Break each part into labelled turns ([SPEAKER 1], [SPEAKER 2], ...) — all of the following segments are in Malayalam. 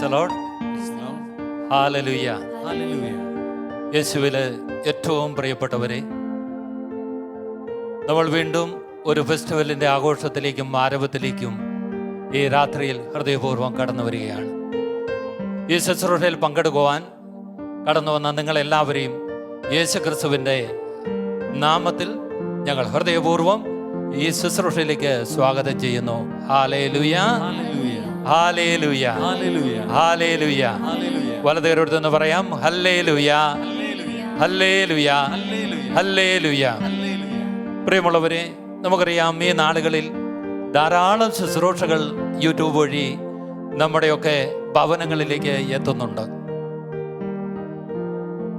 [SPEAKER 1] Praise the Lord. ഹല്ലേലൂയ. യേശുവിലെ ഏറ്റവും പ്രിയപ്പെട്ടവരെ, നമ്മൾ വീണ്ടും ഒരു ഫെസ്റ്റിവലിൻ്റെ ആഘോഷത്തിലേക്കും ആരവത്തിലേക്കും ഈ രാത്രിയിൽ ഹൃദയപൂർവ്വം കടന്നു വരികയാണ്. ഈ ശുശ്രൂഷയിൽ പങ്കെടുക്കുവാൻ കടന്നു വന്ന നിങ്ങളെല്ലാവരെയും യേശു ക്രിസ്തുവിൻ്റെ നാമത്തിൽ ഞങ്ങൾ ഹൃദയപൂർവ്വം ഈ ശുശ്രൂഷയിലേക്ക് സ്വാഗതം ചെയ്യുന്നു. ഹല്ലേലൂയ, ഹല്ലേലൂയ, ഹല്ലേലൂയ. വലതുകരടുത്തെന്ന് പറയാം, ഹല്ലേലൂയ, ഹല്ലേലൂയ, ഹല്ലേലൂയ. പ്രിയമുള്ളവരെ, നമുക്കറിയാം ഈ നാളുകളിൽ ധാരാളം ശുശ്രൂഷകൾ യൂട്യൂബ് വഴി നമ്മുടെയൊക്കെ ഭവനങ്ങളിലേക്ക് എത്തുന്നുണ്ട്.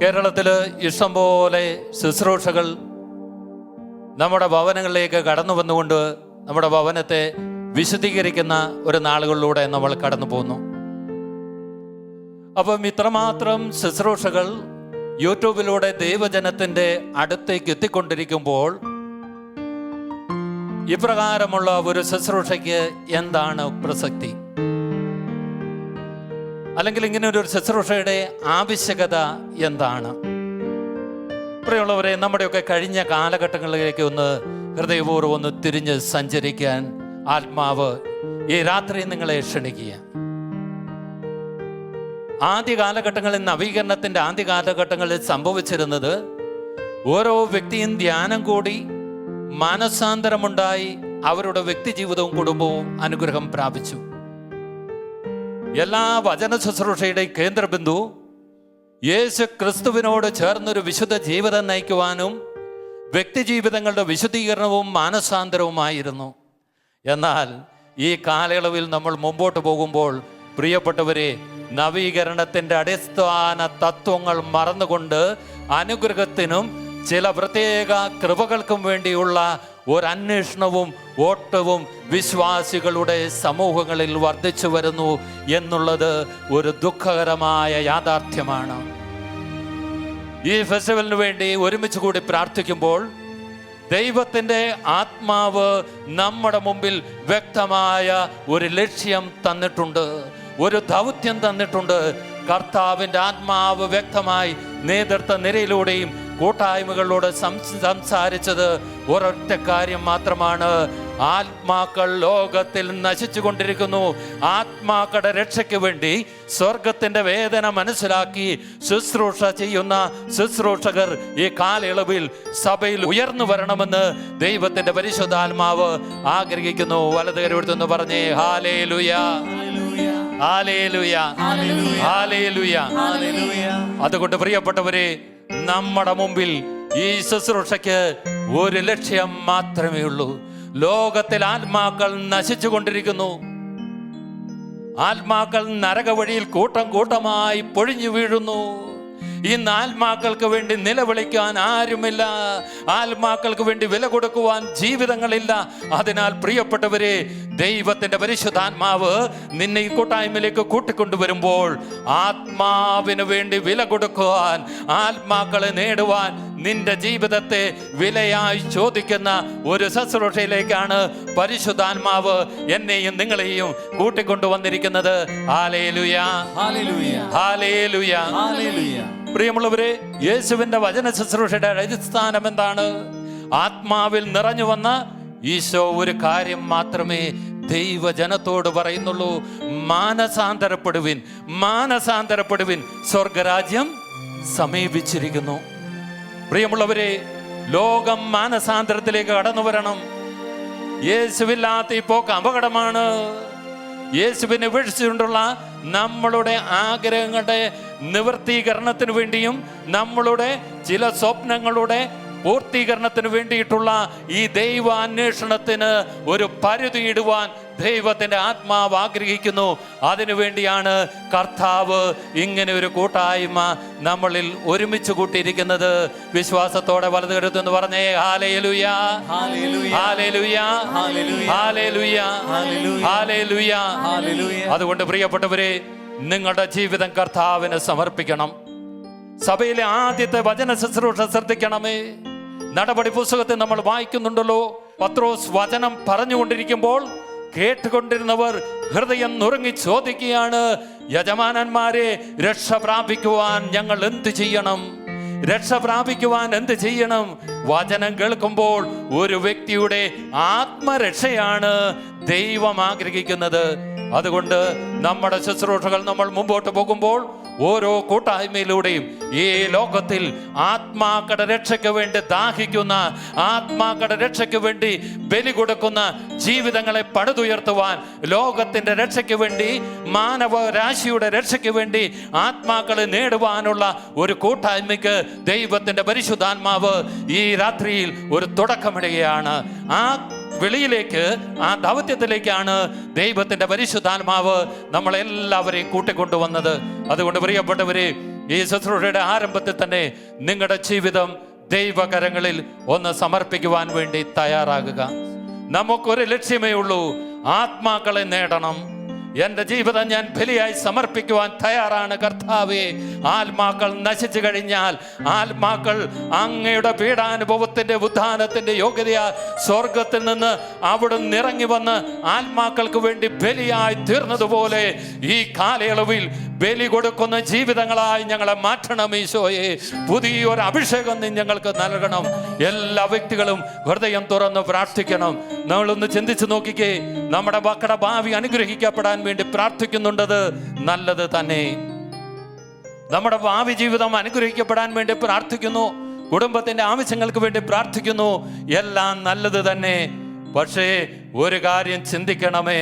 [SPEAKER 1] കേരളത്തിൽ ഇഷ്ടംപോലെ ശുശ്രൂഷകൾ നമ്മുടെ ഭവനങ്ങളിലേക്ക് കടന്നു വന്നുകൊണ്ട് നമ്മുടെ ഭവനത്തെ വിശദീകരിക്കുന്ന ഒരു നാളുകളിലൂടെ നമ്മൾ കടന്നു പോകുന്നു. അപ്പം ഇത്രമാത്രം ശുശ്രൂഷകൾ യൂട്യൂബിലൂടെ ദൈവജനത്തിൻ്റെ അടുത്തേക്ക് എത്തിക്കൊണ്ടിരിക്കുമ്പോൾ ഇപ്രകാരമുള്ള ഒരു ശുശ്രൂഷയ്ക്ക് എന്താണ് പ്രസക്തി, അല്ലെങ്കിൽ ഇങ്ങനെ ഒരു ശുശ്രൂഷയുടെ ആവശ്യകത എന്താണ്? പ്രിയമുള്ളവരെ, നമ്മുടെയൊക്കെ കഴിഞ്ഞ കാലഘട്ടങ്ങളിലേക്ക് ഒന്ന് ഹൃദയപൂർവ്വം ഒന്ന് തിരിഞ്ഞ് സഞ്ചരിക്കാൻ ആത്മാവ് ഈ രാത്രി നിങ്ങളെ ക്ഷണിക്കുക. ആദ്യ കാലഘട്ടങ്ങളിൽ, നവീകരണത്തിൻ്റെ ആദ്യ കാലഘട്ടങ്ങളിൽ സംഭവിച്ചിരുന്നത്, ഓരോ വ്യക്തിയും ധ്യാനം കൂടി മാനസാന്തരമുണ്ടായി അവരുടെ വ്യക്തി ജീവിതവും കുടുംബവും അനുഗ്രഹം പ്രാപിച്ചു. എല്ലാ വചന ശുശ്രൂഷയുടെ കേന്ദ്രബിന്ദു യേശു ക്രിസ്തുവിനോട് ചേർന്നൊരു വിശുദ്ധ ജീവിതം നയിക്കുവാനും വ്യക്തി ജീവിതങ്ങളുടെ വിശുദ്ധീകരണവും മാനസാന്തരവുമായിരുന്നു. എന്നാൽ ഈ കാലയളവിൽ നമ്മൾ മുമ്പോട്ട് പോകുമ്പോൾ, പ്രിയപ്പെട്ടവരെ, നവീകരണത്തിൻ്റെ അടിസ്ഥാന തത്വങ്ങൾ മറന്നുകൊണ്ട് അനുഗ്രഹത്തിനും ചില പ്രത്യേക കൃപകൾക്കും വേണ്ടിയുള്ള ഒരന്വേഷണവും ഓട്ടവും വിശ്വാസികളുടെ സമൂഹങ്ങളിൽ വർദ്ധിച്ചു വരുന്നു എന്നുള്ളത് ഒരു ദുഃഖകരമായ യാഥാർത്ഥ്യമാണ്. ഈ ഫെസ്റ്റിവലിന് വേണ്ടി ഒരുമിച്ച് കൂടി പ്രാർത്ഥിക്കുമ്പോൾ ദൈവത്തിൻ്റെ ആത്മാവ് നമ്മുടെ മുമ്പിൽ വ്യക്തമായ ഒരു ലക്ഷ്യം തന്നിട്ടുണ്ട്, ഒരു ദൗത്യം തന്നിട്ടുണ്ട്. കർത്താവിൻ്റെ ആത്മാവ് വ്യക്തമായി നേതൃത്വ നിരയിലൂടെയും കൂട്ടായ്മകളിലൂടെ സംസാരിച്ചത് ഒരൊറ്റ കാര്യം മാത്രമാണ്: ആത്മാക്കൾ ലോകത്തിൽ നശിച്ചു കൊണ്ടിരിക്കുന്നു. ആത്മാക്കളുടെ രക്ഷയ്ക്ക് വേണ്ടി സ്വർഗത്തിൻ്റെ വേദന മനസ്സിലാക്കി ശുശ്രൂഷ ചെയ്യുന്ന ശുശ്രൂഷകർ ഈ കാലയളവിൽ സഭയിൽ ഉയർന്നു വരണമെന്ന് ദൈവത്തിൻ്റെ പരിശുദ്ധാത്മാവ് ആഗ്രഹിക്കുന്നു. വലതുകരടുത്തെന്ന് പറഞ്ഞേ, ഹല്ലേലൂയ, ഹല്ലേലൂയ, ഹല്ലേലൂയ. അതുകൊണ്ട് പ്രിയപ്പെട്ടവരെ, നമ്മുടെ മുമ്പിൽ ഈ ശുശ്രൂഷയ്ക്ക് ഒരു ലക്ഷ്യം മാത്രമേ ഉള്ളൂ. ലോകത്തിൽ ആത്മാക്കൾ നശിച്ചു കൊണ്ടിരിക്കുന്നു. ആത്മാക്കൾ നരക വഴിയിൽ കൂട്ടം കൂട്ടമായി പൊഴിഞ്ഞു വീഴുന്നു. ഇന്ന് ആത്മാക്കൾക്ക് വേണ്ടി നിലവിളിക്കാൻ ആരുമില്ല. ആത്മാക്കൾക്ക് വേണ്ടി വില കൊടുക്കുവാൻ ജീവിതങ്ങളില്ല. അതിനാൽ പ്രിയപ്പെട്ടവരെ, ദൈവത്തിൻ്റെ പരിശുദ്ധാത്മാവ് നിന്നെ ഈ കൂട്ടായ്മയിലേക്ക് കൂട്ടിക്കൊണ്ടുവരുമ്പോൾ ആത്മാവിന് വേണ്ടി വില കൊടുക്കുവാൻ, ആത്മാക്കളെ നേടുവാൻ നിന്റെ ജീവിതത്തെ വിലയായി ചോദിക്കുന്ന ഒരു ശുശ്രൂഷയിലേക്കാണ് പരിശുദ്ധാത്മാവ് എന്നെയും നിങ്ങളെയും കൂട്ടിക്കൊണ്ടുവന്നിരിക്കുന്നത്. ഹല്ലേലൂയ, ഹല്ലേലൂയ, ഹല്ലേലൂയ. പ്രിയമുള്ളവരെ, യേശുവിൻ്റെ വചന ശുശ്രൂഷയുടെ അടിസ്ഥാനം എന്താണ്? ആത്മാവിൽ നിറഞ്ഞു വന്ന ഈശോ ഒരു കാര്യം മാത്രമേ ദൈവജനത്തോട് പറയുന്നുള്ളൂ: മാനസാന്തരപ്പെടുവിൻ, മാനസാന്തരപ്പെടുവിൻ, സ്വർഗരാജ്യം സമീപിച്ചിരിക്കുന്നു. പ്രിയമുള്ളവരെ, ലോകം മാനസാന്തരത്തിലേക്ക് കടന്നു വരണം. യേശുവില്ലാത്ത ഈ പോക്ക് അപകടമാണ്. യേശുവിനെ വീഴ്ചകൊണ്ടുള്ള നമ്മളുടെ ആഗ്രഹങ്ങളുടെ നിവൃത്തീകരണത്തിന് വേണ്ടിയും നമ്മളുടെ ചില സ്വപ്നങ്ങളുടെ പൂർത്തീകരണത്തിന് വേണ്ടിയിട്ടുള്ള ഈ ദൈവാന്വേഷണത്തിന് ഒരു പരിധിയിടുവാൻ ദൈവത്തിൻ്റെ ആത്മാവ് ആഗ്രഹിക്കുന്നു. അതിനുവേണ്ടിയാണ് കർത്താവ് ഇങ്ങനെ ഒരു കൂട്ടായ്മ നമ്മളിൽ ഒരുമിച്ച് കൂട്ടിയിരിക്കുന്നത്. വിശ്വാസത്തോടെ വലതുകരത്തെന്ന് പറഞ്ഞേ, ഹല്ലേലൂയ, ഹല്ലേലൂയ, ഹല്ലേലൂയ, ഹല്ലേലൂയ. അതുകൊണ്ട് പ്രിയപ്പെട്ടവരെ, നിങ്ങളുടെ ജീവിതം കർത്താവിന് സമർപ്പിക്കണം. സഭയിലെ ആദ്യത്തെ വചന ശുശ്രൂഷ ശ്രദ്ധിക്കണമേ. നടപടി പുസ്തകത്തിൽ നമ്മൾ വായിക്കുന്നുണ്ടല്ലോ, പത്രോസ് വചനം പറഞ്ഞുകൊണ്ടിരിക്കുമ്പോൾ കേട്ടുകൊണ്ടിരുന്നവർ ഹൃദയം നുറുങ്ങി ചോദിക്കുകയാണ്, യജമാനന്മാരെ, രക്ഷ പ്രാപിക്കുവാൻ ഞങ്ങൾ എന്ത് ചെയ്യണം? രക്ഷ പ്രാപിക്കുവാൻ എന്ത് ചെയ്യണം? വചനം കേൾക്കുമ്പോൾ ഒരു വ്യക്തിയുടെ ആത്മരക്ഷയാണ് ദൈവം ആഗ്രഹിക്കുന്നത്. അതുകൊണ്ട് നമ്മുടെ ശുശ്രൂഷകൾ നമ്മൾ മുമ്പോട്ട് പോകുമ്പോൾ ഓരോ കൂട്ടായ്മയിലൂടെയും ഈ ലോകത്തിൽ ആത്മാക്കളുടെ രക്ഷയ്ക്ക് വേണ്ടി ദാഹിക്കുന്ന, ആത്മാക്കളുടെ രക്ഷയ്ക്ക് വേണ്ടി ബലി കൊടുക്കുന്ന ജീവിതങ്ങളെ പടുതുയർത്തുവാൻ, ലോകത്തിൻ്റെ രക്ഷയ്ക്ക് വേണ്ടി, മാനവരാശിയുടെ രക്ഷയ്ക്ക് വേണ്ടി ആത്മാക്കളെ നേടുവാനുള്ള ഒരു കൂട്ടായ്മയ്ക്ക് ദൈവത്തിൻ്റെ പരിശുദ്ധാത്മാവ് ഈ രാത്രിയിൽ ഒരു തുടക്കമിടുകയാണ്. ആ വെളിയിലേക്ക്, ആ ദൗത്യത്തിലേക്കാണ് ദൈവത്തിൻ്റെ പരിശുദ്ധാത്മാവ് നമ്മളെല്ലാവരെയും കൂട്ടിക്കൊണ്ടുവന്നത്. അതുകൊണ്ട് പ്രിയപ്പെട്ടവരെ, ഈ ശുശ്രൂഷയുടെ ആരംഭത്തിൽ തന്നെ നിങ്ങളുടെ ജീവിതം ദൈവകരങ്ങളിൽ ഒന്ന് സമർപ്പിക്കുവാൻ വേണ്ടി തയ്യാറാകുക. നമുക്കൊരു ലക്ഷ്യമേ ഉള്ളൂ, ആത്മാക്കളെ നേടണം. എൻ്റെ ജീവിതം ഞാൻ ബലിയായി സമർപ്പിക്കുവാൻ തയ്യാറാണ് കർത്താവേ. ആത്മാക്കൾ നശിച്ചു കഴിഞ്ഞാൽ, ആത്മാക്കൾ അങ്ങയുടെ പീഡാനുഭവത്തിൻ്റെ ഉദ്ധാനത്തിൻ്റെ യോഗ്യതയാൽ സ്വർഗത്തിൽ നിന്ന് അവിടുന്ന് ഇറങ്ങി വന്ന് ആത്മാക്കൾക്ക് വേണ്ടി ബലിയായി തീർന്നതുപോലെ ഈ കാലയളവിൽ ബലി കൊടുക്കുന്ന ജീവിതങ്ങളായി ഞങ്ങളെ മാറ്റണം ഈശോയെ. പുതിയൊരു അഭിഷേകം നീ ഞങ്ങൾക്ക് നൽകണം. എല്ലാ വ്യക്തികളും ഹൃദയം തുറന്ന് പ്രാർത്ഥിക്കണം. നമ്മളൊന്ന് ചിന്തിച്ചു നോക്കിക്കേ, നമ്മുടെ മക്കളുടെ ഭാവി അനുഗ്രഹിക്കപ്പെടാൻ വേണ്ടി പ്രാർത്ഥിക്കുന്നുണ്ടത് നല്ലത് തന്നെ. നമ്മുടെ ഭാവി ജീവിതം അനുഗ്രഹിക്കപ്പെടാൻ വേണ്ടി പ്രാർത്ഥിക്കുന്നു, കുടുംബത്തിന്റെ ആവശ്യങ്ങൾക്ക് വേണ്ടി പ്രാർത്ഥിക്കുന്നു, എല്ലാം നല്ലത് തന്നെ. പക്ഷേ ഒരു കാര്യം ചിന്തിക്കണമേ,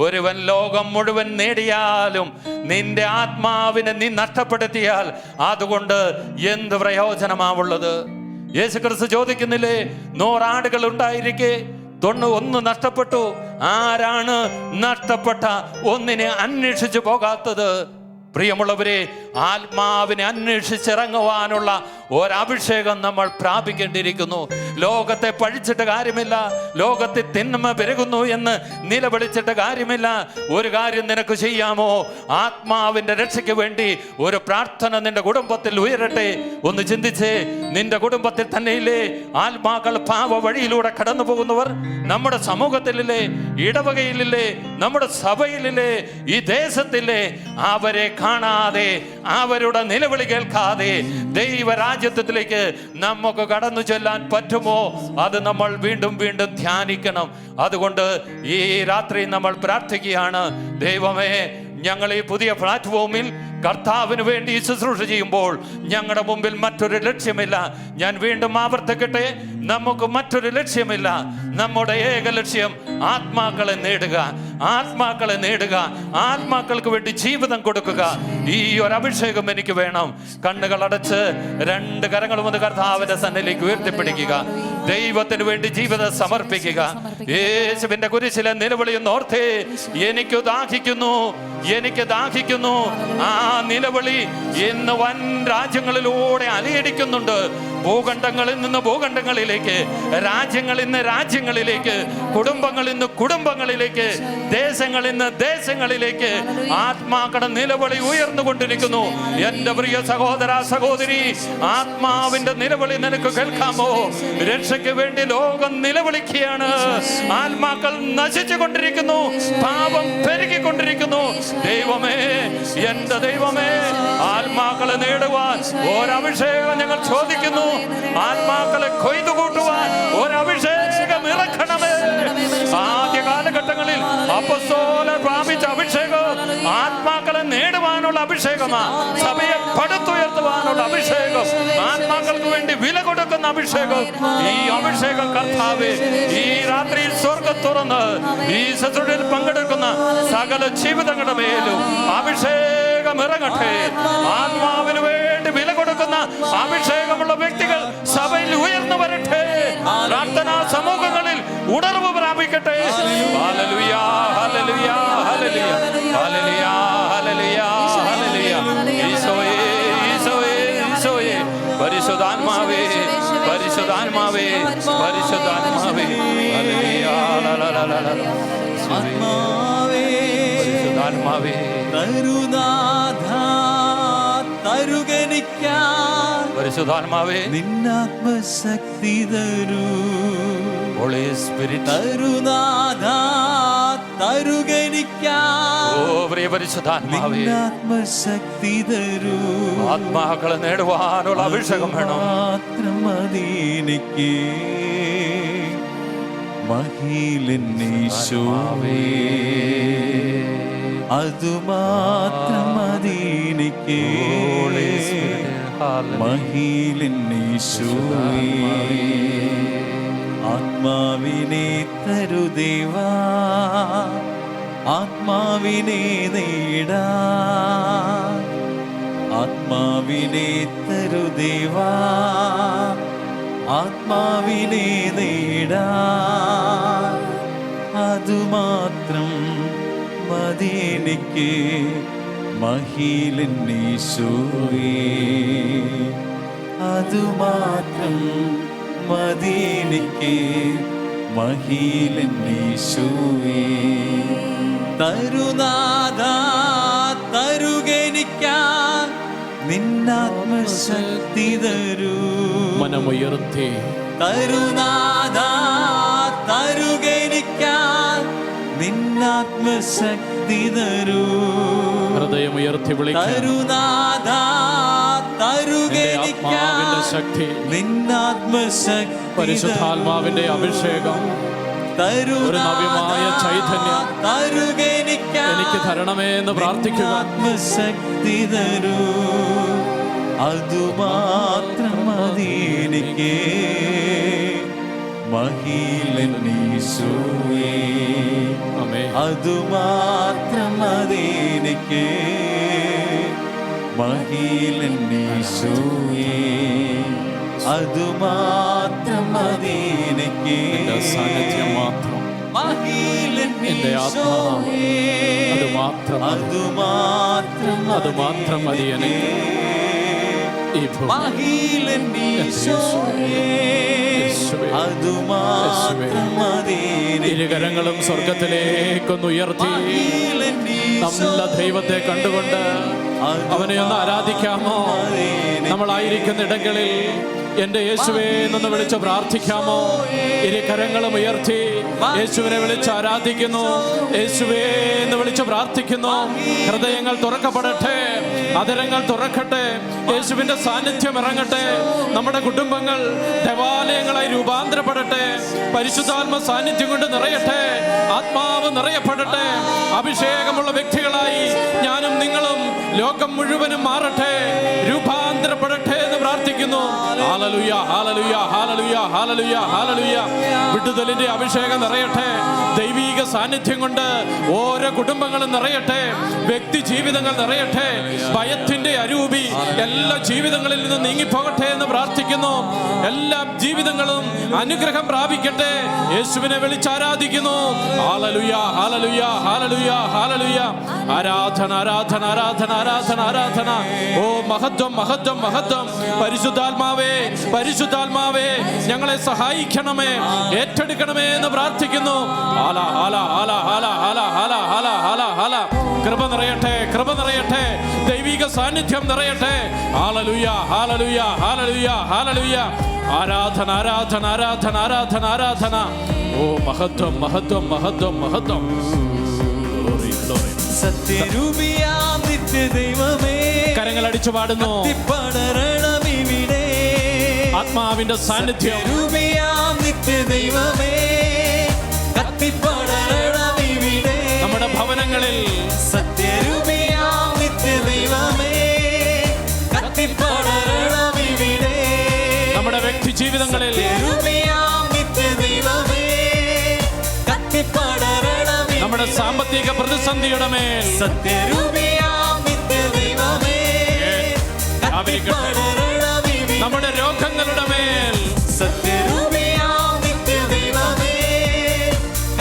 [SPEAKER 1] ഒരുവൻ ലോകം മുഴുവൻ നേടിയാലും നിന്റെ ആത്മാവിനെ നീ നഷ്ടപ്പെടുത്തിയാൽ അതുകൊണ്ട് എന്ത് പ്രയോജനമാവുള്ളത്? യേശുക്രിസ്തു ചോദിക്കുന്നില്ലേ, 100 ആടുകൾ ഉണ്ടായിരിക്കെ 91 നഷ്ടപ്പെട്ടു. ആരാണ് നഷ്ടപ്പെട്ട ഒന്നിനെ അന്വേഷിച്ചു പോകാത്തത്? പ്രിയമുള്ളവരെ, ആത്മാവിനെ അന്വേഷിച്ചിറങ്ങുവാനുള്ള ഒരഭിഷേകം നമ്മൾ പ്രാപിക്കേണ്ടിയിരിക്കുന്നു. ലോകത്തെ പഴിച്ചിട്ട് കാര്യമില്ല, ലോകത്തിൽ തിന്മ പെരുകുന്നു എന്ന് നിലവിളിച്ചിട്ട് കാര്യമില്ല. ഒരു കാര്യം നിനക്ക് ചെയ്യാമോ? ആത്മാവിൻ്റെ രക്ഷയ്ക്ക് വേണ്ടി ഒരു പ്രാർത്ഥന നിന്റെ കുടുംബത്തിൽ ഉയരട്ടെ. ഒന്ന് ചിന്തിച്ചേ, നിന്റെ കുടുംബത്തിൽ തന്നെയില്ലേ ആത്മാക്കൾ പാവ വഴിയിലൂടെ കടന്നു പോകുന്നവർ? നമ്മുടെ സമൂഹത്തിലില്ലേ, ഇടവകയിലില്ലേ, നമ്മുടെ സഭയിലില്ലേ, ഈ ദേശത്തില്ലേ? അവരെ കാണാതെ, അവരുടെ നിലവിളി കേൾക്കാതെ ദൈവരാജ്യത്തിലേക്ക് നമുക്ക് കടന്നു ചെല്ലാൻ പറ്റുമോ? അത് നമ്മൾ വീണ്ടും വീണ്ടും ധ്യാനിക്കണം. അതുകൊണ്ട് ഈ രാത്രി നമ്മൾ പ്രാർത്ഥിക്കുകയാണ്, ദൈവമേ, ഞങ്ങൾ ഈ പുതിയ പ്ലാറ്റ്ഫോമിൽ കർത്താവിന് വേണ്ടി ശുശ്രൂഷ ചെയ്യുമ്പോൾ ഞങ്ങളുടെ മുമ്പിൽ മറ്റൊരു ലക്ഷ്യമില്ല. ഞാൻ വീണ്ടും ആവർത്തിക്കട്ടെ, നമുക്ക് മറ്റൊരു ലക്ഷ്യമില്ല. നമ്മുടെ ഏക ലക്ഷ്യം ആത്മാക്കളെ നേടുക, ആത്മാക്കളെ നേടുക, ആത്മാക്കൾക്ക് വേണ്ടി ജീവിതം കൊടുക്കുക. ഈ ഒരു അഭിഷേകം എനിക്ക് വേണം. കണ്ണുകൾ അടച്ച് 2 കരങ്ങളും ഒന്ന് കർത്താവിന്റെ സന്നിധിയിലേക്ക് ഉയർത്തിപ്പിടിക്കുക. ദൈവത്തിന് വേണ്ടി ജീവിതം സമർപ്പിക്കുക. യേശുവിന്റെ കുരിശിലെ നിലവിളിയൊന്ന് ഓർത്തേ, എനിക്ക് ദാഹിക്കുന്നു, എനിക്ക് ദാഹിക്കുന്നു. ആ നിലവിളി ഇന്ന് വൻ രാജ്യങ്ങളിലൂടെ അലയടിക്കുന്നുണ്ട്. ഭൂഖണ്ഡങ്ങളിൽ നിന്ന് ഭൂഖണ്ഡങ്ങളിലേക്ക്, രാജ്യങ്ങളിൽ നിന്ന് രാജ്യങ്ങളിലേക്ക്, കുടുംബങ്ങളിൽ നിന്ന് കുടുംബങ്ങളിലേക്ക്, ദേശങ്ങളിൽ നിന്ന് ദേശങ്ങളിലേക്ക് ആത്മാക്കളുടെ നിലവിളി ഉയർന്നുകൊണ്ടിരിക്കുന്നു. എൻ്റെ പ്രിയ സഹോദര സഹോദരി, ആത്മാവിന്റെ നിലവിളി നിനക്ക് കേൾക്കാമോ? രക്ഷയ്ക്ക് വേണ്ടി ലോകം നിലവിളിക്കുകയാണ്. ആത്മാക്കൾ നശിച്ചു കൊണ്ടിരിക്കുന്നു, പാപം പെരുകിക്കൊണ്ടിരിക്കുന്നു. ദൈവമേ, എൻ്റെ ദൈവമേ, ആത്മാക്കളെ നേടുവാൻ ഒരഭിഷേകം ഞങ്ങൾ ചോദിക്കുന്നു. ആത്മാക്കളെ കൊയ്തു കൂട്ടുവാൻ ഒരഭിഷേകം ഇറക്കണമേ. ആദ്യ കാലഘട്ടങ്ങളിൽ അപ്പോസ്തലർ പ്രാപിച്ച അഭിഷേകം ആത്മാക്കളെ നേടുവാനുള്ള അഭിഷേകമാണ്. സഭയെ പടുത്തുയർത്തുവാനുള്ള അഭിഷേകം, ആത്മാക്കൾക്ക് വേണ്ടി വില കൊടുക്കുന്ന അഭിഷേകം. ഈ അഭിഷേകം കർത്താവേ, ഈ രാത്രി സ്വർഗ്ഗം തുറന്ന് ഈ ശുശ്രൂഷയിൽ പങ്കെടുക്കുന്ന സകല ജീവിതങ്ങളുടെ മേലും അഭിഷേകം ഇറങ്ങട്ടെ. ആത്മാവിന് വേണ്ടി വില കൊടുക്കുന്ന അഭിഷേകമുള്ള വ്യക്തികൾ സഭയിൽ ഉയർന്നു വരട്ടെ. പ്രാർത്ഥനാ സമൂഹങ്ങളിൽ ഉണർവ് പ്രാപിക്കട്ടെ. ഹല്ലേലൂയ, ഹല്ലേലൂയ, ഹല്ലേലൂയ, ഹല്ലേലൂയ, ഹല്ലേലൂയ, ഹല്ലേലൂയ. ഈശോയേ, ഈശോയേ, ഈശോയേ, പരിശുദ്ധാത്മാവേ, പരിശുദ്ധാത്മാവേ, പരിശുദ്ധാത്മാവേ, ഹല്ലേലൂയ, പരിശുദ്ധാത്മാവേ,
[SPEAKER 2] കരുനാഥ തരുകനിക്കാൻ
[SPEAKER 1] പരിശുദ്ധാത്മാവേ,
[SPEAKER 2] നിന്നാത്മശക്തി തരൂ.
[SPEAKER 1] ഹോളി സ്പിരിറ്റ്,
[SPEAKER 2] കരുനാഥ തരുകനിക്കാൻ
[SPEAKER 1] ഓ പ്രിയ പരിശുദ്ധാത്മാവേ,
[SPEAKER 2] ആത്മശക്തി തരൂ.
[SPEAKER 1] ആത്മാക്കളെ നേടുവാനുള്ള അഭിഷേകം വേണം.
[SPEAKER 2] മാത്രം മതി എനിക്ക് മഹിലെന്നീശോവേ, അതുമാത്രം മതി എനിക്ക് മഹിലെന്നീശോവേ. ആത്മാവിനെ തരുദേവാ, ആത്മാവിനെ നേടാ, ആത്മാവിനെ തരുദേവാ, ആത്മാവിനെ നേടാ, അതുമാത്രം മതി എനിക്ക് മഹിലെന്നീശോവേ, അതുമാത്രം മതി എനിക്ക് മഹിലെന്നീശോവേ. തരുനാഥാ തരുകനിക്കാൻ നിന്നാത്മശക്തി തരൂ.
[SPEAKER 3] മനമുയർത്തി
[SPEAKER 2] തരുനാഥാ തരുകനിക്കാൻ നിന്നാത്മശക്തി തരൂ.
[SPEAKER 3] ഹൃദയമുയർത്തി വിളിക്കാം.
[SPEAKER 2] തരുനാഥാ തരുകനിക്കാൻ
[SPEAKER 3] ശക്തി,
[SPEAKER 2] നിന്നാത്മശക്തി,
[SPEAKER 3] പരിശുദ്ധാത്മാവിന്റെ അഭിഷേകം, ഒരു നവ്യമായ ചൈതന്യം എനിക്ക് തരണമേ എന്ന് പ്രാർത്ഥിക്കുക.
[SPEAKER 2] ആത്മശക്തി തരൂ, അതുമാത്രം മതി എനിക്ക് മഹിലെന്നീശോവേ, അതുമാത്രം മതി എനിക്ക് മഹിലെന്നീശോവേ, അതുമാത്രം മതി എനിക്ക്
[SPEAKER 3] സാന്നിധ്യം മാത്രം, എന്റെ ആത്മാവ്, അതുമാത്രം മതി എനിക്ക് ഈ ഇരുകരങ്ങളും സ്വർഗത്തിലേക്കൊന്ന് ഉയർത്തി നല്ല ദൈവത്തെ കണ്ടുകൊണ്ട് അവനെ ഒന്ന് ആരാധിക്കാമോ? നമ്മളായിരിക്കുന്ന ഇടങ്ങളിൽ എന്റെ യേശുവേ എന്നൊന്ന് വിളിച്ച് പ്രാർത്ഥിക്കാമോ? ഇരുകരങ്ങളും ഉയർത്തി യേശുവിനെ വിളിച്ച് ആരാധിക്കുന്നു. യേശുവേ എന്ന് വിളിച്ച് പ്രാർത്ഥിക്കുന്നു. ഹൃദയങ്ങൾ തുറക്കപ്പെടട്ടെ, അതരങ്ങൾ തുറക്കട്ടെ, യേശുവിന്റെ സാന്നിധ്യം ഇറങ്ങട്ടെ. നമ്മുടെ കുടുംബങ്ങൾ ദേവാലയങ്ങളായി രൂപാന്തരപ്പെടട്ടെ. പരിശുദ്ധാത്മ സാന്നിധ്യം കൊണ്ട് നിറയട്ടെ, ആത്മാവ് നിറയപ്പെടട്ടെ. അഭിഷേകമുള്ള വ്യക്തികളായി ഞാനും നിങ്ങളും ലോകം മുഴുവനും മാറട്ടെ, രൂപാന്തരപ്പെടട്ടെ എന്ന് പ്രാർത്ഥിക്കുന്നു. ഹല്ലേലൂയ, ഹല്ലേലൂയ, ഹല്ലേലൂയ, ഹല്ലേലൂയ, ഹല്ലേലൂയ. വിടുതലിന്റെ അഭിഷേകം നിറയട്ടെ, ദൈവീക സാന്നിധ്യം കൊണ്ട് ഓരോ കുടുംബങ്ങളും നിറയട്ടെ, വ്യക്തി ജീവിതങ്ങൾ നിറയട്ടെ. ഭയത്തിന്റെ അരൂപി എല്ലാ ജീവിതങ്ങളിൽ നിന്ന് നീങ്ങിപ്പോകട്ടെ എന്ന് പ്രാർത്ഥിക്കുന്നു. എല്ലാ ജീവിതങ്ങളും അനുഗ്രഹം പ്രാപിക്കട്ടെ. യേശുവിനെ വിളിച്ചാരാധിക്കുന്നു. ഹല്ലേലൂയ, ഹല്ലേലൂയ, ഹല്ലേലൂയ, ഹല്ലേലൂയ. ആരാധന, ആരാധന, ആരാധന, ആരാധന, ആരാധന. ഓ മഹത്വം, മഹത്വം, മഹത്വം. പരിശുദ്ധാത്മാവേ, പരിശുദ്ധാത്മാവേ, ഞങ്ങളെ സഹായിക്കണമേ, ഏറ്റെടുക്കണമേ എന്ന് പ്രാർത്ഥിക്കുന്നു. ഹാല ഹാല ഹാല ഹാല ഹാല ഹാല ഹാല ഹാല ഹാല. കൃപ നിറയട്ടെ, കൃപ നിറയട്ടെ, ദൈവിക സാന്നിധ്യം നിറയട്ടെ. ഹല്ലേലൂയ, ഹല്ലേലൂയ, ഹല്ലേലൂയ, ഹല്ലേലൂയ. ആരാധന, ആരാധന, ആരാധന, ആരാധന, ആരാധന. ഓ മഹത്വം, മഹത്വം, മഹത്വം, മഹത്വം.
[SPEAKER 2] സത്യരൂപിയാം നിത്യദൈവമേ,
[SPEAKER 3] കരങ്ങൾ അടിച്ചു പാടുന്നു. ആത്മാവിന്റെ സാന്നിധ്യം.
[SPEAKER 2] രൂപിയാം നിത്യദൈവമേ, കത്തിപ്പടരണമിവിടെ
[SPEAKER 3] നമ്മുടെ ഭവനങ്ങളിൽ.
[SPEAKER 2] സത്യരൂപിയാം നിത്യദൈവമേ, കത്തിപ്പടരണമിവിടെ
[SPEAKER 3] നമ്മുടെ വ്യക്തി ജീവിതങ്ങളിൽ.
[SPEAKER 2] രൂപിയാം നിത്യദൈവമേ, കത്തിപ്പടരണമിവിടെ
[SPEAKER 3] നമ്മുടെ സാമ്പത്തിക പ്രതിസന്ധിയുടെ മേൽ.
[SPEAKER 2] സത്യരൂപിയാം നിത്യദൈവമേ, കത്തിപ്പടരണമിവിടെ
[SPEAKER 3] നമ്മുടെ രോഗങ്ങളുടെ മേൽ.
[SPEAKER 2] സത്യരൂപിയാം നിത്യദൈവമേ,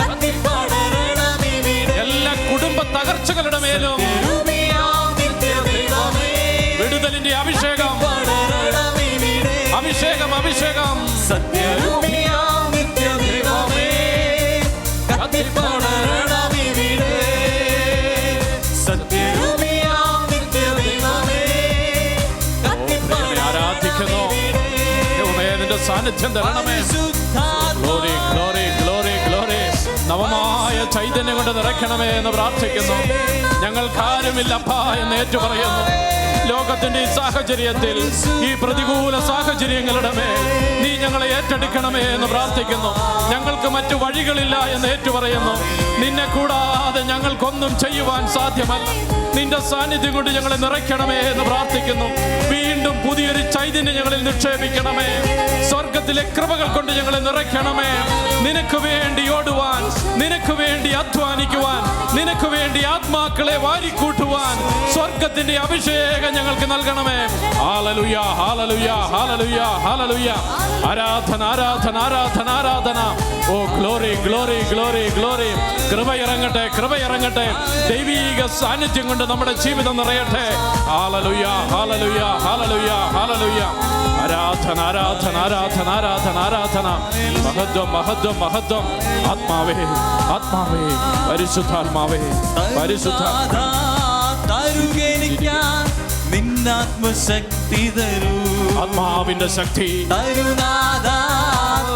[SPEAKER 2] കത്തിപ്പടരണമിവിടെ
[SPEAKER 3] എല്ലാ കുടുംബ തകർച്ചകളുടെ മേലും
[SPEAKER 2] സത്യരൂപിയാം നിത്യദൈവമേ,
[SPEAKER 3] വിടുതലിന്റെ അഭിഷേകം, അഭിഷേകം, അഭിഷേകം.
[SPEAKER 2] സത്യരൂപിയാം നിത്യദൈവമേ, കത്തിപ്പടരണമിവിടെ സത്യരൂപിയാം നിത്യദൈവമേ,
[SPEAKER 3] ആരാധിക്കുന്നു. നിന്റെ സാന്നിധ്യം തരണമേ. Glory, glory, glory, glory. നവമായ ചൈതന്യം കൊണ്ട് നിറയ്ക്കണമേ എന്ന് പ്രാർത്ഥിക്കുന്നു. ഞങ്ങൾക്കാരുമില്ലപ്പാ എന്ന് ഏറ്റുപറയുന്നു. ലോകത്തിന്റെ ഈ സാഹചര്യത്തിൽ, ഈ പ്രതികൂല സാഹചര്യങ്ങളുടെ മേൽ നീ ഞങ്ങളെ ഏറ്റെടുക്കണമേ എന്ന് പ്രാർത്ഥിക്കുന്നു. ഞങ്ങൾക്ക് മറ്റു വഴികളില്ല എന്ന് ഏറ്റുപറയുന്നു. നിന്നെ കൂടാതെ ഞങ്ങൾക്കൊന്നും ചെയ്യുവാൻ സാധ്യമല്ല. നിന്റെ സാന്നിധ്യം കൊണ്ട് ഞങ്ങളെ നിറയ്ക്കണമേ എന്ന് പ്രാർത്ഥിക്കുന്നു. വീണ്ടും പുതിയൊരു ചൈതന്യം ഞങ്ങളിൽ നിക്ഷേപിക്കണമേ. സ്വർഗത്തിലെ കൃപകൾ കൊണ്ട് ഞങ്ങളെ നിറയ്ക്കണമേ. നിനക്ക് വേണ്ടി ഓടുവാൻ, നിനക്ക് വേണ്ടി അധ്വാനിക്കുവാൻ, നിനക്ക് വേണ്ടി ആത്മാക്കളെ വാരിക്കൂട്ടുവാൻ സ്വർഗത്തിന്റെ അഭിഷേകം ഞങ്ങൾക്ക് നൽകണമേ. ഹല്ലേലൂയ, ഹല്ലേലൂയ, ഹല്ലേലൂയ, ഹല്ലേലൂയ. ആരാധന, ആരാധന, ആരാധന, ആരാധന. Oh glory, glory, glory, glory. കൃപ ഇറങ്ങട്ടെ, കൃപ ഇറങ്ങട്ടെ. ദൈവീക സാന്നിധ്യം കൊണ്ട് നമ്മുടെ ജീവിതം നിറയട്ടെ. ഹല്ലേലൂയ, ഹല്ലേലൂയ, ഹല്ലേലൂയ, ഹല്ലേലൂയ. ആരാധന, ആരാധന, ആരാധന, ആരാധന, ആരാധന. മഹത്വം, മഹത്വം, മഹത്വം. ആത്മാവേ, ആത്മാവേ, പരിശുദ്ധാത്മാവേ, പരിശുദ്ധ
[SPEAKER 2] നിന്നാത്മശക്തി തരൂ.
[SPEAKER 3] ആത്മാവിന്റെ ശക്തി
[SPEAKER 2] തരുനാഥാ,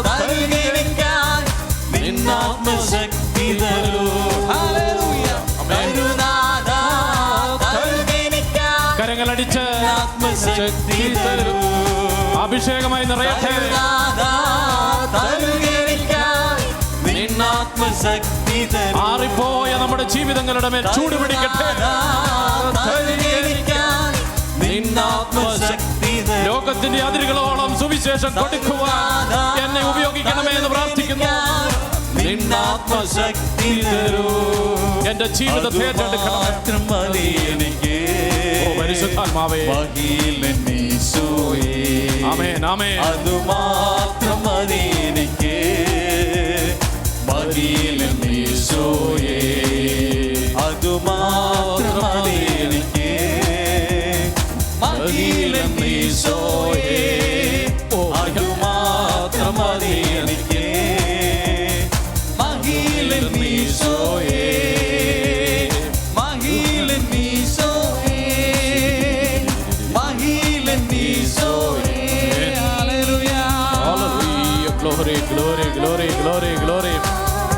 [SPEAKER 2] തരുകെനിക്കാൻ നിന്നാത്മശക്തി തരൂ. ഹല്ലേലൂയ. തരുനാഥാ, തരുകെനിക്കാൻ
[SPEAKER 3] കരങ്ങളടിച്ച്
[SPEAKER 2] ആത്മശക്തി തരൂ.
[SPEAKER 3] അഭിഷേകമായി നിറയട്ടെ.
[SPEAKER 2] തരുനാഥാ, തരുകെനിക്കാൻ നിന്നാത്മശക്തി തരൂ.
[SPEAKER 3] ആറിപ്പോയ നമ്മുടെ ജീവിതങ്ങളുടെ മേൽ ചൂടുപിടിക്കട്ടെ. ലോകത്തിന്റെ അതിരുകളോളം സുവിശേഷം കൊടുക്കുവാൻ എന്നെ ഉപയോഗിക്കണമേ എന്ന് പ്രാർത്ഥിക്കുന്നു.
[SPEAKER 2] നിന്നാത്മശക്തി തരൂ.
[SPEAKER 3] എന്റെ ജീവിതത്തെ ഏറ്റെടുക്കണമേ. ഓ പരിശുദ്ധാത്മാവേ, ആമേൻ, ആമേൻ.
[SPEAKER 2] അതുമാത്രം മതി എനിക്ക്. മതിയിലെന്നീശോയേ, അതുമാത്രം മതി എനിക്ക്. മതിയിലെന്നീശോയേ, അതുമാത്രം മതി എനിക്ക്. മഹിയിലെന്നീശോയേ, മഹിയിലെന്നീശോയേ, മഹിയിലെന്നീശോയേ. ഹല്ലേലൂയ.
[SPEAKER 3] Glory, glory, glory, glory, glory.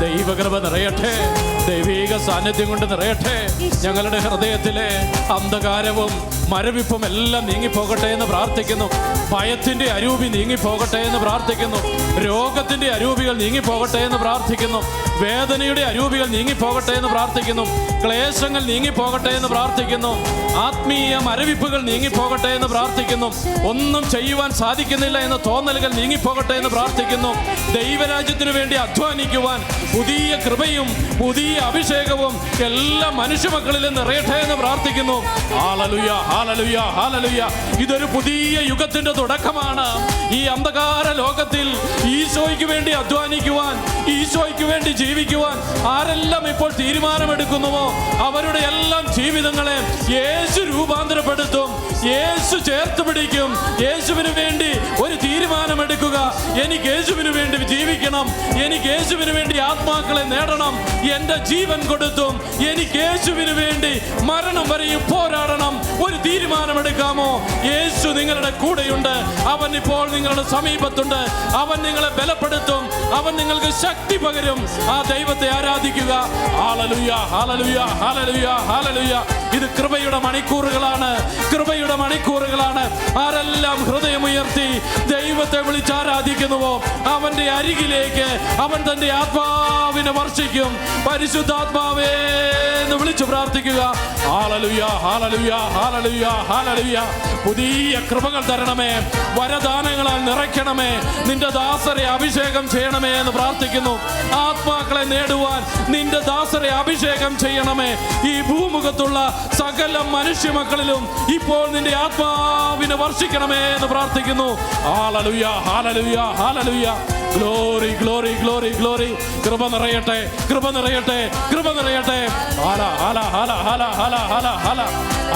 [SPEAKER 3] ദൈവകൃപ നിറയട്ടെ. ദൈവീക സാന്നിധ്യം കൊണ്ട് നിറയട്ടെ. ഞങ്ങളുടെ ഹൃദയത്തിലെ അന്ധകാരവും മരവിപ്പും എല്ലാം നീങ്ങിപ്പോകട്ടെ എന്ന് പ്രാർത്ഥിക്കുന്നു. ഭയത്തിന്റെ അരൂപി നീങ്ങിപ്പോകട്ടെ എന്ന് പ്രാർത്ഥിക്കുന്നു. രോഗത്തിന്റെ അരൂപികൾ നീങ്ങിപ്പോകട്ടെ എന്ന് പ്രാർത്ഥിക്കുന്നു. വേദനയുടെ അരൂപികൾ നീങ്ങിപ്പോകട്ടെ എന്ന് പ്രാർത്ഥിക്കുന്നു. ക്ലേശങ്ങൾ നീങ്ങിപ്പോകട്ടെ എന്ന് പ്രാർത്ഥിക്കുന്നു. ആത്മീയ മരവിപ്പുകൾ നീങ്ങിപ്പോകട്ടെ എന്ന് പ്രാർത്ഥിക്കുന്നു. ഒന്നും ചെയ്യുവാൻ സാധിക്കുന്നില്ല എന്ന തോന്നലുകൾ നീങ്ങിപ്പോകട്ടെ എന്ന് പ്രാർത്ഥിക്കുന്നു. ദൈവരാജ്യത്തിനു വേണ്ടി അധ്വാനിക്കുവാൻ പുതിയ കൃപയും പുതിയ അഭിഷേകവും എല്ലാ മനുഷ്യമക്കളിലും നിറയട്ടെ എന്ന് പ്രാർത്ഥിക്കുന്നു. ഹല്ലേലൂയ, ഹല്ലേലൂയ, ഹല്ലേലൂയ. ഇതൊരു പുതിയ യുഗത്തിന്റെ തുടക്കമാണ്. ഈ അന്ധകാര ലോകത്തിൽ ഈശോയ്ക്ക് വേണ്ടി അധ്വാനിക്കുവാൻ, ഈശോയ്ക്ക് വേണ്ടി ജീവിക്കുവാൻ ആരെല്ലാം ഇപ്പോൾ തീരുമാനമെടുക്കുന്നുവോ അവരുടെ എല്ലാം ജീവിതങ്ങളെ യേശു രൂപാന്തരപ്പെടുത്തും. യേശു ചേർത്ത് പിടിക്കും. യേശുവിന് വേണ്ടി ഒരു തീരുമാനമെടുക്കുക. എനിക്ക് യേശുവിന് വേണ്ടി ജീവിക്കണം. എനിക്ക് യേശുവിന് വേണ്ടി ആത്മാക്കളെ നേടണം. എന്റെ ജീവൻ കൊടുത്തും എനിക്ക് യേശുവിന് വേണ്ടി മരണം വരെയും പോരാടണം. ഒരു തീരുമാനമെടുക്കാമോ? യേശു നിങ്ങളുടെ കൂടെയുണ്ട്. അവൻ ഇപ്പോൾ നിങ്ങളുടെ സമീപത്തുണ്ട്. അവൻ നിങ്ങളെ ബലപ്പെടുത്തും. അവൻ നിങ്ങൾക്ക് ശക്തി പകരും. ആ ദൈവത്തെ ആരാധിക്കുക. ഹല്ലേലൂയ, ഹല്ലേലൂയ, ഹല്ലേലൂയ, ഹല്ലേലൂയ. ഇത് കൃപയുടെ മണിക്കൂറുകളാണ്. കൃപയുടെ മണിക്കൂറുകളാണ്. ആരെല്ലാം ഹൃദയമുയർത്തി ദൈവത്തെ വിളിച്ചാരാധിക്കുന്നുവോ അവന്റെ അരികിലേക്ക് അവൻ തന്റെ ആത്മാവിനെ വർഷിക്കും. പരിശുദ്ധാത്മാവേ എന്ന് വിളിച്ചു പ്രാർത്ഥിക്കുക. ഹല്ലേലൂയ, ഹല്ലേലൂയ, ഹല്ലേലൂയ, ഹല്ലേലൂയ. പുതിയ കൃപകൾ തരണമേ. വരദാനങ്ങളാൽ നിറയ്ക്കണമേ. നിന്റെ ദാസരെ അഭിഷേകം ചെയ്യണമേ എന്ന് പ്രാർത്ഥിക്കുന്നു. ആത്മാക്കളെ നേടുവാൻ നിന്റെ ദാസരെ അഭിഷേകം ചെയ്യണമേ. ഈ ഭൂമുഖത്തുള്ള സകല മനുഷ്യമക്കളിലും ഇപ്പോൾ നിന്റെ ആത്മാവിനെ വർഷിക്കണമേ എന്ന് പ്രാർത്ഥിക്കുന്നു. ഹല്ലേലൂയ, ഹല്ലേലൂയ, ഹല്ലേലൂയ. Glory, glory, glory, glory. കൃപ നിറയട്ടെ, കൃപ നിറയട്ടെ, കൃപ നിറയട്ടെ. ഹല, ഹല, ഹല, ഹല, ഹല, ഹല, ഹല.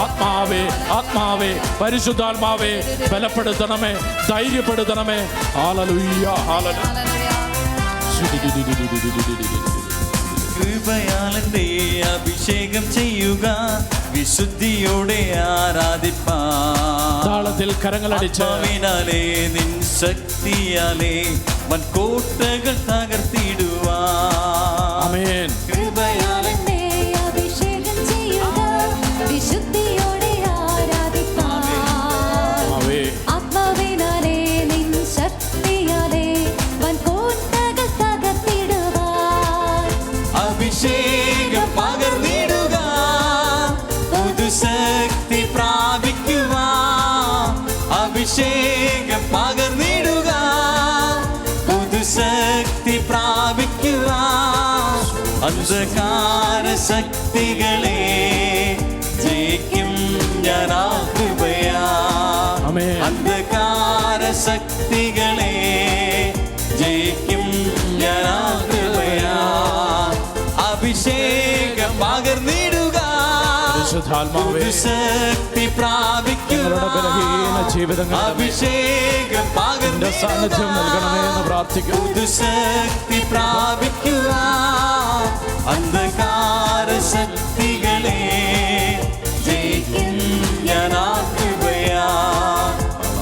[SPEAKER 3] ആത്മാവേ, ആത്മാവേ, പരിശുദ്ധാത്മാവേ, ബലപ്പെടുത്തണമേ, ധൈര്യപ്പെടുത്തണമേ. Hallelujah, hallelujah.
[SPEAKER 2] കൃപയാലെന്റെ അഭിഷേകം ചെയ്യുക, വിശുദ്ധിയോടെ ആരാധിപ്പാൻ.
[SPEAKER 3] താളത്തിൽ കരങ്ങളടിച്ച്
[SPEAKER 2] ആത്മാവിനാലേ നിൻ ശക്തിയാലേ വൻകോട്ടകൾ തകർത്തിടുവാൻ.
[SPEAKER 3] ആമേൻ.
[SPEAKER 2] അന്ധകാര ശക്തികളെ ജയിക്കും ഞാൻ ആ കൃപയാ.
[SPEAKER 3] ആമേൻ.
[SPEAKER 2] അന്ധകാര ശക്തികളെ ജയിക്കും ഞാൻ ആ കൃപയാ. അഭിഷേകം പകർന്നിടുക,
[SPEAKER 3] പരിശുദ്ധാത്മാവേ,
[SPEAKER 2] ശക്തി പ്രാപിക്കുക.
[SPEAKER 3] ഞങ്ങളുടെ ബലഹീന ജീവിതങ്ങൾ
[SPEAKER 2] അഭിഷേകം
[SPEAKER 3] നിന്റെ സാന്നിധ്യം നൽകണമേ എന്ന് പ്രാർത്ഥിക്കുന്നു.
[SPEAKER 2] ശക്തി പ്രാപിക്കുക. അന്ധകാര ശക്തികളെ ജയിക്കും ഞാൻ ആ കൃപയാ.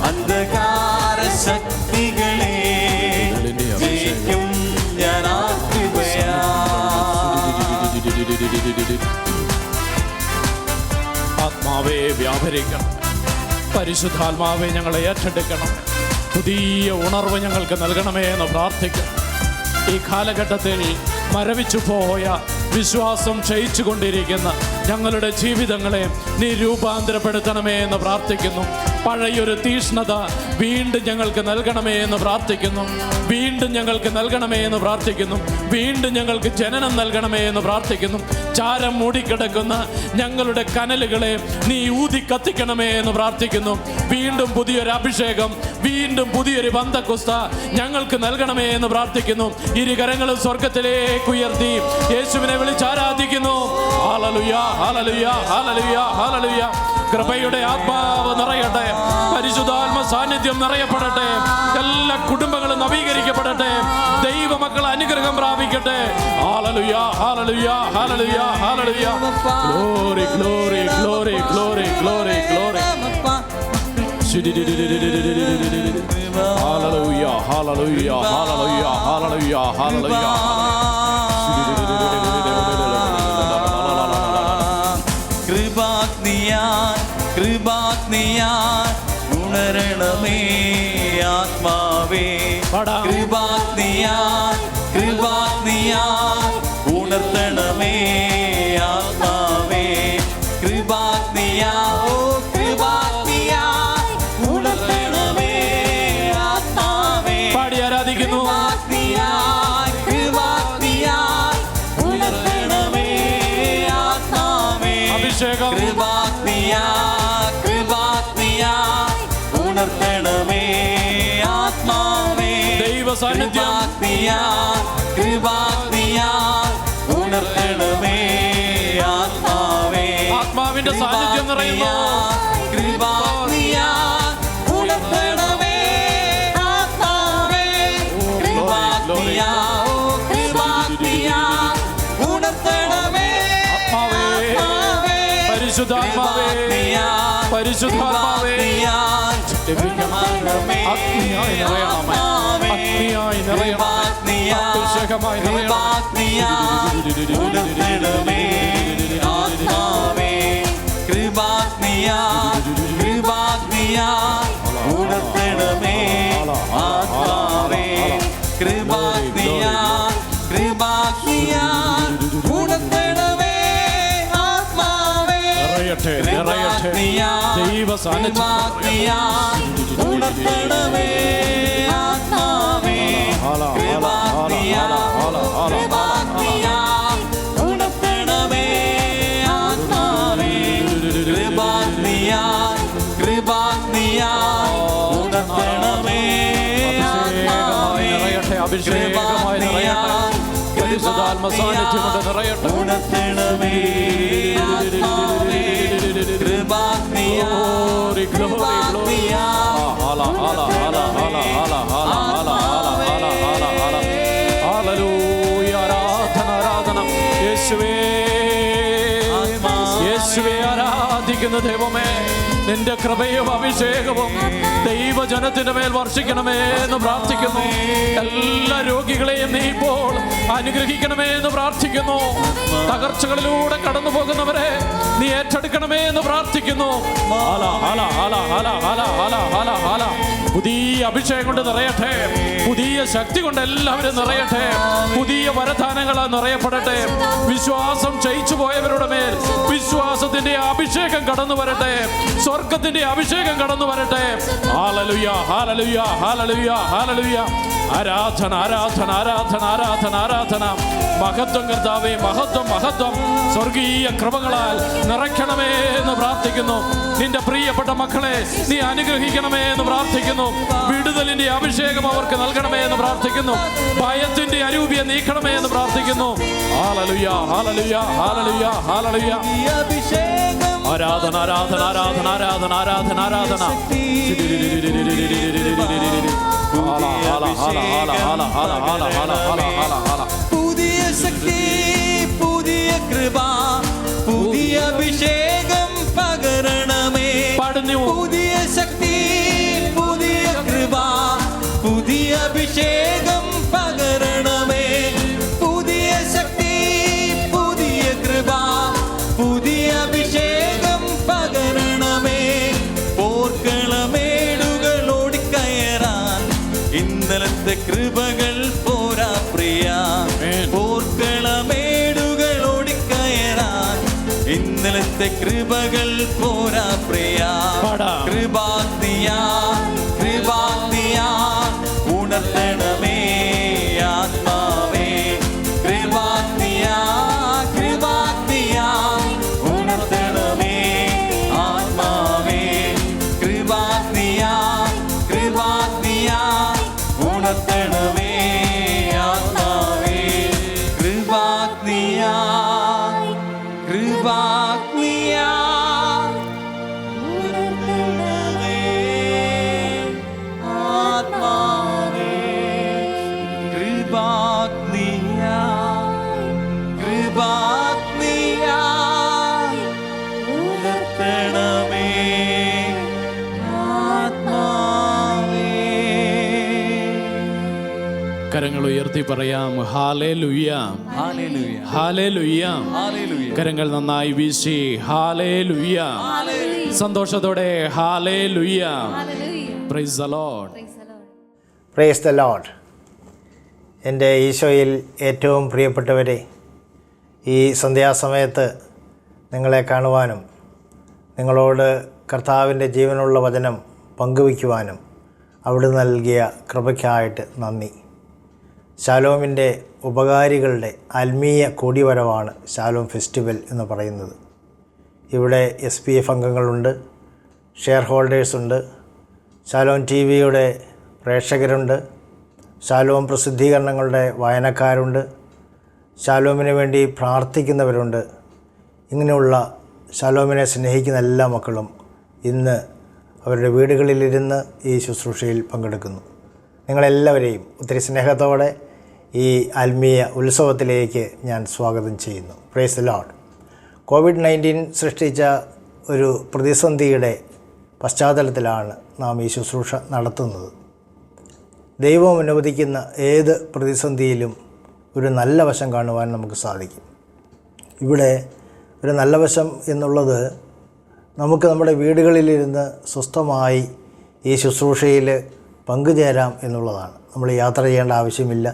[SPEAKER 2] അന്ധകാര ശക്തികളെ ജയിക്കും ഞാൻ ആ കൃപയാ.
[SPEAKER 3] ആത്മാവേ വ്യാപരിക്കണം, പരിശുദ്ധാത്മാവെ ഞങ്ങളെ ഏറ്റെടുക്കണം, പുതിയ ഉണർവ് ഞങ്ങൾക്ക് നൽകണമേ എന്ന് പ്രാർത്ഥിക്കും. ഈ കാലഘട്ടത്തിൽ മരവിച്ചു പോയ വിശ്വാസം ക്ഷയിച്ചു കൊണ്ടിരിക്കുന്ന ഞങ്ങളുടെ ജീവിതങ്ങളെ നീ രൂപാന്തരപ്പെടുത്തണമേ എന്ന് പ്രാർത്ഥിക്കുന്നു. പഴയൊരു തീഷ്ണത വീണ്ടും ഞങ്ങൾക്ക് നൽകണമേ എന്ന് പ്രാർത്ഥിക്കുന്നു. വീണ്ടും ഞങ്ങൾക്ക് നൽകണമേ എന്ന് പ്രാർത്ഥിക്കുന്നു. വീണ്ടും ഞങ്ങൾക്ക് ജനനം നൽകണമേ എന്ന് പ്രാർത്ഥിക്കുന്നു. ചാരം മൂടിക്കിടക്കുന്ന ഞങ്ങളുടെ കനലുകളെ നീ ഊതി കത്തിക്കണമേ എന്ന് പ്രാർത്ഥിക്കുന്നു. വീണ്ടും പുതിയൊരു അഭിഷേകം, വീണ്ടും പുതിയൊരു ബന്ധക്കുസ്ത ഞങ്ങൾക്ക് നൽകണമേ എന്ന് പ്രാർത്ഥിക്കുന്നു. ഇരുകരങ്ങളും സ്വർഗത്തിലേക്ക് ഉയർത്തി യേശുവിനെ വിളിച്ചാരാധിക്കുന്നു. ഹല്ലേലൂയ, ഹല്ലേലൂയ, ഹല്ലേലൂയ, ഹല്ലേലൂയ. കൃപയുടെ ആത്മാവ് നിറയട്ടെ, പരിശുദ്ധാത്മ സാന്നിധ്യം നിറയപ്പെടട്ടെ, എല്ലാ കുടുംബങ്ങളും നവീകരിക്കപ്പെടട്ടെ, ദൈവമക്കൾ അനുഗ്രഹം പ്രാപിക്കട്ടെ. ഹല്ലേലൂയ, ഹല്ലേലൂയ, ഹല്ലേലൂയ, ഹല്ലേലൂയ. Glory, glory, glory, glory, glory, glory. ഹല്ലേലൂയ, ഹല്ലേലൂയ, ഹല്ലേലൂയ, ഹല്ലേലൂയ, ഹല്ലേലൂയ.
[SPEAKER 2] കൃപാഗ്നിയാൻ കൃപാഗ്നിയാൻ ഉണരണമേ ആത്മാവേ. കൃപാഗ്നിയാൻ കൃപാഗ്നിയാൻ ഉണർത്തണമേ ആത്മാവേ. കൃപാഗ്നിയാ ഓ കൃപാഗ്നിയാൻ ഉണർത്തണമേ ആത്മാവേ.
[SPEAKER 3] പാടി ആരാധിക്കുന്നു.
[SPEAKER 2] കൃപാഗ്നിയാൻ കൃപാഗ്നിയാൻ ഉണർത്തണമേ ആത്മാവേ.
[SPEAKER 3] അഭിഷേകം
[SPEAKER 2] കൃപാഗ്നിയാ കൃപാഗ്നിയാ ഉണർത്തണമേ ആത്മാവേ.
[SPEAKER 3] ദൈവ സാന്നിധ്യം
[SPEAKER 2] കൃപാഗ്നിയാ കൃപാഗ്നിയാ ഉണർത്തണമേ ആത്മാവേ.
[SPEAKER 3] ആത്മാവിന്റെ സാന്നിധ്യം നിറയുന്നു.
[SPEAKER 2] കൃപാഗ്നിയാ ഉണർത്തണമേ ആത്മാവേ. കൃപാഗ്നിയാ കൃപാഗ്നിയാ ഉണർത്തണമേ ആത്മാവേ.
[SPEAKER 3] പരിശുദ്ധാത്മാവേ, പരിശുദ്ധാത്മാവേ, അഗ്നിയായി നിറയണമേ, അഗ്നിയായി നിറയണമേ, അഭിഷേകമായി നിറയണമേ.
[SPEAKER 2] ഉണർത്തണമേ ആത്മാവേ. കൃപാഗ്നിയാ കൃപാഗ്നിയാ ഉണർത്തണമേ ആത്മാവേ. കൃപാഗ്നിയാ കൃപാഗ്നിയാ ഉണർത്തണമേ ആത്മാവേ.
[SPEAKER 3] നിറയട്ടെ, നിറയട്ടെ, ദൈവ സാന്നിധ്യം
[SPEAKER 2] ഉണർത്തണമേ ആത്മാവേ. കൃപാഗ്നിയാ കൃപാഗ്നിയാ ഉണർത്തണമേ ആത്മാവേ. കൃപാഗ്നിയാ കൃപാഗ്നിയാ ഉണർത്തണമേ ആത്മാവേ.
[SPEAKER 3] നിറയട്ടെ, അഭിഷേകമായി നിറയട്ടെ, പരിശുദ്ധാത്മ സാന്നിധ്യം കൊണ്ട് നിറയട്ടെ.
[SPEAKER 2] ഉണർത്തണമേ ആത്മാവേ. കൃപാഗ്നിയാ
[SPEAKER 3] Glory, glory, glory. Hala, hala, hala, hala, hala, hala, hala, hala, hala, hala. Hallelujah. ആരാധന, ആരാധന. യേശുവേ, യേശുവേ, ആരാധിക്കുന്ന ദൈവമേ, നിന്റെ കൃപയും അഭിഷേകവും ദൈവജനത്തിന്റെ മേൽ വർഷിക്കണമേ എന്ന് പ്രാർത്ഥിക്കുന്നു. എല്ലാ രോഗികളെയും നീ ഇപ്പോൾ അനുഗ്രഹിക്കണമേ എന്ന് പ്രാർത്ഥിക്കുന്നു. തകർച്ചകളിലൂടെ കടന്നു പോകുന്നവരെ നീ ഏറ്റെടുക്കണമേ എന്ന് പ്രാർത്ഥിക്കുന്നു. ഹല ഹല ഹല ഹല ഹല ഹല ഹല ഹല പുതിയ അഭിഷേകം കൊണ്ട് നിറയട്ടെ. പുതിയ ശക്തി കൊണ്ട് എല്ലാവരും നിറയട്ടെ. പുതിയ വരദാനങ്ങളാൽ നിറയപ്പെടട്ടെ. വിശ്വാസം ക്ഷയിച്ചു പോയവരുടെ മേൽ വിശ്വാസത്തിന്റെ അഭിഷേകം കടന്നു വരട്ടെ. സ്വർഗത്തിന്റെ അഭിഷേകം കടന്നു വരട്ടെ. ഹല്ലേലൂയ, ഹല്ലേലൂയ, ഹല്ലേലൂയ, ഹല്ലേലൂയ. ആരാധന, ആരാധന, ആരാധന, ആരാധന, ആരാധന. മഹത്വം കർത്താവേ, മഹത്വം, മഹത്വം. സ്വർഗീയ കൃപകളാൽ നിറയ്ക്കണമേ എന്ന് പ്രാർത്ഥിക്കുന്നു. നിന്റെ പ്രിയപ്പെട്ട മക്കളെ നീ അനുഗ്രഹിക്കണമേ എന്ന് പ്രാർത്ഥിക്കുന്നു. വിടുതലിന്റെ അഭിഷേകം അവർക്ക് നൽകണമേ എന്ന് പ്രാർത്ഥിക്കുന്നു. ഭയത്തിന്റെ അരൂപിയെ നീക്കണമേ എന്ന് പ്രാർത്ഥിക്കുന്നു. ഹല്ലേലൂയ, ഹല്ലേലൂയ, ഹല്ലേലൂയ, ഹല്ലേലൂയ. ആരാധന, ആരാധന, ആരാധന, ആരാധന, ആരാധന, ആരാധന.
[SPEAKER 2] പുതിയ ശക്തി, പുതിയ കൃപ, പുതിയ അഭിഷേകം പകരണമേ. പുതിയ ശക്തി, പുതിയ കൃപ, പുതിയ അഭിഷേകം പകരണമേ. പുതിയ ശക്തി, പുതിയ കൃപ, പുതിയ അഭിഷേകം പകരണമേ. പോർക്കളമേടുകൾ ഓടിക്കയറാൻ ഇന്നലത്തെ കൃപകൾ പോരാ പ്രിയ. പോർക്കളമേടുകൾ ഓടിക്കയറാൻ ഇന്നലത്തെ കൃപകൾ പോരാ പ്രിയ. കൃപാഗ്നിയാ, കൃപാഗ്നിയാ ഉണർത്തണമേ ആത്മാവേ. കൃപാഗ്നിയാ, കൃപാഗ്നിയാ ഉണർത്തണമേ ആത്മാവേ. കൃപാഗ്നിയാ, കൃപാഗ്നിയാ ഉണർത്തണമേ ആത്മാവേ. കൃപാഗ്നിയാ, കൃപാഗ്നിയാ ഉണർത്തണമേ ആത്മാവേ. കൃപാഗ്നിയാ, കൃപാഗ്നിയാ ഉണർത്തണമേ ആത്മാവേ.
[SPEAKER 3] കരങ്ങൾ ഉയർത്തി പറയാം ഹല്ലേലൂയ,
[SPEAKER 2] ഹല്ലേലൂയ,
[SPEAKER 3] ഹല്ലേലൂയ.
[SPEAKER 2] ഹല്ലേലൂയ.
[SPEAKER 3] കരങ്ങൾ നന്നായി വീശി ഹല്ലേലൂയ. സന്തോഷത്തോടെ hallelujah. Praise the Lord.
[SPEAKER 4] Praise the Lord. എൻ്റെ ഈശോയിൽ ഏറ്റവും പ്രിയപ്പെട്ടവരെ, ഈ സന്ധ്യാസമയത്ത് നിങ്ങളെ കാണുവാനും നിങ്ങളോട് കർത്താവിൻ്റെ ജീവനുള്ള വചനം പങ്കുവയ്ക്കുവാനും അവിടുന്ന് നൽകിയ കൃപയ്ക്കായിട്ട് നന്ദി. ശാലോമിൻ്റെ ഉപകാരികളുടെ ആത്മീയ കൂടിവരവാണ് ശാലോം ഫെസ്റ്റിവൽ എന്ന് പറയുന്നത്. ഇവിടെ SPF അംഗങ്ങളുണ്ട്, ഷെയർ ഹോൾഡേഴ്സുണ്ട്, ശാലോം TV-യുടെ പ്രേക്ഷകരുണ്ട്, ശാലോം പ്രസിദ്ധീകരണങ്ങളുടെ വായനക്കാരുണ്ട്, ശാലോമിന് വേണ്ടി പ്രാർത്ഥിക്കുന്നവരുണ്ട്. ഇങ്ങനെയുള്ള ശാലോമിനെ സ്നേഹിക്കുന്ന എല്ലാ മക്കളും ഇന്ന് അവരുടെ വീടുകളിലിരുന്ന് ഈ ശുശ്രൂഷയിൽ പങ്കെടുക്കുന്നു. നിങ്ങളെല്ലാവരെയും ഒത്തിരി സ്നേഹത്തോടെ ഈ ആത്മീയ ഉത്സവത്തിലേക്ക് ഞാൻ സ്വാഗതം ചെയ്യുന്നു. Praise the Lord. COVID-19 സൃഷ്ടിച്ച ഒരു പ്രതിസന്ധിയുടെ പശ്ചാത്തലത്തിലാണ് നാം ഈ ശുശ്രൂഷ നടത്തുന്നത്. ദൈവം അനുവദിക്കുന്ന ഏത് പ്രതിസന്ധിയിലും ഒരു നല്ല വശം കാണുവാൻ നമുക്ക് സാധിക്കും. ഇവിടെ ഒരു നല്ല വശം എന്നുള്ളത് നമുക്ക് നമ്മുടെ വീടുകളിലിരുന്ന് സ്വസ്ഥമായി ഈ ശുശ്രൂഷയിൽ പങ്കുചേരാം എന്നുള്ളതാണ്. നമ്മൾ യാത്ര ചെയ്യേണ്ട ആവശ്യമില്ല,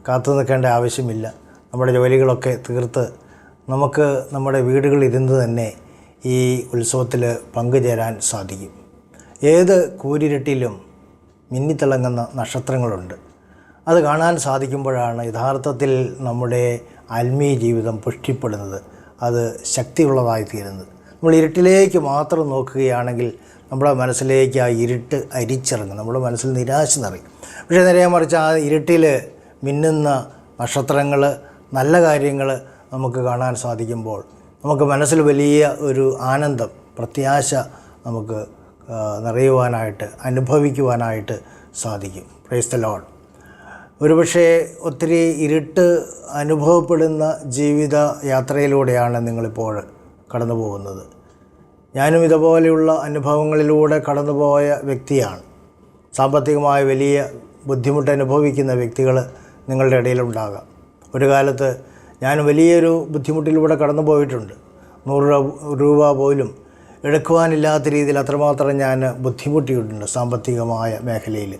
[SPEAKER 4] കാത്തു നിൽക്കേണ്ട ആവശ്യമില്ല. നമ്മുടെ ജോലികളൊക്കെ തീർത്ത് നമുക്ക് നമ്മുടെ വീടുകളിലിരുന്ന് തന്നെ ഈ ഉത്സവത്തിൽ പങ്കുചേരാൻ സാധിക്കും. ഏത് കൂരിരുട്ടിലും മിന്നിത്തിളങ്ങുന്ന നക്ഷത്രങ്ങളുണ്ട്. അത് കാണാൻ സാധിക്കുമ്പോഴാണ് യഥാർത്ഥത്തിൽ നമ്മുടെ ആത്മീയ ജീവിതം പുഷ്ടിപ്പെടുന്നത്, അത് ശക്തിയുള്ളതായിത്തീരുന്നത്. നമ്മൾ ഇരുട്ടിലേക്ക് മാത്രം നോക്കുകയാണെങ്കിൽ നമ്മുടെ മനസ്സിലേക്ക് ആ ഇരുട്ട് അരിച്ചിറങ്ങും, നമ്മുടെ മനസ്സിൽ നിരാശ നിറയും. പക്ഷേ നേരെ മറിച്ച് ആ ഇരുട്ടിൽ മിന്നുന്ന നക്ഷത്രങ്ങൾ, നല്ല കാര്യങ്ങൾ നമുക്ക് കാണാൻ സാധിക്കുമ്പോൾ നമുക്ക് മനസ്സിൽ വലിയ ഒരു ആനന്ദം, പ്രത്യാശ നമുക്ക് നിറയുവാനായിട്ട്, അനുഭവിക്കുവാനായിട്ട് സാധിക്കും. Praise the Lord. ഒരുപക്ഷെ ഒത്തിരി ഇരുട്ട് അനുഭവപ്പെടുന്ന ജീവിത യാത്രയിലൂടെയാണ് നിങ്ങളിപ്പോൾ കടന്നു പോകുന്നത്. ഞാനും ഇതുപോലെയുള്ള അനുഭവങ്ങളിലൂടെ കടന്നുപോയ വ്യക്തിയാണ്. സാമ്പത്തികമായ വലിയ ബുദ്ധിമുട്ട് അനുഭവിക്കുന്ന വ്യക്തികൾ നിങ്ങളുടെ ഇടയിലുണ്ടാകാം. ഒരു കാലത്ത് ഞാൻ വലിയൊരു ബുദ്ധിമുട്ടിലൂടെ കടന്നു പോയിട്ടുണ്ട്. 100 രൂപ പോലും എടുക്കുവാനില്ലാത്ത രീതിയിൽ അത്രമാത്രം ഞാൻ ബുദ്ധിമുട്ടിയിട്ടുണ്ട്. സാമ്പത്തികമായ മേഖലയിൽ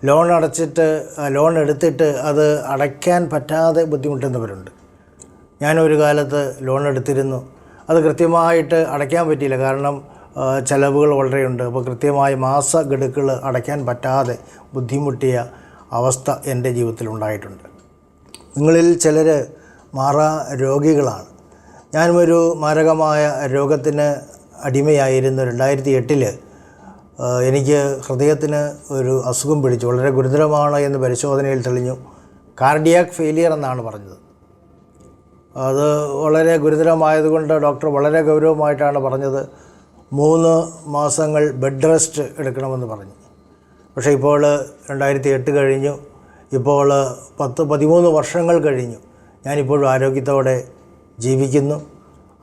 [SPEAKER 4] ലോൺ എടുത്തിട്ട് അത് അടയ്ക്കാൻ പറ്റാതെ ബുദ്ധിമുട്ടുന്നവരുണ്ട്. ഞാനൊരു കാലത്ത് ലോൺ എടുത്തിരുന്നു. അത് കൃത്യമായിട്ട് അടയ്ക്കാൻ പറ്റിയില്ല. കാരണം ചിലവുകൾ വളരെയുണ്ട്. അപ്പോൾ കൃത്യമായ മാസഗഡുക്കൾ അടയ്ക്കാൻ പറ്റാതെ ബുദ്ധിമുട്ടിയ അവസ്ഥ എൻ്റെ ജീവിതത്തിലുണ്ടായിട്ടുണ്ട്. നിങ്ങളിൽ ചിലർ മാറാ രോഗികളാണ്. ഞാനും ഒരു മാരകമായ രോഗത്തിന് അടിമയായിരുന്നു. 2008 എനിക്ക് ഹൃദയത്തിന് ഒരു അസുഖം പിടിച്ചു. വളരെ ഗുരുതരമാണ് എന്ന് പരിശോധനയിൽ തെളിഞ്ഞു. കാർഡിയാക് ഫെയിലിയർ എന്നാണ് പറഞ്ഞത്. അത് വളരെ ഗുരുതരമായതുകൊണ്ട് ഡോക്ടർ വളരെ ഗൗരവമായിട്ടാണ് പറഞ്ഞത്. 3 മാസങ്ങൾ ബെഡ് റെസ്റ്റ് എടുക്കണമെന്ന് പറഞ്ഞു. പക്ഷേ ഇപ്പോൾ 2008 കഴിഞ്ഞു. ഇപ്പോൾ 10-13 വർഷങ്ങൾ കഴിഞ്ഞു. ഞാനിപ്പോഴും ആരോഗ്യത്തോടെ ജീവിക്കുന്നു,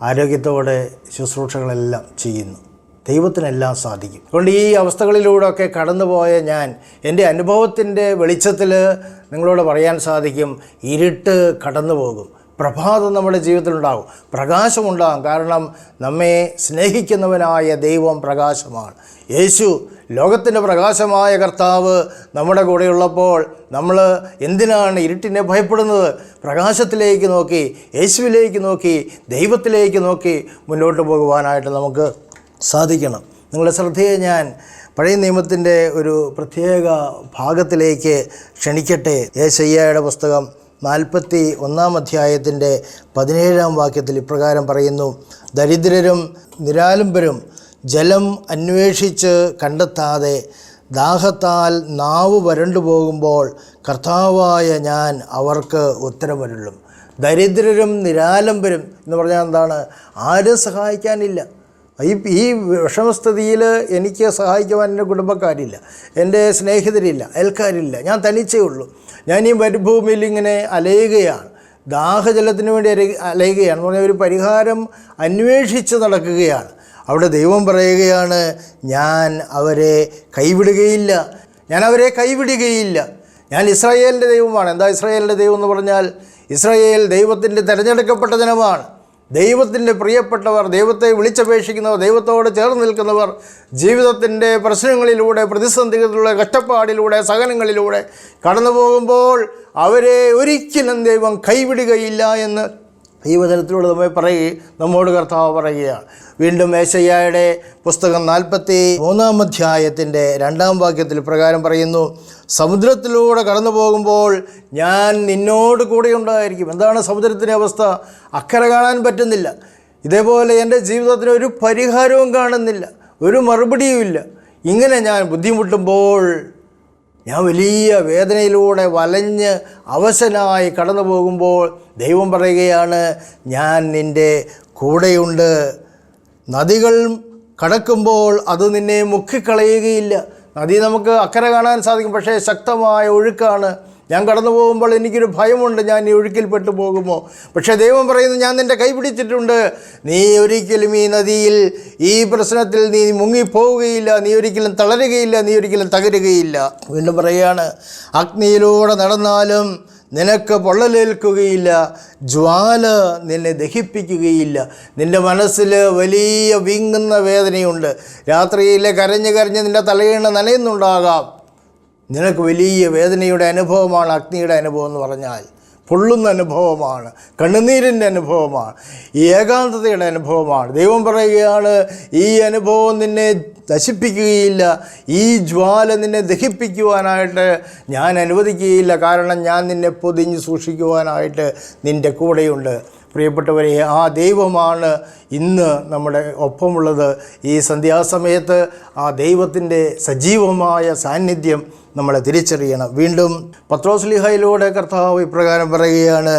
[SPEAKER 4] ആരോഗ്യത്തോടെ ശുശ്രൂഷകളെല്ലാം ചെയ്യുന്നു. ദൈവത്തിനെല്ലാം സാധിക്കും. അതുകൊണ്ട് ഈ അവസ്ഥകളിലൂടെയൊക്കെ കടന്നുപോയ ഞാൻ എൻ്റെ അനുഭവത്തിൻ്റെ വെളിച്ചത്തിൽ നിങ്ങളോട് പറയാൻ സാധിക്കും, ഇരുട്ട് കടന്നു പോകും, പ്രഭാതം നമ്മുടെ ജീവിതത്തിലുണ്ടാകും, പ്രകാശമുണ്ടാകും. കാരണം നമ്മെ സ്നേഹിക്കുന്നവനായ ദൈവം പ്രകാശമാണ്. യേശു ലോകത്തിൻ്റെ പ്രകാശമായ കർത്താവ് നമ്മുടെ കൂടെയുള്ളപ്പോൾ നമ്മൾ എന്തിനാണ് ഇരുട്ടിനെ ഭയപ്പെടുന്നത്? പ്രകാശത്തിലേക്ക് നോക്കി, യേശുവിലേക്ക് നോക്കി, ദൈവത്തിലേക്ക് നോക്കി മുന്നോട്ട് പോകുവാനായിട്ട് നമുക്ക് സാധിക്കണം. നിങ്ങളുടെ ശ്രദ്ധയെ ഞാൻ പഴയ നിയമത്തിൻ്റെ ഒരു പ്രത്യേക ഭാഗത്തിലേക്ക് ക്ഷണിക്കട്ടെ. യെശയ്യായുടെ പുസ്തകം 41-ാം അധ്യായത്തിൻ്റെ 17-ാം വാക്യത്തിൽ ഇപ്രകാരം പറയുന്നു: ദരിദ്രരും നിരാലംബരും ജലം അന്വേഷിച്ച് കണ്ടെത്താതെ ദാഹത്താൽ നാവ് വരണ്ടു പോകുമ്പോൾ കർത്താവായ ഞാൻ അവർക്ക് ഉത്തരമരുളും. ദരിദ്രരും നിരാലംബരും എന്ന് പറഞ്ഞാൽ എന്താണ്? ആരും സഹായിക്കാനില്ല. ഈ വിഷമസ്ഥിതിയിൽ എനിക്ക് സഹായിക്കുവാൻ എൻ്റെ കുടുംബക്കാരില്ല, എൻ്റെ സ്നേഹിതരില്ല, അയൽക്കാരില്ല. ഞാൻ തനിച്ചേ ഉള്ളൂ. ഞാൻ ഈ മരുഭൂമിയിൽ ഇങ്ങനെ അലയുകയാണ്, ദാഹജലത്തിന് വേണ്ടി അലയുകയാണ്. എന്ന് പറഞ്ഞാൽ ഒരു പരിഹാരം അന്വേഷിച്ച് നടക്കുകയാണ്. അവിടെ ദൈവം പറയുകയാണ്, ഞാൻ അവരെ കൈവിടുകയില്ല, ഞാൻ അവരെ കൈവിടുകയില്ല. ഞാൻ ഇസ്രായേലിൻ്റെ ദൈവമാണ്. എന്താ ഇസ്രായേലിൻ്റെ ദൈവം എന്ന് പറഞ്ഞാൽ? ഇസ്രായേൽ ദൈവത്തിൻ്റെ തിരഞ്ഞെടുക്കപ്പെട്ട ജനമാണ്. ദൈവത്തിൻ്റെ പ്രിയപ്പെട്ടവർ, ദൈവത്തെ വിളിച്ചപേക്ഷിക്കുന്നവർ, ദൈവത്തോട് ചേർന്ന് നിൽക്കുന്നവർ, ജീവിതത്തിൻ്റെ പ്രശ്നങ്ങളിലൂടെ, പ്രതിസന്ധികളിലൂടെ, കഷ്ടപ്പാടിലൂടെ, സഹനങ്ങളിലൂടെ കടന്നു പോകുമ്പോൾ അവരെ ഒരിക്കലും ദൈവം കൈവിടുകയില്ല എന്ന് ഈ വചനത്തിലൂടെ നമ്മോട് കർത്താവ് പറയുകയാണ്. വീണ്ടും യെശയ്യായുടെ പുസ്തകം 43-ാം അധ്യായത്തിൻ്റെ 2-ാം വാക്യത്തിൽ പ്രകാരം പറയുന്നു: സമുദ്രത്തിലൂടെ കടന്നു പോകുമ്പോൾ ഞാൻ നിന്നോട് കൂടെ ഉണ്ടായിരിക്കും. എന്താണ് സമുദ്രത്തിൻ്റെ അവസ്ഥ? അക്കരെ കാണാൻ പറ്റുന്നില്ല. ഇതേപോലെ എൻ്റെ ജീവിതത്തിന് ഒരു പരിഹാരവും കാണുന്നില്ല, ഒരു മറുപടിയുമില്ല. ഇങ്ങനെ ഞാൻ ബുദ്ധിമുട്ടുമ്പോൾ, ഞാൻ വലിയ വേദനയിലൂടെ വലഞ്ഞ് അവശനായി കടന്നു പോകുമ്പോൾ ദൈവം പറയുകയാണ്, ഞാൻ നിൻ്റെ കൂടെയുണ്ട്. നദികൾ കടക്കുമ്പോൾ അത് നിന്നെ മുക്കിക്കളയുകയില്ല. നദി നമുക്ക് അക്കരെ കാണാൻ സാധിക്കും, പക്ഷേ ശക്തമായ ഒഴുക്കാണ്. ഞാൻ കടന്നു പോകുമ്പോൾ എനിക്കൊരു ഭയമുണ്ട്, ഞാൻ ഈ ഒഴുക്കിൽപ്പെട്ടു പോകുമോ? പക്ഷേ ദൈവം പറയുന്നു, ഞാൻ നിൻ്റെ കൈ പിടിച്ചിട്ടുണ്ട്. നീ ഒരിക്കലും ഈ നദിയിൽ, ഈ പ്രശ്നത്തിൽ നീ മുങ്ങിപ്പോവുകയില്ല, നീ ഒരിക്കലും തളരുകയില്ല, നീ ഒരിക്കലും തകരുകയില്ല. വീണ്ടും പറയുകയാണ്, അഗ്നിയിലൂടെ നടന്നാലും നിനക്ക് പൊള്ളലേൽക്കുകയില്ല, ജ്വാല നിന്നെ ദഹിപ്പിക്കുകയില്ല. നിൻ്റെ മനസ്സിൽ വലിയ വിങ്ങുന്ന വേദനയുണ്ട്. രാത്രിയിൽ കരഞ്ഞ് നിൻ്റെ തലയിണ നനയുന്നുണ്ടാകാം. നിനക്ക് വലിയ വേദനയുടെ അനുഭവമാണ് അഗ്നിയുടെ അനുഭവം എന്ന് പറഞ്ഞാൽ. പൊള്ളുന്ന അനുഭവമാണ്, കണ്ണുനീരിൻ്റെ അനുഭവമാണ്, ഈ ഏകാന്തതയുടെ അനുഭവമാണ്. ദൈവം പറയുകയാണ്, ഈ അനുഭവം നിന്നെ നശിപ്പിക്കുകയില്ല, ഈ ജ്വാല നിന്നെ ദഹിപ്പിക്കുവാനായിട്ട് ഞാൻ അനുവദിക്കുകയില്ല. കാരണം ഞാൻ നിന്നെ പൊതിഞ്ഞ് സൂക്ഷിക്കുവാനായിട്ട് നിൻ്റെ കൂടെയുണ്ട്. പ്രിയപ്പെട്ടവരെ, ആ ദൈവമാണ് ഇന്ന് നമ്മുടെ ഒപ്പമുള്ളത്. ഈ സന്ധ്യാസമയത്ത് ആ ദൈവത്തിൻ്റെ സജീവമായ സാന്നിധ്യം നമ്മളെ തിരിച്ചറിയണം. വീണ്ടും പത്രോസ്ലീഹയിലൂടെ കർത്താവ് ഇപ്രകാരം പറയുകയാണ്.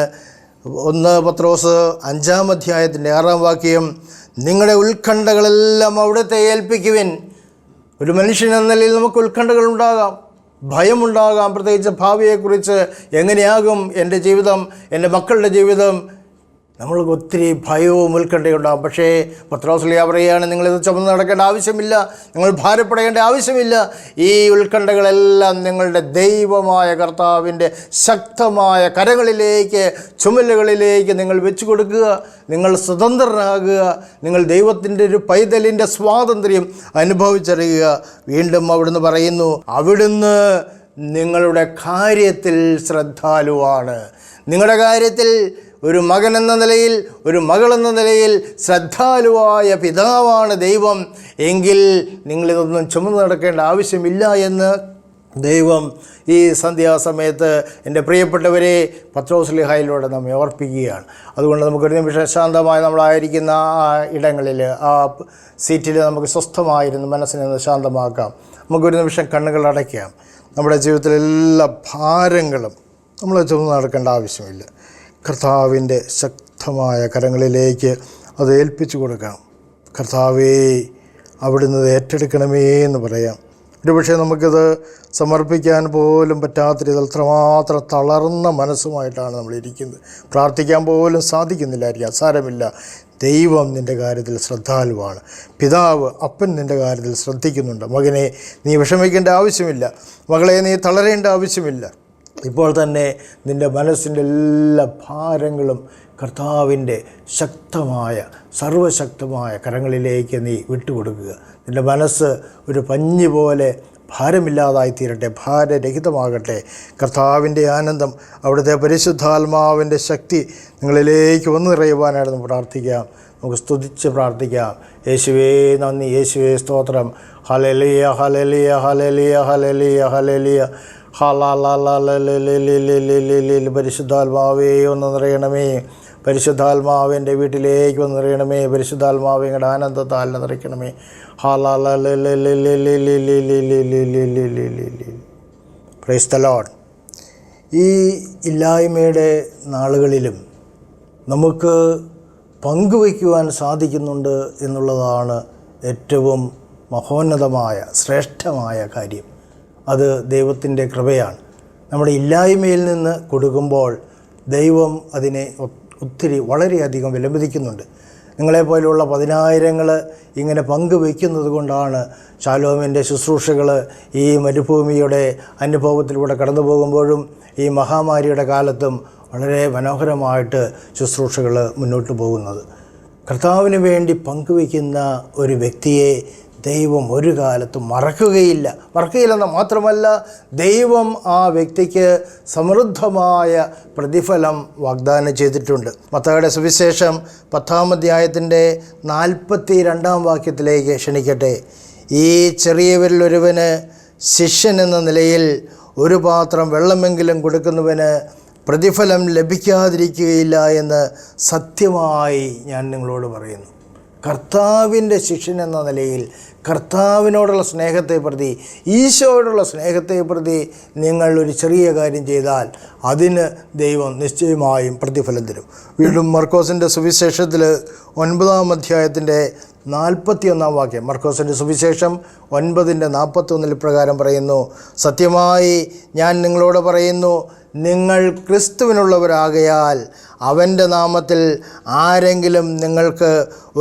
[SPEAKER 4] 1 പത്രോസ് 5-ാം അധ്യായത്തിൻ്റെ 6-ാം വാക്യം: നിങ്ങളുടെ ഉത്കണ്ഠകളെല്ലാം അവിടുത്തെ ഏൽപ്പിക്കുവിൻ. ഒരു മനുഷ്യൻ എന്ന നിലയിൽ നമുക്ക് ഉത്കണ്ഠകളുണ്ടാകാം, ഭയമുണ്ടാകാം. പ്രത്യേകിച്ച് ഭാവിയെക്കുറിച്ച്, എങ്ങനെയാകും എൻ്റെ ജീവിതം, എൻ്റെ മക്കളുടെ ജീവിതം, നമ്മൾക്ക് ഒത്തിരി ഭയവും ഉത്കണ്ഠയുണ്ടാകും. പക്ഷേ പത്രോസ്ലീഹ പറയുകയാണ്, നിങ്ങളിത് ചുമന്ന് നടക്കേണ്ട ആവശ്യമില്ല, നിങ്ങൾ ഭാരപ്പെടേണ്ട ആവശ്യമില്ല. ഈ ഉത്കണ്ഠകളെല്ലാം നിങ്ങളുടെ ദൈവമായ കർത്താവിൻ്റെ ശക്തമായ കരങ്ങളിലേക്ക്, ചുമലുകളിലേക്ക് നിങ്ങൾ വെച്ചു കൊടുക്കുക. നിങ്ങൾ സ്വതന്ത്രരാകുക. നിങ്ങൾ ദൈവത്തിൻ്റെ ഒരു പൈതലിൻ്റെ സ്വാതന്ത്ര്യം അനുഭവിച്ചറിയുക. വീണ്ടും അവിടുന്ന് പറയുന്നു, അവിടുന്ന് നിങ്ങളുടെ കാര്യത്തിൽ ശ്രദ്ധാലുവാണ്. നിങ്ങളുടെ കാര്യത്തിൽ ഒരു മകൻ എന്ന നിലയിൽ, ഒരു മകളെന്ന നിലയിൽ ശ്രദ്ധാലുവായ പിതാവാണ് ദൈവം. എങ്കിൽ നിങ്ങളിതൊന്നും ചുമന്ന് നടക്കേണ്ട ആവശ്യമില്ല എന്ന് ദൈവം ഈ സന്ധ്യാസമയത്ത് എൻ്റെ പ്രിയപ്പെട്ടവരെ പത്രോസ്ലീഹായിലൂടെ നമ്മെ ഓർപ്പിക്കുകയാണ്. അതുകൊണ്ട് നമുക്കൊരു നിമിഷം ശാന്തമായി നമ്മളായിരിക്കുന്ന ആ ഇടങ്ങളിൽ, ആ സീറ്റിൽ നമുക്ക് സ്വസ്ഥമായിരുന്നു മനസ്സിനെ ശാന്തമാക്കാം. നമുക്കൊരു നിമിഷം കണ്ണുകൾ അടയ്ക്കാം. നമ്മുടെ ജീവിതത്തിലെ എല്ലാ ഭാരങ്ങളും നമ്മൾ ചുമന്ന് നടക്കേണ്ട ആവശ്യമില്ല. കർത്താവിൻ്റെ ശക്തമായ കരങ്ങളിലേക്ക് അത് ഏൽപ്പിച്ചു കൊടുക്കാം. കർത്താവേ, അവിടുന്ന് ഏറ്റെടുക്കണമേ എന്ന് പറയാം. ഒരുപക്ഷെ നമുക്കിത് സമർപ്പിക്കാൻ പോലും പറ്റാത്ത രീതിയിൽ അത്രമാത്രം തളർന്ന മനസ്സുമായിട്ടാണ് നമ്മളിരിക്കുന്നത്. പ്രാർത്ഥിക്കാൻ പോലും സാധിക്കുന്നില്ലായിരിക്കാം. സാരമില്ല, ദൈവം നിൻ്റെ കാര്യത്തിൽ ശ്രദ്ധാലുവാണ്. പിതാവ്, അപ്പൻ നിൻ്റെ കാര്യത്തിൽ ശ്രദ്ധിക്കുന്നുണ്ട്. മകനെ, നീ വിഷമിക്കേണ്ട ആവശ്യമില്ല. മകളെ, നീ തളരേണ്ട ആവശ്യമില്ല. ഇപ്പോൾ തന്നെ നിൻ്റെ മനസ്സിൻ്റെ എല്ലാ ഭാരങ്ങളും കർത്താവിൻ്റെ ശക്തമായ, സർവശക്തമായ കരങ്ങളിലേക്ക് നീ വിട്ടുകൊടുക്കുക. നിൻ്റെ മനസ്സ് ഒരു പഞ്ഞി പോലെ ഭാരമില്ലാതായിത്തീരട്ടെ, ഭാരരഹിതമാകട്ടെ. കർത്താവിൻ്റെ ആനന്ദം, അവിടുത്തെ പരിശുദ്ധാത്മാവിൻ്റെ ശക്തി നിങ്ങളിലേക്ക് വന്നു നിറയുവാനായിട്ട് പ്രാർത്ഥിക്കാം. നമുക്ക് സ്തുതിച്ച് പ്രാർത്ഥിക്കാം. യേശുവേ നന്ദി, യേശുവേ സ്തോത്രം. ഹല്ലേലൂയ, ഹല്ലേലൂയ, ഹല്ലേലൂയ, ഹല്ലേലൂയ, ഹല്ലേലൂയ. പരിശുദ്ധാത്മാവേ ഒന്ന് നിറയണമേ. പരിശുദ്ധാത്മാവിൻ്റെ വീട്ടിലേക്ക് വന്ന് നിറയണമേ. പരിശുദ്ധാത്മാവ് ഞങ്ങളുടെ ആനന്ദത്താൽ നിറയ്ക്കണമേ. Praise the Lord. ഈ ഇല്ലായ്മയുടെ നാളുകളിലും നമുക്ക് പങ്കുവയ്ക്കുവാൻ സാധിക്കുന്നുണ്ട് എന്നുള്ളതാണ് ഏറ്റവും മഹോന്നതമായ, ശ്രേഷ്ഠമായ കാര്യം. അത് ദൈവത്തിൻ്റെ കൃപയാണ്. നമ്മുടെ ഇല്ലായ്മയിൽ നിന്ന് കൊടുക്കുമ്പോൾ ദൈവം അതിനെ ഒത്തിരി വളരെയധികം വിലമതിക്കുന്നുണ്ട്. നിങ്ങളെപ്പോലുള്ള പതിനായിരങ്ങൾ ഇങ്ങനെ പങ്കുവയ്ക്കുന്നത് കൊണ്ടാണ് ശാലോമിൻ്റെ ശുശ്രൂഷകൾ ഈ മരുഭൂമിയുടെ അനുഭവത്തിലൂടെ കടന്നു പോകുമ്പോഴും ഈ മഹാമാരിയുടെ കാലത്തും വളരെ മനോഹരമായിട്ട് ശുശ്രൂഷകൾ മുന്നോട്ട് പോകുന്നത്. കർത്താവിന് വേണ്ടി പങ്കുവയ്ക്കുന്ന ഒരു വ്യക്തിയെ ദൈവം ഒരു കാലത്തും മറക്കുകയില്ലെന്ന് മാത്രമല്ല, ദൈവം ആ വ്യക്തിക്ക് സമൃദ്ധമായ പ്രതിഫലം വാഗ്ദാനം ചെയ്തിട്ടുണ്ട്. മത്തായിയുടെ സുവിശേഷം 10-ാം അധ്യായത്തിൻ്റെ 42-ാം വാക്യത്തിലേക്ക് ക്ഷണിക്കട്ടെ. ഈ ചെറിയവരിലൊരുവന് ശിഷ്യൻ എന്ന നിലയിൽ ഒരു പാത്രം വെള്ളമെങ്കിലും കൊടുക്കുന്നവന് പ്രതിഫലം ലഭിക്കാതിരിക്കുകയില്ല എന്ന് സത്യമായി ഞാൻ നിങ്ങളോട് പറയുന്നു. കർത്താവിൻ്റെ ശിഷ്യൻ എന്ന നിലയിൽ കർത്താവിനോടുള്ള സ്നേഹത്തെ പ്രതി, ഈശോയോടുള്ള സ്നേഹത്തെ പ്രതി നിങ്ങൾ ഒരു ചെറിയ കാര്യം ചെയ്താൽ അതിന് ദൈവം നിശ്ചയമായും പ്രതിഫലം തരും. വീണ്ടും മർക്കോസിൻ്റെ സുവിശേഷത്തിൽ 9-ാം അധ്യായത്തിൻ്റെ 41-ാം വാക്യം, മർക്കോസിൻ്റെ സുവിശേഷം 9:41 പ്രകാരം പറയുന്നു, സത്യമായി ഞാൻ നിങ്ങളോട് പറയുന്നു, നിങ്ങൾ ക്രിസ്തുവിനുള്ളവരാകയാൽ അവൻ്റെ നാമത്തിൽ ആരെങ്കിലും നിങ്ങൾക്ക്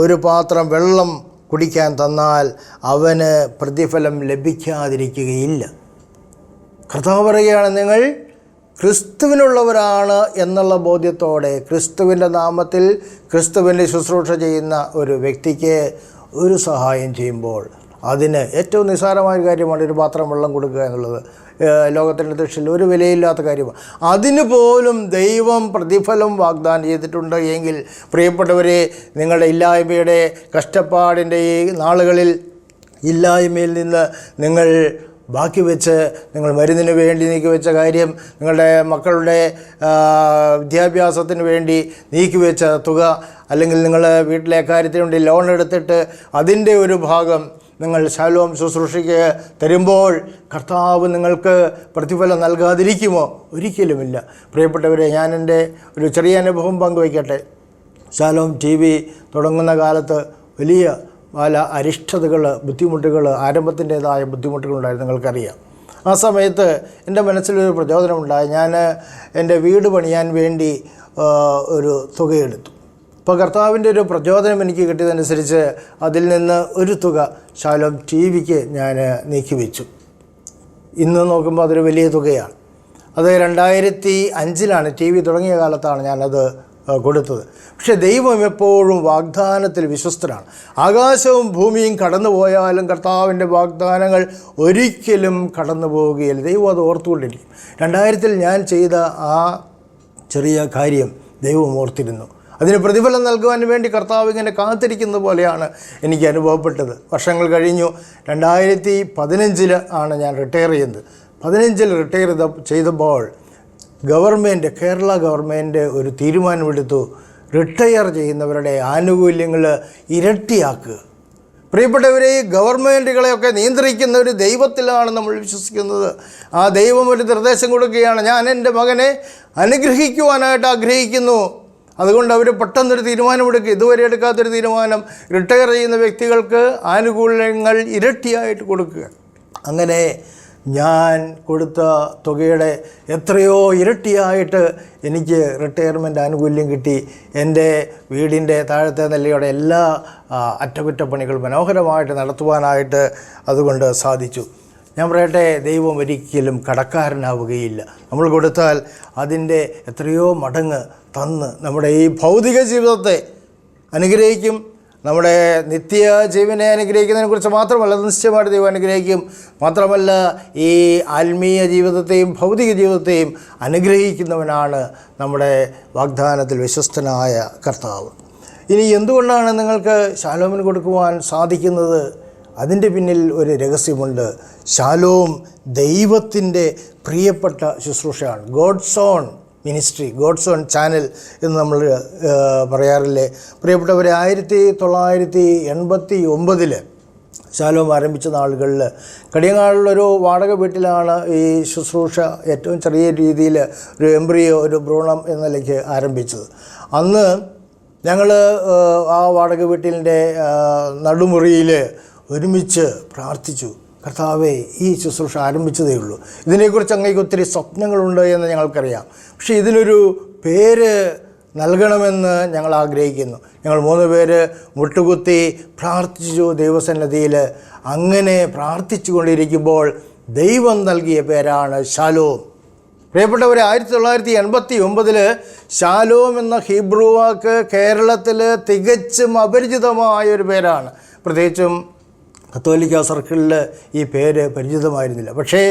[SPEAKER 4] ഒരു പാത്രം വെള്ളം കുടിക്കാൻ തന്നാൽ അവന് പ്രതിഫലം ലഭിക്കാതിരിക്കുകയില്ല. കർത്താവ് പറയുകയാണ്, നിങ്ങൾ ക്രിസ്തുവിനുള്ളവരാണ് എന്നുള്ള ബോധ്യത്തോടെ ക്രിസ്തുവിൻ്റെ നാമത്തിൽ ക്രിസ്തുവിൻ്റെ ശുശ്രൂഷ ചെയ്യുന്ന ഒരു വ്യക്തിക്ക് ഒരു സഹായം ചെയ്യുമ്പോൾ അതിന് ഏറ്റവും നിസ്സാരമായ കാര്യമാണ് ഒരു പാത്രം വെള്ളം കൊടുക്കുക എന്നുള്ളത്. ലോകത്തിൻ്റെ ദൃഷ്ടിയിൽ ഒരു വിലയില്ലാത്ത കാര്യമാണ്. അതിന് പോലും ദൈവം പ്രതിഫലം വാഗ്ദാനം ചെയ്തിട്ടുണ്ട് എങ്കിൽ പ്രിയപ്പെട്ടവരെ, നിങ്ങളുടെ ഇല്ലായ്മയുടെ കഷ്ടപ്പാടിൻ്റെ ഈ നാളുകളിൽ ഇല്ലായ്മയിൽ നിന്ന് നിങ്ങൾ ബാക്കി വെച്ച്, നിങ്ങൾ മരുന്നിന് വേണ്ടി നീക്കി വെച്ച കാര്യം, നിങ്ങളുടെ മക്കളുടെ വിദ്യാഭ്യാസത്തിന് വേണ്ടി നീക്കി വെച്ച തുക, അല്ലെങ്കിൽ നിങ്ങൾ വീട്ടിലെ കാര്യത്തിന് വേണ്ടി ലോൺ എടുത്തിട്ട് അതിൻ്റെ ഒരു ഭാഗം നിങ്ങൾ ശാലോം ശുശ്രൂഷയ്ക്ക് തരുമ്പോൾ കർത്താവ് നിങ്ങൾക്ക് പ്രതിഫലം നൽകാതിരിക്കുമോ? ഒരിക്കലുമില്ല. പ്രിയപ്പെട്ടവരെ, ഞാൻ എൻ്റെ ഒരു ചെറിയ അനുഭവം പങ്കുവയ്ക്കട്ടെ. ശാലോം TV തുടങ്ങുന്ന കാലത്ത് വലിയ പല അരിഷ്ടതകൾ, ബുദ്ധിമുട്ടുകൾ, ആരംഭത്തിൻ്റേതായ ബുദ്ധിമുട്ടുകളുണ്ടായിരുന്നു, നിങ്ങൾക്കറിയാം. ആ സമയത്ത് എൻ്റെ മനസ്സിലൊരു പ്രചോദനമുണ്ടായി. ഞാൻ എൻ്റെ വീട് പണിയാൻ വേണ്ടി ഒരു തുകയെടുത്തു. അപ്പോൾ കർത്താവിൻ്റെ ഒരു പ്രചോദനം എനിക്ക് കിട്ടിയതനുസരിച്ച് അതിൽ നിന്ന് ഒരു തുക ശാലോം ടി വിക്ക് ഞാൻ നീക്കിവെച്ചു. ഇന്ന് നോക്കുമ്പോൾ അതൊരു വലിയ തുകയാണ്. അത് 2005 ടി വി തുടങ്ങിയ കാലത്താണ് ഞാനത് കൊടുത്തത്. പക്ഷേ ദൈവം എപ്പോഴും വാഗ്ദാനത്തിൽ വിശ്വസ്തനാണ്. ആകാശവും ഭൂമിയും കടന്നു പോയാലും കർത്താവിൻ്റെ വാഗ്ദാനങ്ങൾ ഒരിക്കലും കടന്നു പോവുകയില്ല. ദൈവം അത് ഓർത്തുകൊണ്ടിരിക്കും. 2000 ഞാൻ ചെയ്ത ആ ചെറിയ കാര്യം ദൈവം ഓർത്തിരുന്നു. അതിന് പ്രതിഫലം നൽകുവാൻ വേണ്ടി കർത്താവ് ഇങ്ങനെ കാത്തിരിക്കുന്ന പോലെയാണ് എനിക്ക് അനുഭവപ്പെട്ടത്. വർഷങ്ങൾ കഴിഞ്ഞു. 2015 ആണ് ഞാൻ റിട്ടയർ ചെയ്യുന്നത്. 2015 റിട്ടയർ ചെയ്തപ്പോൾ കേരള ഗവൺമെൻറ് ഒരു തീരുമാനമെടുത്തു. റിട്ടയർ ചെയ്യുന്നവരുടെ ആനുകൂല്യങ്ങൾ ഇരട്ടിയാക്കുക. പ്രിയപ്പെട്ടവരെ, ഈ ഗവൺമെൻറ്റുകളെയൊക്കെ നിയന്ത്രിക്കുന്ന ഒരു ദൈവത്തിലാണ് നമ്മൾ വിശ്വസിക്കുന്നത്. ആ ദൈവം ഒരു നിർദ്ദേശം കൊടുക്കുകയാണ്, ഞാൻ എൻ്റെ മകനെ അനുഗ്രഹിക്കുവാനായിട്ട് ആഗ്രഹിക്കുന്നു. അതുകൊണ്ട് അവർ പെട്ടെന്നൊരു തീരുമാനമെടുക്കുക. ഇതുവരെ എടുക്കാത്തൊരു തീരുമാനം, റിട്ടയർ ചെയ്യുന്ന വ്യക്തികൾക്ക് ആനുകൂല്യങ്ങൾ ഇരട്ടിയായിട്ട് കൊടുക്കുക. അങ്ങനെ ഞാൻ കൊടുത്ത തുകയുടെ എത്രയോ ഇരട്ടിയായിട്ട് എനിക്ക് റിട്ടയർമെൻറ്റ് ആനുകൂല്യം കിട്ടി. എൻ്റെ വീടിൻ്റെ താഴത്തെ നിലയുടെ എല്ലാ അറ്റകുറ്റപ്പണികൾ മനോഹരമായിട്ട് നടത്തുവാനായിട്ട് അതുകൊണ്ട് സാധിച്ചു. ഞാൻ പറയട്ടെ, ദൈവം ഒരിക്കലും കടക്കാരനാവുകയില്ല. നമ്മൾ കൊടുത്താൽ അതിൻ്റെ എത്രയോ മടങ്ങ് തന്ന് നമ്മുടെ ഈ ഭൗതിക ജീവിതത്തെ അനുഗ്രഹിക്കും. നമ്മുടെ നിത്യ ജീവനെ അനുഗ്രഹിക്കുന്നതിനെക്കുറിച്ച് മാത്രമല്ല, നിശ്ചയമായിട്ട് ദൈവം അനുഗ്രഹിക്കും. മാത്രമല്ല, ഈ ആത്മീയ ജീവിതത്തെയും ഭൗതിക ജീവിതത്തെയും അനുഗ്രഹിക്കുന്നവനാണ് നമ്മുടെ വാഗ്ദാനത്തിൽ വിശ്വസ്തനായ കർത്താവ്. ഇനി എന്തുകൊണ്ടാണ് നിങ്ങൾക്ക് ശാലോമിന് കൊടുക്കുവാൻ സാധിക്കുന്നത്? അതിൻ്റെ പിന്നിൽ ഒരു രഹസ്യമുണ്ട്. ശാലോം ദൈവത്തിൻ്റെ പ്രിയപ്പെട്ട ശുശ്രൂഷയാണ്. God's own ministry, God's own channel എന്ന് നമ്മൾ പറയാറില്ലേ? പ്രിയപ്പെട്ടവരെ, 1989 ശാലോം ആരംഭിച്ച നാളുകളിൽ കടിയങ്ങാടിലൊരു വാടക വീട്ടിലാണ് ഈ ശുശ്രൂഷ ഏറ്റവും ചെറിയ രീതിയിൽ ഒരു എംബ്രിയോ, ഒരു ഭ്രൂണം എന്ന നിലയ്ക്ക് ആരംഭിച്ചത്. അന്ന് ഞങ്ങൾ ആ വാടക വീട്ടിൻ്റെ നടുമുറിയിൽ ഒരുമിച്ച് പ്രാർത്ഥിച്ചു. കർത്താവേ, ഈ ശുശ്രൂഷ ആരംഭിച്ചതേ ഉള്ളൂ, ഇതിനെക്കുറിച്ച് അങ്ങേക്ക് ഒത്തിരി സ്വപ്നങ്ങളുണ്ട് എന്ന് ഞങ്ങൾക്കറിയാം. പക്ഷേ ഇതിനൊരു പേര് നൽകണമെന്ന് ഞങ്ങൾ ആഗ്രഹിക്കുന്നു. ഞങ്ങൾ 3 പേര് മുട്ടുകുത്തി പ്രാർത്ഥിച്ചു ദൈവസന്നിധിയിൽ. അങ്ങനെ പ്രാർത്ഥിച്ചു കൊണ്ടിരിക്കുമ്പോൾ ദൈവം നൽകിയ പേരാണ് ശാലോം. പ്രിയപ്പെട്ടവരെ, 1989 ശാലോം എന്ന ഹീബ്രു വാക്ക് കേരളത്തിൽ തികച്ചും അപരിചിതമായൊരു പേരാണ്. പ്രത്യേകിച്ചും കത്തോലിക്ക സർക്കിളിൽ ഈ പേര് പരിചിതമായിരുന്നില്ല. പക്ഷേ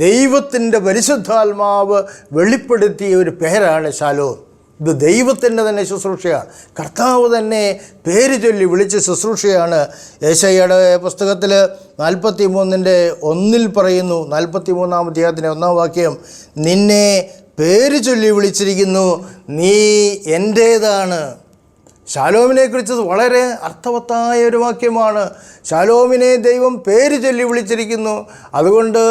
[SPEAKER 4] ദൈവത്തിൻ്റെ പരിശുദ്ധാത്മാവ് വെളിപ്പെടുത്തിയ ഒരു പേരാണ് ശാലോം. ഇത് ദൈവത്തിൻ്റെ തന്നെ ശുശ്രൂഷയാണ്. കർത്താവ് തന്നെ പേര് ചൊല്ലി വിളിച്ച ശുശ്രൂഷയാണ്. യെശയ്യായുടെ പുസ്തകത്തിൽ 43:1 പറയുന്നു, 43-ാം അധ്യായത്തിൻ്റെ 1-ാം വാക്യം, നിന്നെ പേര് ചൊല്ലി വിളിച്ചിരിക്കുന്നു, നീ എൻ്റേതാണ്. ശാലോമിനെക്കുറിച്ച് വളരെ അർത്ഥവത്തായ ഒരു വാക്യമാണ്. ശാലോമിനെ ദൈവം പേര് ചൊല്ലി വിളിച്ചിരിക്കുന്നു. അതുകൊണ്ട്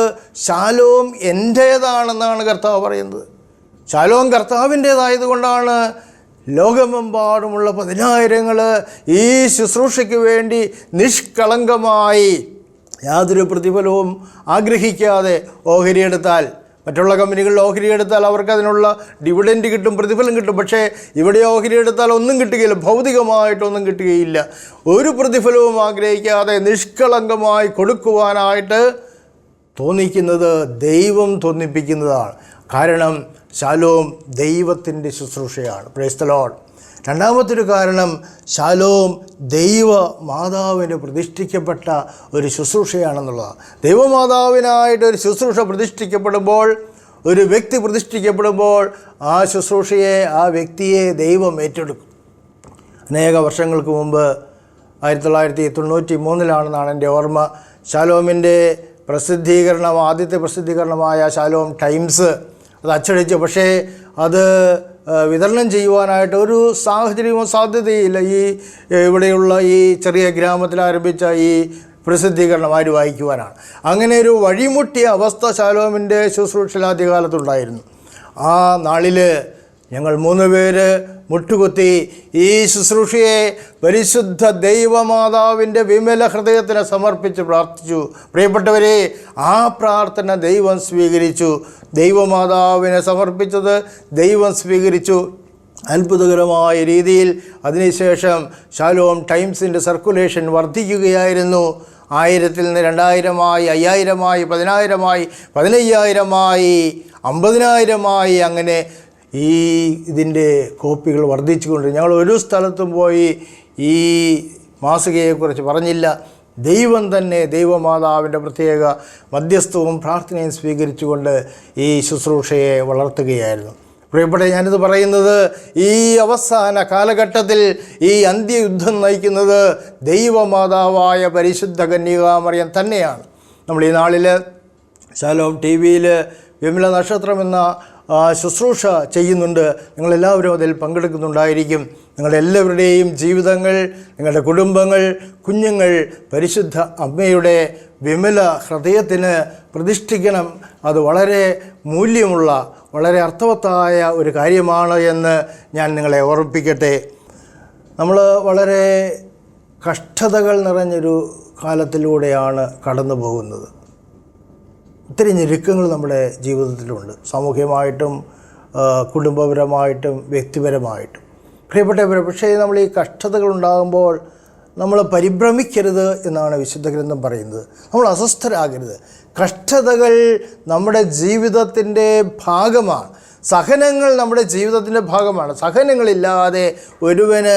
[SPEAKER 4] ശാലോം എൻ്റേതാണെന്നാണ് കർത്താവ് പറയുന്നത്. ശാലോം കർത്താവിൻ്റേതായതുകൊണ്ടാണ് ലോകമെമ്പാടുമുള്ള 10,000 ഈ ശുശ്രൂഷയ്ക്ക് വേണ്ടി നിഷ്കളങ്കമായി യാതൊരു പ്രതിഫലവും ആഗ്രഹിക്കാതെ ഓഹരിയെടുത്താൽ, മറ്റുള്ള കമ്പനികളിൽ ഓഹരി എടുത്താൽ അവർക്ക് അതിനുള്ള ഡിവിഡൻഡ് കിട്ടും, പ്രതിഫലം കിട്ടും. പക്ഷേ ഇവിടെ ഓഹരി എടുത്താൽ ഒന്നും കിട്ടുകയില്ല, ഭൗതികമായിട്ടൊന്നും കിട്ടുകയില്ല. ഒരു പ്രതിഫലവും ആഗ്രഹിക്കാതെ നിഷ്കളങ്കമായി കൊടുക്കുവാനായിട്ട് തോന്നിക്കുന്നത് ദൈവം തോന്നിപ്പിക്കുന്നതാണ്. കാരണം ശാലോം ദൈവത്തിൻ്റെ ശുശ്രൂഷയാണ്. Praise the Lord. രണ്ടാമത്തൊരു കാരണം, ശാലോം ദൈവമാതാവിന് പ്രതിഷ്ഠിക്കപ്പെട്ട ഒരു ശുശ്രൂഷയാണെന്നുള്ളതാണ്. ദൈവമാതാവിനായിട്ട് ഒരു ശുശ്രൂഷ പ്രതിഷ്ഠിക്കപ്പെടുമ്പോൾ, ഒരു വ്യക്തി പ്രതിഷ്ഠിക്കപ്പെടുമ്പോൾ, ആ ശുശ്രൂഷയെ, ആ വ്യക്തിയെ ദൈവം ഏറ്റെടുക്കും. അനേക വർഷങ്ങൾക്ക് മുമ്പ് 1993 എൻ്റെ ഓർമ്മ, ശാലോമിൻ്റെ പ്രസിദ്ധീകരണം, ആദ്യത്തെ പ്രസിദ്ധീകരണമായ ശാലോം ടൈംസ് അത് അച്ചടിച്ചു. പക്ഷേ അത് വിതരണം ചെയ്യുവാനായിട്ട് ഒരു സാഹചര്യവും സാധ്യതയില്ല. ഇവിടെയുള്ള ഈ ചെറിയ ഗ്രാമത്തിൽ ആരംഭിച്ച ഈ പ്രസിദ്ധീകരണം ആര് വായിക്കുവാനാണ്? അങ്ങനെ ഒരു വഴിമുട്ടിയ അവസ്ഥ ശാലോമിൻ്റെ ശുശ്രൂഷയിൽ ആദ്യകാലത്തുണ്ടായിരുന്നു. ആ നാളിൽ ഞങ്ങൾ 3 പേര് മുട്ടുകുത്തി ഈ ശുശ്രൂഷയെ പരിശുദ്ധ ദൈവമാതാവിൻ്റെ വിമല ഹൃദയത്തിന് സമർപ്പിച്ച് പ്രാർത്ഥിച്ചു. പ്രിയപ്പെട്ടവരെ, ആ പ്രാർത്ഥന ദൈവം സ്വീകരിച്ചു. ദൈവമാതാവിനെ സമർപ്പിച്ചത് ദൈവം സ്വീകരിച്ചു. അത്ഭുതകരമായ രീതിയിൽ അതിനുശേഷം ഷാലോം ടൈംസിൻ്റെ സർക്കുലേഷൻ വർദ്ധിക്കുകയായിരുന്നു. 1000-ൽ നിന്ന് 2000-മായി, 5000-മായി, 10000-മായി, 15000-മായി, 50000-മായി, അങ്ങനെ ഇതിൻ്റെ കോപ്പികൾ വർദ്ധിച്ചുകൊണ്ട് ഞങ്ങൾ ഒരു സ്ഥലത്തും പോയി ഈ മാസികയെക്കുറിച്ച് പറഞ്ഞില്ല. ദൈവം തന്നെ ദൈവമാതാവിൻ്റെ പ്രത്യേക മധ്യസ്ഥവും പ്രാർത്ഥനയും സ്വീകരിച്ചുകൊണ്ട് ഈ ശുശ്രൂഷയെ വളർത്തുകയായിരുന്നു. പ്രിയപ്പെട്ട, ഞാനിത് പറയുന്നത് ഈ അവസാന കാലഘട്ടത്തിൽ ഈ അന്ത്യയുദ്ധം നയിക്കുന്നത് ദൈവമാതാവായ പരിശുദ്ധ കന്യകാമറിയം തന്നെയാണ്. നമ്മൾ ഈ നാളിൽ ശാലോം TV-യിൽ വിമല നക്ഷത്രം എന്ന ശുശ്രൂഷ ചെയ്യുന്നുണ്ട്. നിങ്ങളെല്ലാവരും അതിൽ പങ്കെടുക്കുന്നുണ്ടായിരിക്കും. നിങ്ങളുടെ എല്ലാവരുടെയും ജീവിതങ്ങൾ, നിങ്ങളുടെ കുടുംബങ്ങൾ, കുഞ്ഞുങ്ങൾ പരിശുദ്ധ അമ്മയുടെ വിമല ഹൃദയത്തിന് പ്രതിഷ്ഠിക്കണം. അത് വളരെ മൂല്യമുള്ള, വളരെ അർത്ഥവത്തായ ഒരു കാര്യമാണ് എന്ന് ഞാൻ നിങ്ങളെ ഓർമ്മിപ്പിക്കട്ടെ. നമ്മൾ വളരെ കഷ്ടതകൾ നിറഞ്ഞൊരു കാലത്തിലൂടെയാണ് കടന്നു പോകുന്നത്. ഒത്തിരി ഞെരുക്കങ്ങൾ നമ്മുടെ ജീവിതത്തിലുണ്ട്, സാമൂഹ്യമായിട്ടും കുടുംബപരമായിട്ടും വ്യക്തിപരമായിട്ടും. പ്രിയപ്പെട്ടവരെ, പക്ഷേ നമ്മൾ ഈ കഷ്ടതകൾ ഉണ്ടാകുമ്പോൾ നമ്മൾ പരിഭ്രമിക്കരുത് എന്നാണ് വിശുദ്ധ ഗ്രന്ഥം പറയുന്നത്. നമ്മൾ അസ്വസ്ഥരാകരുത്. കഷ്ടതകൾ നമ്മുടെ ജീവിതത്തിൻ്റെ ഭാഗമാണ്. സഹനങ്ങൾ നമ്മുടെ ജീവിതത്തിൻ്റെ ഭാഗമാണ്. സഹനങ്ങളില്ലാതെ ഒരുവന്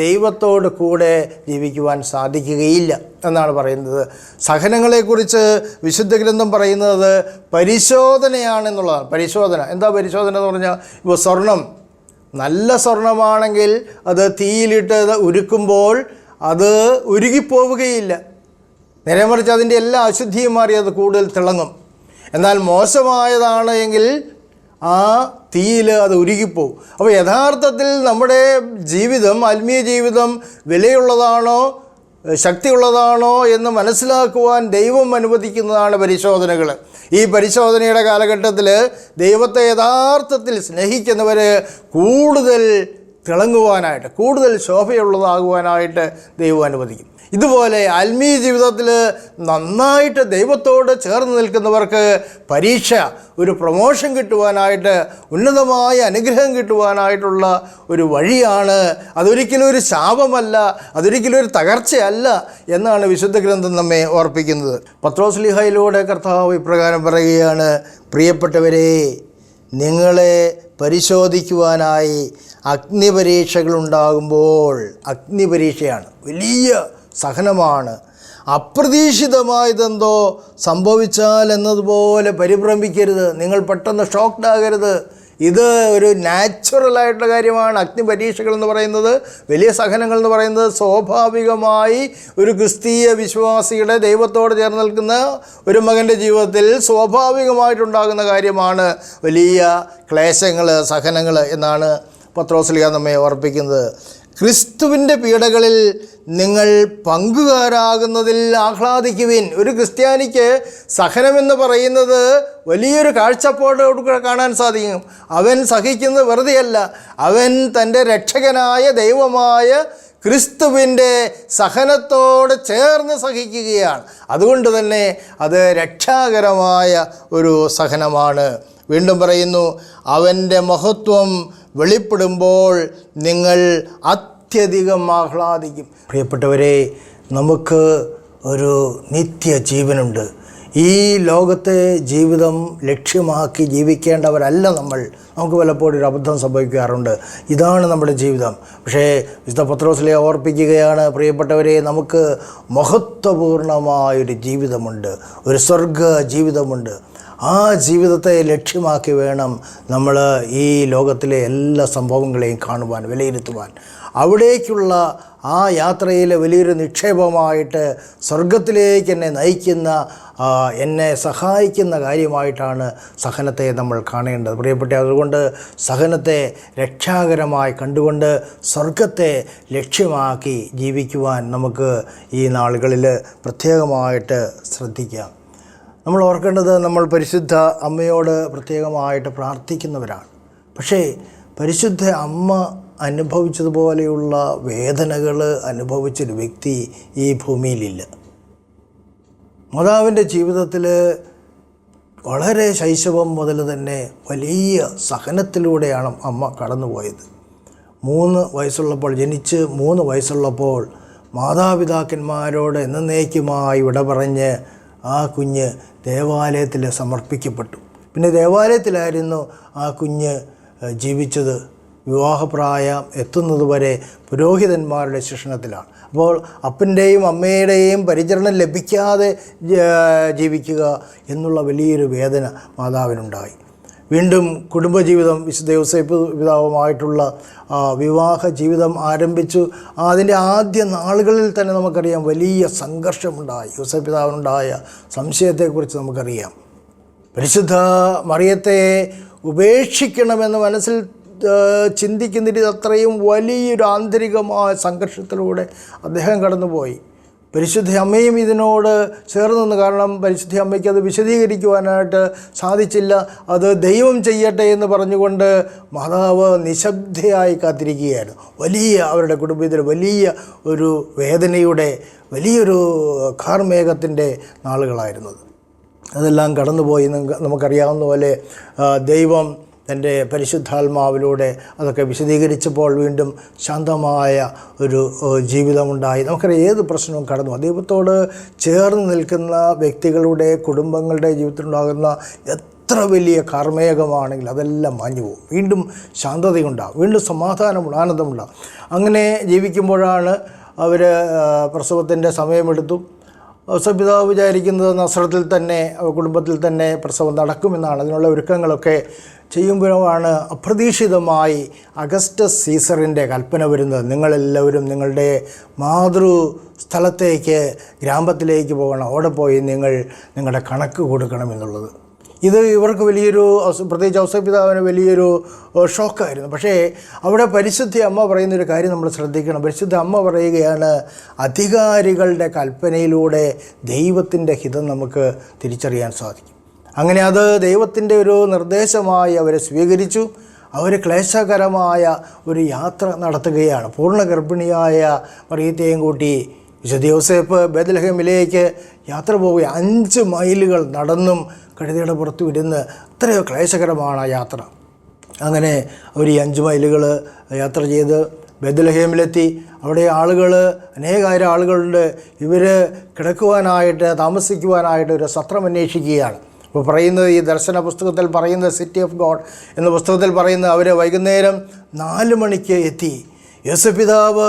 [SPEAKER 4] ദൈവത്തോട് കൂടെ ജീവിക്കുവാൻ സാധിക്കുകയില്ല എന്നാണ് പറയുന്നത്. സഹനങ്ങളെക്കുറിച്ച് വിശുദ്ധ ഗ്രന്ഥം പറയുന്നത് പരിശോധനയാണെന്നുള്ളതാണ്. പരിശോധന എന്താ? പരിശോധന എന്ന് പറഞ്ഞാൽ, ഇപ്പോൾ സ്വർണം, നല്ല സ്വർണമാണെങ്കിൽ അത് തീയിലിട്ട് ഉരുക്കുമ്പോൾ അത് ഉരുകിപ്പോവുകയില്ല. നേരെ മറിച്ച് അതിൻ്റെ എല്ലാ അശുദ്ധിയും മാറി അത് കൂടുതൽ തിളങ്ങും. എന്നാൽ മോശമായതാണ് എങ്കിൽ ആ തീയിൽ അത് ഉരുകിപ്പോവും. അപ്പോൾ യഥാർത്ഥത്തിൽ നമ്മുടെ ജീവിതം, ആത്മീയ ജീവിതം വിലയുള്ളതാണോ ശക്തിയുള്ളതാണോ എന്ന് മനസ്സിലാക്കുവാൻ ദൈവം അനുവദിക്കുന്നതാണ് പരിശോധനകൾ. ഈ പരിശോധനയുടെ കാലഘട്ടത്തിൽ ദൈവത്തെ യഥാർത്ഥത്തിൽ സ്നേഹിക്കുന്നവർ കൂടുതൽ തിളങ്ങുവാനായിട്ട്, കൂടുതൽ ശോഭയുള്ളതാകുവാനായിട്ട് ദൈവം അനുവദിക്കും. ഇതുപോലെ ആത്മീയ ജീവിതത്തിൽ നന്നായിട്ട് ദൈവത്തോട് ചേർന്ന് നിൽക്കുന്നവർക്ക് പരീക്ഷ ഒരു പ്രൊമോഷൻ കിട്ടുവാനായിട്ട്, ഉന്നതമായ അനുഗ്രഹം കിട്ടുവാനായിട്ടുള്ള ഒരു വഴിയാണ്. അതൊരിക്കലും ഒരു ശാപമല്ല, അതൊരിക്കലും ഒരു തകർച്ചയല്ല എന്നാണ് വിശുദ്ധ ഗ്രന്ഥം നമ്മെ ഓർപ്പിക്കുന്നത്. പത്രോസ്ലീഹയിലൂടെ കർത്താവ് ഇപ്രകാരം പറയുകയാണ്: പ്രിയപ്പെട്ടവരെ, നിങ്ങളെ പരിശോധിക്കുവാനായി അഗ്നിപരീക്ഷകളുണ്ടാകുമ്പോൾ, അഗ്നിപരീക്ഷയാണ്, വലിയ സഹനമാണ്, അപ്രതീക്ഷിതമായതെന്തോ സംഭവിച്ചാൽ എന്നതുപോലെ പരിഭ്രമിക്കരുത്. നിങ്ങൾ പെട്ടെന്ന് ഷോക്ക്ഡ് ആകരുത്. ഇത് ഒരു നാച്ചുറലായിട്ടുള്ള കാര്യമാണ്. അഗ്നിപരീക്ഷകൾ എന്ന് പറയുന്നത്, വലിയ സഹനങ്ങൾ എന്ന് പറയുന്നത് സ്വാഭാവികമായി ഒരു ക്രിസ്തീയ വിശ്വാസിയുടെ ദൈവത്തോട് ചേർന്ന് നിൽക്കുന്ന ഒരു മകൻ്റെ ജീവിതത്തിൽ സ്വാഭാവികമായിട്ടുണ്ടാകുന്ന കാര്യമാണ്. വലിയ ക്ലേശങ്ങൾ, സഹനങ്ങൾ എന്നാണ് പത്രോസ്ലീഹ നമ്മെ ഓർപ്പിക്കുന്നത്. ക്രിസ്തുവിൻ്റെ പീഡകളിൽ നിങ്ങൾ പങ്കുകാരാകുന്നതിൽ ആഹ്ലാദിക്കുവിൻ. ഒരു ക്രിസ്ത്യാനിക്ക് സഹനമെന്ന് പറയുന്നത് വലിയൊരു കാഴ്ചപ്പാടോടുകൂടെ കാണാൻ സാധിക്കും. അവൻ സഹിക്കുന്നത് വെറുതെയല്ല, അവൻ തൻ്റെ രക്ഷകനായ ദൈവമായ ക്രിസ്തുവിൻ്റെ സഹനത്തോട് ചേർന്ന് സഹിക്കുകയാണ്. അതുകൊണ്ട് തന്നെ അത് രക്ഷാകരമായ ഒരു സഹനമാണ്. വീണ്ടും പറയുന്നു, അവൻ്റെ മഹത്വം വെളിപ്പെടുമ്പോൾ നിങ്ങൾ അത്യധികം ആഹ്ലാദിക്കും. പ്രിയപ്പെട്ടവരെ, നമുക്ക് ഒരു നിത്യജീവനുണ്ട്. ഈ ലോകത്തെ ജീവിതം ലക്ഷ്യമാക്കി ജീവിക്കേണ്ടവരല്ല നമ്മൾ. നമുക്ക് പലപ്പോഴും ഒരു അബദ്ധം സംഭവിക്കാറുണ്ട്. ഇതാണ് നമ്മുടെ ജീവിതം. പക്ഷേ വിശുദ്ധ പത്രോസ്ലീഹ ഓർപ്പിക്കുകയാണ്, പ്രിയപ്പെട്ടവരെ, നമുക്ക് മഹത്വപൂർണമായൊരു ജീവിതമുണ്ട്, ഒരു സ്വർഗ ജീവിതമുണ്ട്. ആ ജീവിതത്തെ ലക്ഷ്യമാക്കി വേണം നമ്മൾ ഈ ലോകത്തിലെ എല്ലാ സംഭവങ്ങളെയും കാണുവാൻ, വിലയിരുത്തുവാൻ. അവിടേക്കുള്ള ആ യാത്രയിലെ വലിയൊരു നിക്ഷേപമായിട്ട്, സ്വർഗത്തിലേക്ക് എന്നെ നയിക്കുന്ന, എന്നെ സഹായിക്കുന്ന കാര്യമായിട്ടാണ് സഹനത്തെ നമ്മൾ കാണേണ്ടത്. പ്രിയപ്പെട്ട, അതുകൊണ്ട് സഹനത്തെ രക്ഷാകരമായി കണ്ടുകൊണ്ട് സ്വർഗത്തെ ലക്ഷ്യമാക്കി ജീവിക്കുവാൻ നമുക്ക് ഈ നാളുകളിൽ പ്രത്യേകമായിട്ട് ശ്രദ്ധിക്കാം. നമ്മൾ ഓർക്കേണ്ടത്, നമ്മൾ പരിശുദ്ധ അമ്മയോട് പ്രത്യേകമായിട്ട് പ്രാർത്ഥിക്കുന്നവരാണ്. പക്ഷേ പരിശുദ്ധ അമ്മ അനുഭവിച്ചതുപോലെയുള്ള വേദനകൾ അനുഭവിച്ചൊരു വ്യക്തി ഈ ഭൂമിയിലില്ല. മാതാവിൻ്റെ ജീവിതത്തിൽ വളരെ ശൈശവം മുതൽ തന്നെ വലിയ സഹനത്തിലൂടെയാണ് അമ്മ കടന്നുപോയത്. ജനിച്ച് 3 വയസ്സുള്ളപ്പോൾ മാതാപിതാക്കന്മാരോട് എന്നേക്കുമായി വിട പറഞ്ഞ് ആ കുഞ്ഞ് ദേവാലയത്തിൽ സമർപ്പിക്കപ്പെട്ടു. പിന്നെ ദേവാലയത്തിലായിരുന്നു ആ കുഞ്ഞ് ജീവിച്ചത്. വിവാഹപ്രായം എത്തുന്നതുവരെ പുരോഹിതന്മാരുടെ ശിക്ഷണത്തിലാണ്. അപ്പോൾ അപ്പൻ്റെയും അമ്മയുടെയും പരിചരണം ലഭിക്കാതെ ജീവിക്കുക എന്നുള്ള വലിയൊരു വേദന മാതാവിനുണ്ടായി. വീണ്ടും കുടുംബജീവിതം വിശുദ്ധ യോസേപ്പ് പിതാവുമായിട്ടുള്ള വിവാഹ ജീവിതം ആരംഭിച്ചു. അതിൻ്റെ ആദ്യ നാളുകളിൽ തന്നെ നമുക്കറിയാം വലിയ സംഘർഷമുണ്ടായി. യോസേപ്പ് പിതാവിനുണ്ടായ സംശയത്തെക്കുറിച്ച് നമുക്കറിയാം. പരിശുദ്ധ മറിയത്തെ ഉപേക്ഷിക്കണമെന്ന് മനസ്സിൽ ചിന്തിക്കുന്നതിൽ അത്രയും വലിയൊരു ആന്തരികമായ സംഘർഷത്തിലൂടെ അദ്ദേഹം കടന്നുപോയി. പരിശുദ്ധ അമ്മയും ഇതിനോട് ചേർന്ന് നിന്ന്, കാരണം പരിശുദ്ധ അമ്മയ്ക്ക് അത് വിശദീകരിക്കുവാനായിട്ട് സാധിച്ചില്ല. അത് ദൈവം ചെയ്യട്ടെ എന്ന് പറഞ്ഞുകൊണ്ട് മാതാവ് നിശബ്ദയായി കാത്തിരിക്കുകയായിരുന്നു. അവരുടെ കുടുംബത്തിൽ വലിയ ഒരു വേദനയുടെ വലിയൊരു കാർമേഘത്തിൻ്റെ നാളുകളായിരുന്നത്. അതെല്ലാം കടന്നുപോയി. നമുക്കറിയാവുന്ന പോലെ ദൈവം തൻ്റെ പരിശുദ്ധാത്മാവിലൂടെ അതൊക്കെ വിശദീകരിച്ചപ്പോൾ വീണ്ടും ശാന്തമായ ഒരു ജീവിതമുണ്ടായി. നമുക്കറിയാം ഏത് പ്രശ്നവും കടന്നു. ദൈവത്തോട് ചേർന്ന് നിൽക്കുന്ന വ്യക്തികളുടെ കുടുംബങ്ങളുടെ ജീവിതത്തിലുണ്ടാകുന്ന എത്ര വലിയ കാർമേഘമാണെങ്കിൽ അതെല്ലാം മാഞ്ഞു പോകും. വീണ്ടും ശാന്തതയുണ്ടാകും, വീണ്ടും സമാധാനമുണ്ട്, ആനന്ദമുണ്ടാകും. അങ്ങനെ ജീവിക്കുമ്പോഴാണ് അവർ പ്രസവത്തിൻ്റെ സമയമെടുത്തു. ഔസപിതാവ് വിചാരിക്കുന്നത് നസ്രത്തിൽ തന്നെ കുടുംബത്തിൽ തന്നെ പ്രസവം നടക്കുമെന്നാണ്. അതിനുള്ള ഒരുക്കങ്ങളൊക്കെ ചെയ്യുമ്പോഴാണ് അപ്രതീക്ഷിതമായി അഗസ്റ്റസ് സീസറിൻ്റെ കൽപ്പന വരുന്നത്. നിങ്ങളെല്ലാവരും നിങ്ങളുടെ മാതൃസ്ഥലത്തേക്ക് ഗ്രാമത്തിലേക്ക് പോകണം, അവിടെ പോയി നിങ്ങളുടെ കണക്ക് കൊടുക്കണമെന്നുള്ളത്. ഇത് ഇവർക്ക് പ്രത്യേകിച്ച് ഔസപിതാവിന് വലിയൊരു ഷോക്കായിരുന്നു. പക്ഷേ അവിടെ പരിശുദ്ധ അമ്മ പറയുന്നൊരു കാര്യം നമ്മൾ ശ്രദ്ധിക്കണം. പരിശുദ്ധ അമ്മ പറയുകയാണ്, അധികാരികളുടെ കൽപ്പനയിലൂടെ ദൈവത്തിൻ്റെ ഹിതം നമുക്ക് തിരിച്ചറിയാൻ സാധിക്കും. അങ്ങനെ അത് ദൈവത്തിൻ്റെ ഒരു നിർദ്ദേശമായി അവരെ സ്വീകരിച്ചു. അവർ ക്ലേശകരമായ ഒരു യാത്ര നടത്തുകയാണ്. പൂർണ്ണ ഗർഭിണിയായ മറിയത്തെയും കൂട്ടി വിശുദ്ധ യോസേപ്പ് ബേത്ലഹേമിലേക്ക് യാത്ര പോവുക. 5 മൈലുകൾ നടന്നും കഴുതയുടെ പുറത്തു ഇരുന്ന്, എത്രയോ ക്ലേശകരമാണ് ആ യാത്ര. അങ്ങനെ അവർ 5 മൈലുകൾ യാത്ര ചെയ്ത് ബേത്ലഹേമിലെത്തി. അവിടെ അനേകായിരം ആളുകളുണ്ട്. ഇവർ കിടക്കുവാനായിട്ട് താമസിക്കുവാനായിട്ട് ഒരു സത്രം അന്വേഷിക്കുകയാണ്. അപ്പോൾ പറയുന്നത്, ഈ ദർശന പുസ്തകത്തിൽ പറയുന്നത്, സിറ്റി ഓഫ് ഗോഡ് എന്ന പുസ്തകത്തിൽ പറയുന്നത്, അവർ വൈകുന്നേരം 4 മണിക്ക് എത്തി. യോസേപ്പ് പിതാവ്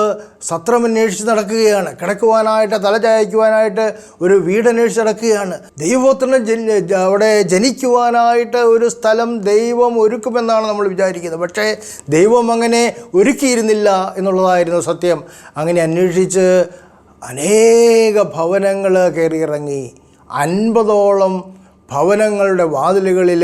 [SPEAKER 4] സത്രം അന്വേഷിച്ച് നടക്കുകയാണ്. കിടക്കുവാനായിട്ട്, തലചായ്ക്കുവാനായിട്ട് ഒരു വീടന്വേഷിച്ച് നടക്കുകയാണ്. ദൈവത്തിന് അവിടെ ജനിക്കുവാനായിട്ട് ഒരു സ്ഥലം ദൈവം ഒരുക്കുമെന്നാണ് നമ്മൾ വിചാരിക്കുന്നത്. പക്ഷേ ദൈവം അങ്ങനെ ഒരുക്കിയിരുന്നില്ല എന്നുള്ളതായിരുന്നു സത്യം. അങ്ങനെ അന്വേഷിച്ച് അനേക ഭവനങ്ങൾ കയറിയിറങ്ങി. 50ഓളം ഭവനങ്ങളുടെ വാതിലുകളിൽ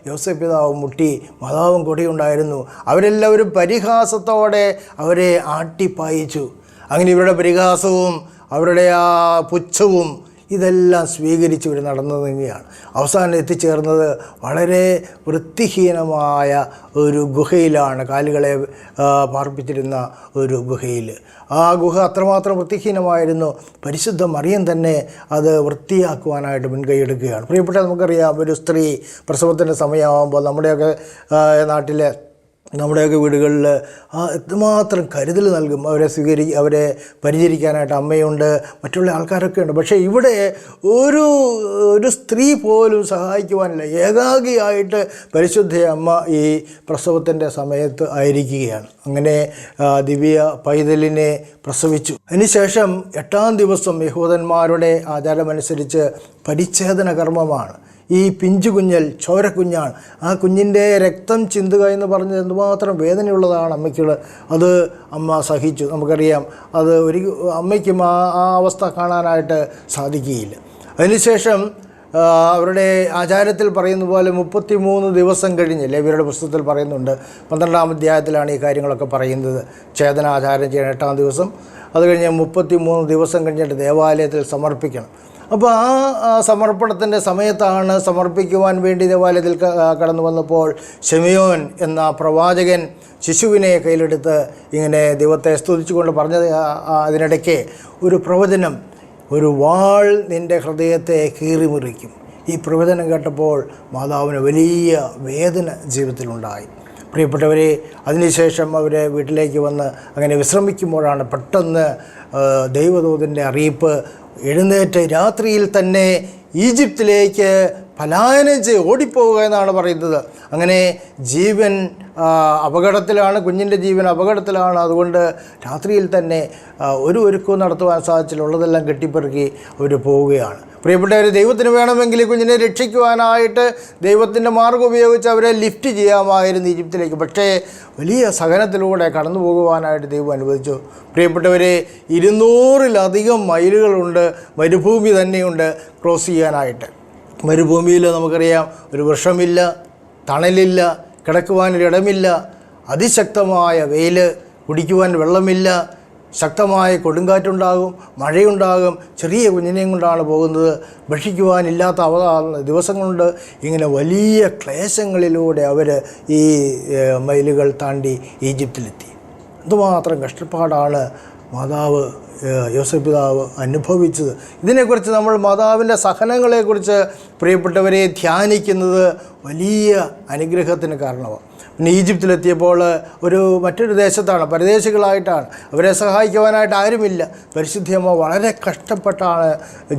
[SPEAKER 4] യോസേപ്പ് പിതാവ് മുട്ടി. മാതാവും കൂടെയുണ്ടായിരുന്നു. അവരെല്ലാവരും പരിഹാസത്തോടെ അവരെ ആട്ടിപ്പായിച്ചു. അങ്ങനെ ഇവരുടെ പരിഹാസവും അവരുടെ ആ പുച്ഛവും ഇതെല്ലാം സ്വീകരിച്ച് ഇവർ നടന്നു നീങ്ങുകയാണ്. അവസാനം എത്തിച്ചേർന്നത് വളരെ വൃത്തിഹീനമായ ഒരു ഗുഹയിലാണ്, കാലുകളെ പാർപ്പിച്ചിരുന്ന ഒരു ഗുഹയിൽ. ആ ഗുഹ അത്രമാത്രം വൃത്തിഹീനമായിരുന്നു. പരിശുദ്ധ മറിയം തന്നെ അത് വൃത്തിയാക്കുവാനായിട്ട് മുൻകൈയെടുക്കുകയാണ്. പ്രിയപ്പെട്ട, നമുക്കറിയാം, ഒരു സ്ത്രീ പ്രസവത്തിൻ്റെ സമയമാകുമ്പോൾ നമ്മുടെയൊക്കെ വീടുകളിൽ എത്രമാത്രം കരുതൽ നൽകും. അവരെ പരിചരിക്കാനായിട്ട് അമ്മയുണ്ട്, മറ്റുള്ള ആൾക്കാരൊക്കെ ഉണ്ട്. പക്ഷേ ഇവിടെ ഒരു സ്ത്രീ പോലും സഹായിക്കുവാനില്ല. ഏകാഗിയായിട്ട് പരിശുദ്ധ അമ്മ ഈ പ്രസവത്തിൻ്റെ സമയത്ത് ആയിരിക്കുകയാണ്. അങ്ങനെ ദിവ്യ പൈതലിനെ പ്രസവിച്ചു. അതിനുശേഷം 8-ാം ദിവസം യഹൂദന്മാരുടെ ആചാരമനുസരിച്ച് പരിച്ഛേദന കർമ്മമാണ്. ഈ പിഞ്ചു കുഞ്ഞൽ ചോരക്കുഞ്ഞാണ്. ആ കുഞ്ഞിൻ്റെ രക്തം ചിന്തുക എന്ന് പറഞ്ഞത് എന്തുമാത്രം വേദനയുള്ളതാണ് അമ്മയ്ക്കുള്ളത്. അത് അമ്മ സഹിച്ചു. നമുക്കറിയാം, അത് അമ്മയ്ക്കും ആ അവസ്ഥ കാണാനായിട്ട് സാധിക്കുകയില്ല. അതിനുശേഷം അവരുടെ ആചാരത്തിൽ പറയുന്ന പോലെ 33 ദിവസം കഴിഞ്ഞ്, ലേവ്യരുടെ പുസ്തകത്തിൽ പറയുന്നുണ്ട്, 12-ാം അധ്യായത്തിലാണ് ഈ കാര്യങ്ങളൊക്കെ പറയുന്നത്. ഛേദനാചാരം ചെയ്യണം 8-ാം ദിവസം. അത് കഴിഞ്ഞ് 33 ദിവസം കഴിഞ്ഞിട്ട് ദേവാലയത്തിൽ സമർപ്പിക്കണം. അപ്പോൾ ആ സമർപ്പണത്തിൻ്റെ സമയത്താണ്, സമർപ്പിക്കുവാൻ വേണ്ടി ദേവാലയത്തിൽ കടന്നു വന്നപ്പോൾ ശിമയോൻ എന്ന പ്രവാചകൻ ശിശുവിനെ കയ്യിലെടുത്ത് ഇങ്ങനെ ദൈവത്തെ സ്തുതിച്ചുകൊണ്ട് പറഞ്ഞത്, അതിനിടയ്ക്ക് ഒരു പ്രവചനം, ഒരു വാൾ നിൻ്റെ ഹൃദയത്തെ കീറിമുറിക്കും. ഈ പ്രവചനം കേട്ടപ്പോൾ മാതാവിന് വലിയ വേദന ജീവിതത്തിലുണ്ടായി. പ്രിയപ്പെട്ടവരെ, അതിനുശേഷം അവർ വീട്ടിലേക്ക് വന്ന് അങ്ങനെ വിശ്രമിക്കുമ്പോഴാണ് പെട്ടെന്ന് ദൈവദൂതൻ്റെ അറിയിപ്പ്, എഴുന്നേറ്റ് രാത്രിയിൽ തന്നെ ഈജിപ്തിലേക്ക് പലായനം ചെയ്ത് ഓടിപ്പോവുക എന്നാണ് പറയുന്നത്. അങ്ങനെ ജീവൻ അപകടത്തിലാണ്, കുഞ്ഞിൻ്റെ ജീവൻ അപകടത്തിലാണ്. അതുകൊണ്ട് രാത്രിയിൽ തന്നെ ഒരു ഒരുക്കവും നടത്തുവാൻ സാധിച്ചില്ല. ഉള്ളതെല്ലാം കെട്ടിപ്പെറുക്കി അവർ പോവുകയാണ്. പ്രിയപ്പെട്ടവർ, ദൈവത്തിന് വേണമെങ്കിൽ കുഞ്ഞിനെ രക്ഷിക്കുവാനായിട്ട് ദൈവത്തിൻ്റെ മാർഗ്ഗം ഉപയോഗിച്ച് അവരെ ലിഫ്റ്റ് ചെയ്യാമായിരുന്നു ഈജിപ്തിലേക്ക്. പക്ഷേ വലിയ സഹനത്തിലൂടെ കടന്നു പോകുവാനായിട്ട് ദൈവം അനുവദിച്ചു. പ്രിയപ്പെട്ടവരെ, 200-ലധികം മൈലുകളുണ്ട്, മരുഭൂമി തന്നെയുണ്ട് ക്രോസ് ചെയ്യാനായിട്ട്. മരുഭൂമിയിൽ നമുക്കറിയാം, ഒരു വൃക്ഷമില്ല, തണലില്ല, കിടക്കുവാനൊരിടമില്ല, അതിശക്തമായ വെയിൽ, കുടിക്കുവാൻ വെള്ളമില്ല, ശക്തമായ കൊടുങ്കാറ്റുണ്ടാകും, മഴയുണ്ടാകും. ചെറിയ കുഞ്ഞിനെയും കൊണ്ടാണ് പോകുന്നത്. ഭക്ഷിക്കുവാനില്ലാത്ത ദിവസങ്ങളുണ്ട്. ഇങ്ങനെ വലിയ ക്ലേശങ്ങളിലൂടെ അവർ ഈ മൈലുകൾ താണ്ടി ഈജിപ്തിലെത്തി. എന്തുമാത്രം കഷ്ടപ്പാടാണ് മാതാവ് യോസേഫ് പിതാവ് അനുഭവിച്ചത്. ഇതിനെക്കുറിച്ച് നമ്മൾ മാതാവിൻ്റെ സഹനങ്ങളെക്കുറിച്ച് പ്രിയപ്പെട്ടവരെ ധ്യാനിക്കുന്നത് വലിയ അനുഗ്രഹത്തിന് കാരണമാണ്. പിന്നെ ഈജിപ്തിലെത്തിയപ്പോൾ മറ്റൊരു ദേശത്താണ്, പരദേശികളായിട്ടാണ്. അവരെ സഹായിക്കുവാനായിട്ട് ആരുമില്ല. പരിശുദ്ധിയമ്മ വളരെ കഷ്ടപ്പെട്ടാണ്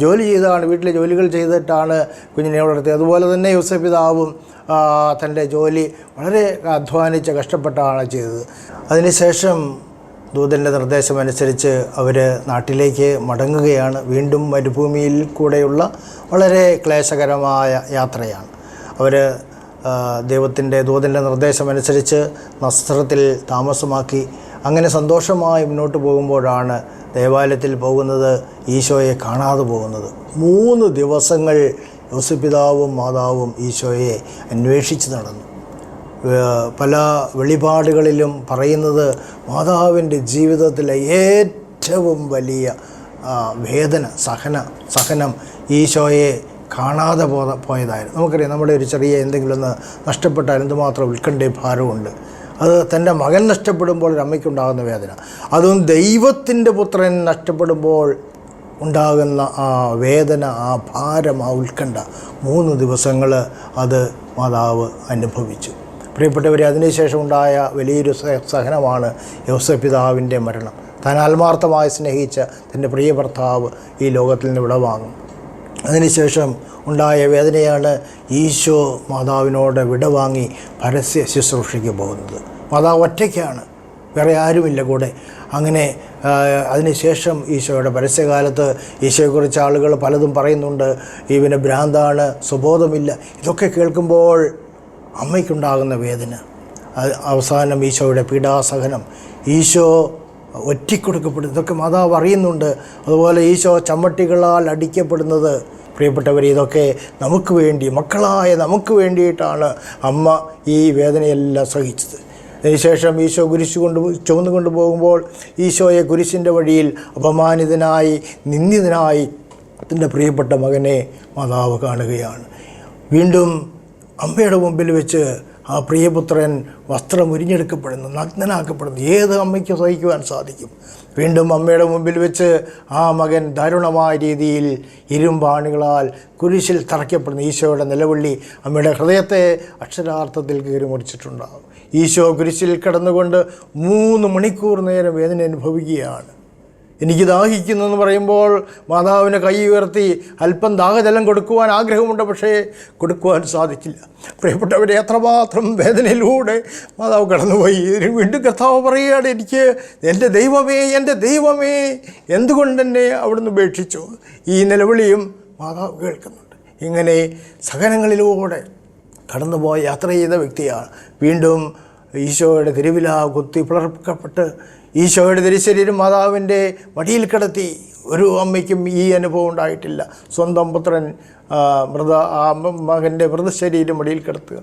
[SPEAKER 4] ജോലി ചെയ്താണ്, വീട്ടിലെ ജോലികൾ ചെയ്തിട്ടാണ് കുഞ്ഞിനെ വളർത്തിയത്. അതുപോലെ തന്നെ യോസേഫ് പിതാവും തൻ്റെ ജോലി വളരെ അധ്വാനിച്ച് കഷ്ടപ്പെട്ടാണ് ചെയ്തത്. അതിനുശേഷം ദൂതൻ്റെ നിർദ്ദേശമനുസരിച്ച് അവർ നാട്ടിലേക്ക് മടങ്ങുകയാണ്. വീണ്ടും മരുഭൂമിയിൽ കൂടെയുള്ള വളരെ ക്ലേശകരമായ യാത്രയാണ്. അവർ ദൂതൻ്റെ നിർദ്ദേശമനുസരിച്ച് നസ്രത്തിൽ താമസമാക്കി. അങ്ങനെ സന്തോഷമായി മുന്നോട്ട് പോകുമ്പോഴാണ് ദേവാലയത്തിൽ പോകുന്നത്, ഈശോയെ കാണാതെ പോകുന്നത്. 3 ദിവസങ്ങൾ യോസേഫ് പിതാവും മാതാവും ഈശോയെ അന്വേഷിച്ച് നടന്നു. പല വെളിപാടുകളിലും പറയുന്നത് മാതാവിൻ്റെ ജീവിതത്തിലെ ഏറ്റവും വലിയ വേദന, സഹനം ഈശോയെ കാണാതെ പോയതായിരുന്നു. നമുക്കറിയാം, നമ്മുടെ ഒരു ചെറിയ എന്തെങ്കിലും ഒന്ന് നഷ്ടപ്പെട്ടാൽ എന്തുമാത്രം ഉത്കണ്ഠയും ഭാരമുണ്ട്. അത് തൻ്റെ മകൻ നഷ്ടപ്പെടുമ്പോൾ ഒരു അമ്മയ്ക്കുണ്ടാകുന്ന വേദന, അതും ദൈവത്തിൻ്റെ പുത്രൻ നഷ്ടപ്പെടുമ്പോൾ ഉണ്ടാകുന്ന ആ വേദന, ആ ഭാരം, ആ ഉത്കണ്ഠ 3 ദിവസങ്ങൾ അത് മാതാവ് അനുഭവിച്ചു. പ്രിയപ്പെട്ടവരെ, അതിനുശേഷം ഉണ്ടായ വലിയൊരു സഹനമാണ് യോസേഫ് പിതാവിൻ്റെ മരണം. താൻ ആത്മാർത്ഥമായി സ്നേഹിച്ച തൻ്റെ പ്രിയ ഭർത്താവ് ഈ ലോകത്തിൽ നിന്ന് വിടവാങ്ങും. അതിനുശേഷം ഉണ്ടായ വേദനയാണ് ഈശോ മാതാവിനോട് വിടവാങ്ങി പരസ്യ ശുശ്രൂഷയ്ക്ക് പോകുന്നത്. മാതാവ് ഒറ്റയ്ക്കാണ്, വേറെ ആരുമില്ല കൂടെ. അങ്ങനെ അതിനുശേഷം ഈശോയുടെ പരസ്യകാലത്ത് ഈശോയെക്കുറിച്ച് ആളുകൾ പലതും പറയുന്നുണ്ട്. ഇവന് ഭ്രാന്താണ്, സുബോധമില്ല. ഇതൊക്കെ കേൾക്കുമ്പോൾ അമ്മയ്ക്കുണ്ടാകുന്ന വേദന, അവസാനം ഈശോയുടെ പീഡാസഹനം, ഈശോ ഒറ്റിക്കൊടുക്കപ്പെടുന്നത്, ഇതൊക്കെ മാതാവ് അറിയുന്നുണ്ട്. അതുപോലെ ഈശോ ചമ്മട്ടികളാൽ അടിക്കപ്പെടുന്നത്. പ്രിയപ്പെട്ടവർ, ഇതൊക്കെ നമുക്ക് വേണ്ടി, മക്കളായ നമുക്ക് വേണ്ടിയിട്ടാണ് അമ്മ ഈ വേദനയെല്ലാം സഹിച്ചത്. അതിനുശേഷം ഈശോ കുരിശ് ചുമന്നുകൊണ്ട് പോകുമ്പോൾ ഈശോയെ കുരിശിൻ്റെ വഴിയിൽ അപമാനിതനായി, നിന്ദിതനായി തൻ്റെ പ്രിയപ്പെട്ട മകനെ മാതാവ് കാണുകയാണ്. വീണ്ടും അമ്മയുടെ മുമ്പിൽ വെച്ച് ആ പ്രിയപുത്രൻ വസ്ത്രം ഉരിഞ്ഞെടുക്കപ്പെടുന്നു, നഗ്നനാക്കപ്പെടുന്നു. ഏത് അമ്മയ്ക്ക് സഹിക്കുവാൻ സാധിക്കും? വീണ്ടും അമ്മയുടെ മുമ്പിൽ വെച്ച് ആ മകൻ ദാരുണമായ രീതിയിൽ ഇരുമ്പാണികളാൽ കുരിശിൽ തറയ്ക്കപ്പെടുന്നു. ഈശോയുടെ നിലവിളി അമ്മയുടെ ഹൃദയത്തെ അക്ഷരാർത്ഥത്തിൽ കീറി മുറിച്ചിട്ടുണ്ടാകും. ഈശോ കുരിശിൽ കിടന്നുകൊണ്ട് 3 മണിക്കൂർ നേരം വേദന അനുഭവിക്കുകയാണ്. എനിക്ക് ദാഹിക്കുന്നു എന്ന് പറയുമ്പോൾ മാതാവിനെ കൈ ഉയർത്തി അല്പം ദാഹജലം കൊടുക്കുവാൻ ആഗ്രഹമുണ്ട്, പക്ഷേ കൊടുക്കുവാൻ സാധിച്ചില്ല. പ്രിയപ്പെട്ടവരെ, എത്രമാത്രം വേദനയിലൂടെ മാതാവ് കടന്നുപോയി. വീണ്ടും കർത്താവ് പറയുകയാണ്, എൻ്റെ ദൈവമേ എന്തുകൊണ്ടെന്നെ അവിടുന്ന് ഉപേക്ഷിച്ചു? ഈ നിലവിളിയും മാതാവ് കേൾക്കുന്നുണ്ട്. ഇങ്ങനെ സഹനങ്ങളിലൂടെ കടന്നുപോയി യാത്ര ചെയ്ത വ്യക്തിയാണ്. വീണ്ടും ഈശോയുടെ തിരുവില കുത്തി പിളർക്കപ്പെട്ട് ഈശോയുടെ തിരുശരീരം മാതാവിൻ്റെ മടിയിൽ കിടത്തി. ഒരു അമ്മയ്ക്കും ഈ അനുഭവം ഉണ്ടായിട്ടില്ല. സ്വന്തം പുത്രൻ മകൻ്റെ മൃതശരീരം മടിയിൽ കിടത്തുക,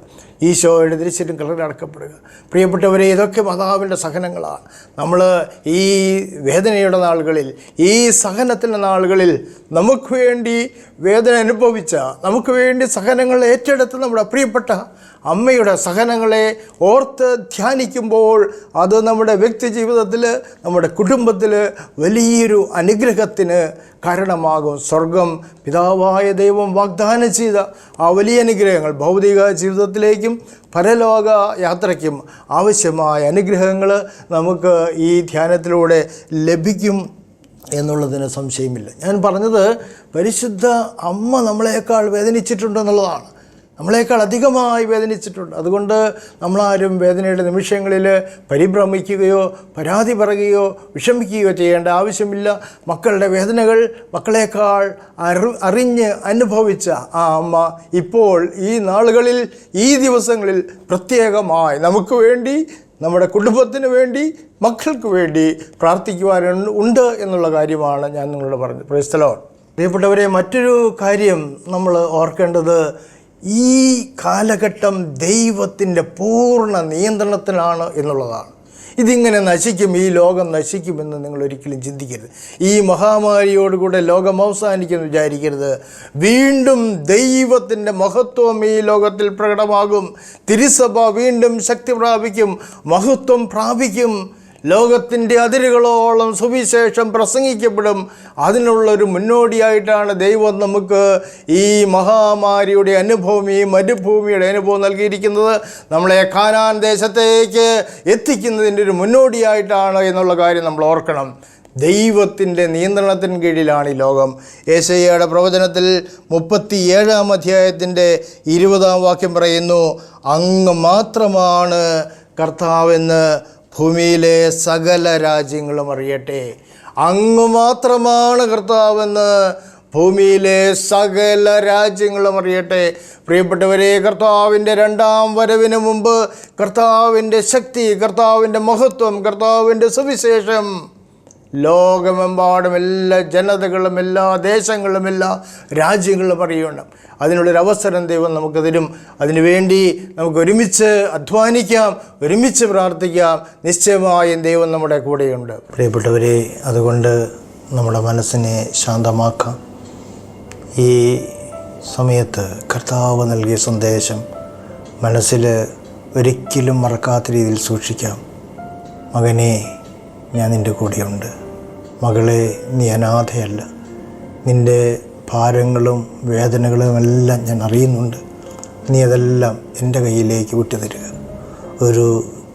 [SPEAKER 4] ഈശോയുടെ തിരുശരീരം കിളറടക്കപ്പെടുക. പ്രിയപ്പെട്ടവരെ, ഇതൊക്കെ മാതാവിൻ്റെ സഹനങ്ങളാണ്. നമ്മൾ ഈ വേദനയുടെ നാളുകളിൽ, ഈ സഹനത്തിൻ്റെ നാളുകളിൽ നമുക്ക് വേണ്ടി വേദന അനുഭവിച്ച, നമുക്ക് വേണ്ടി സഹനങ്ങൾ ഏറ്റെടുത്ത് നമ്മുടെ പ്രിയപ്പെട്ട അമ്മയുടെ സഹനങ്ങളെ ഓർത്ത് ധ്യാനിക്കുമ്പോൾ അത് നമ്മുടെ വ്യക്തി ജീവിതത്തിൽ, നമ്മുടെ കുടുംബത്തിൽ വലിയൊരു അനുഗ്രഹത്തിന് കാരണമാകും. സ്വർഗം പിതാവായ ദൈവം ദൈവം വാഗ്ദാനം ചെയ്ത ആ വലിയ അനുഗ്രഹങ്ങൾ ഭൗതിക ജീവിതത്തിലേക്കും പരലോക യാത്രയ്ക്കും ആവശ്യമായ അനുഗ്രഹങ്ങൾ നമുക്ക് ഈ ധ്യാനത്തിലൂടെ ലഭിക്കും എന്നുള്ളതിന് സംശയമില്ല. ഞാൻ പറഞ്ഞത് പരിശുദ്ധ അമ്മ നമ്മളെക്കാൾ വേദനിച്ചിട്ടുണ്ടെന്നുള്ളതാണ്. നമ്മളെക്കാൾ അധികമായി വേദനിച്ചിട്ടുണ്ട്. അതുകൊണ്ട് നമ്മളാരും വേദനയുടെ നിമിഷങ്ങളിൽ പരിഭ്രമിക്കുകയോ പരാതി പറയുകയോ വിഷമിക്കുകയോ ചെയ്യേണ്ട ആവശ്യമില്ല. മക്കളുടെ വേദനകൾ മക്കളെക്കാൾ അറിഞ്ഞ് അനുഭവിച്ച ആ അമ്മ ഇപ്പോൾ ഈ നാളുകളിൽ ഈ ദിവസങ്ങളിൽ പ്രത്യേകമായി നമുക്ക് വേണ്ടി, നമ്മുടെ കുടുംബത്തിന് വേണ്ടി, മക്കൾക്ക് വേണ്ടി പ്രാർത്ഥിക്കുവാനുണ്ട് എന്നുള്ള കാര്യമാണ് ഞാൻ നിങ്ങളോട് പറഞ്ഞത്. Praise the Lord. പ്രിയപ്പെട്ടവരെ, മറ്റൊരു കാര്യം നമ്മൾ ഓർക്കേണ്ടത്, ഈ കാലഘട്ടം ദൈവത്തിൻ്റെ പൂർണ്ണ നിയന്ത്രണത്തിലാണ് എന്നുള്ളതാണ്. ഇതിങ്ങനെ നശിക്കും, ഈ ലോകം നശിക്കുമെന്ന് നിങ്ങൾ ഒരിക്കലും ചിന്തിക്കരുത്. ഈ മഹാമാരിയോടുകൂടെ ലോകം അവസാനിക്കുമെന്ന് വിചാരിക്കരുത്. വീണ്ടും ദൈവത്തിൻ്റെ മഹത്വം ഈ ലോകത്തിൽ പ്രകടമാകും. തിരുസഭ വീണ്ടും ശക്തി പ്രാപിക്കും, മഹത്വം പ്രാപിക്കും. ലോകത്തിൻ്റെ അതിരുകളോളം സുവിശേഷം പ്രസംഗിക്കപ്പെടും. അതിനുള്ളൊരു മുന്നോടിയായിട്ടാണ് ദൈവം നമുക്ക് ഈ മഹാമാരിയുടെ അനുഭവം, ഈ മരുഭൂമിയുടെ അനുഭവം നൽകിയിരിക്കുന്നത്. നമ്മളെ കാനാൻ ദേശത്തേക്ക് എത്തിക്കുന്നതിൻ്റെ ഒരു മുന്നോടിയായിട്ടാണ് എന്നുള്ള കാര്യം നമ്മൾ ഓർക്കണം. ദൈവത്തിൻ്റെ നിയന്ത്രണത്തിന് കീഴിലാണ് ഈ ലോകം. യെശയ്യായുടെ പ്രവചനത്തിൽ 37-ാം അധ്യായത്തിൻ്റെ 20-ാം വാക്യം പറയുന്നു, അങ്ങ് മാത്രമാണ് കർത്താവെന്ന് ഭൂമിയിലെ സകല രാജ്യങ്ങളും അറിയട്ടെ. അങ്ങ് മാത്രമാണ് കർത്താവെന്ന് ഭൂമിയിലെ സകല രാജ്യങ്ങളും അറിയട്ടെ. പ്രിയപ്പെട്ടവരെ, കർത്താവിൻ്റെ രണ്ടാം വരവിന് മുമ്പ് കർത്താവിൻ്റെ ശക്തി, കർത്താവിൻ്റെ മഹത്വം, കർത്താവിൻ്റെ സുവിശേഷം ലോകമെമ്പാടും എല്ലാ ജനതകളും, എല്ലാ ദേശങ്ങളും, എല്ലാ രാജ്യങ്ങളും അറിയണം. അതിനുള്ളൊരവസരം ദൈവം നമുക്ക് തരും. അതിനുവേണ്ടി നമുക്ക് ഒരുമിച്ച് അധ്വാനിക്കാം, ഒരുമിച്ച് പ്രാർത്ഥിക്കാം. നിശ്ചയമായും ദൈവം നമ്മുടെ കൂടെയുണ്ട്. പ്രിയപ്പെട്ടവരെ, അതുകൊണ്ട് നമ്മുടെ മനസ്സിനെ ശാന്തമാക്കാം. ഈ സമയത്ത് കർത്താവ് നൽകിയ സന്ദേശം മനസ്സിൽ ഒരിക്കലും മറക്കാത്ത രീതിയിൽ സൂക്ഷിക്കാം. മകനെ, ഞാൻ നിൻ്റെ കൂടെയുണ്ട്. മകളെ, നീ അനാഥയല്ല. നിൻ്റെ ഭാരങ്ങളും വേദനകളും എല്ലാം ഞാൻ അറിയുന്നുണ്ട്. നീ അതെല്ലാം എൻ്റെ കയ്യിലേക്ക് വിട്ടുതരിക. ഒരു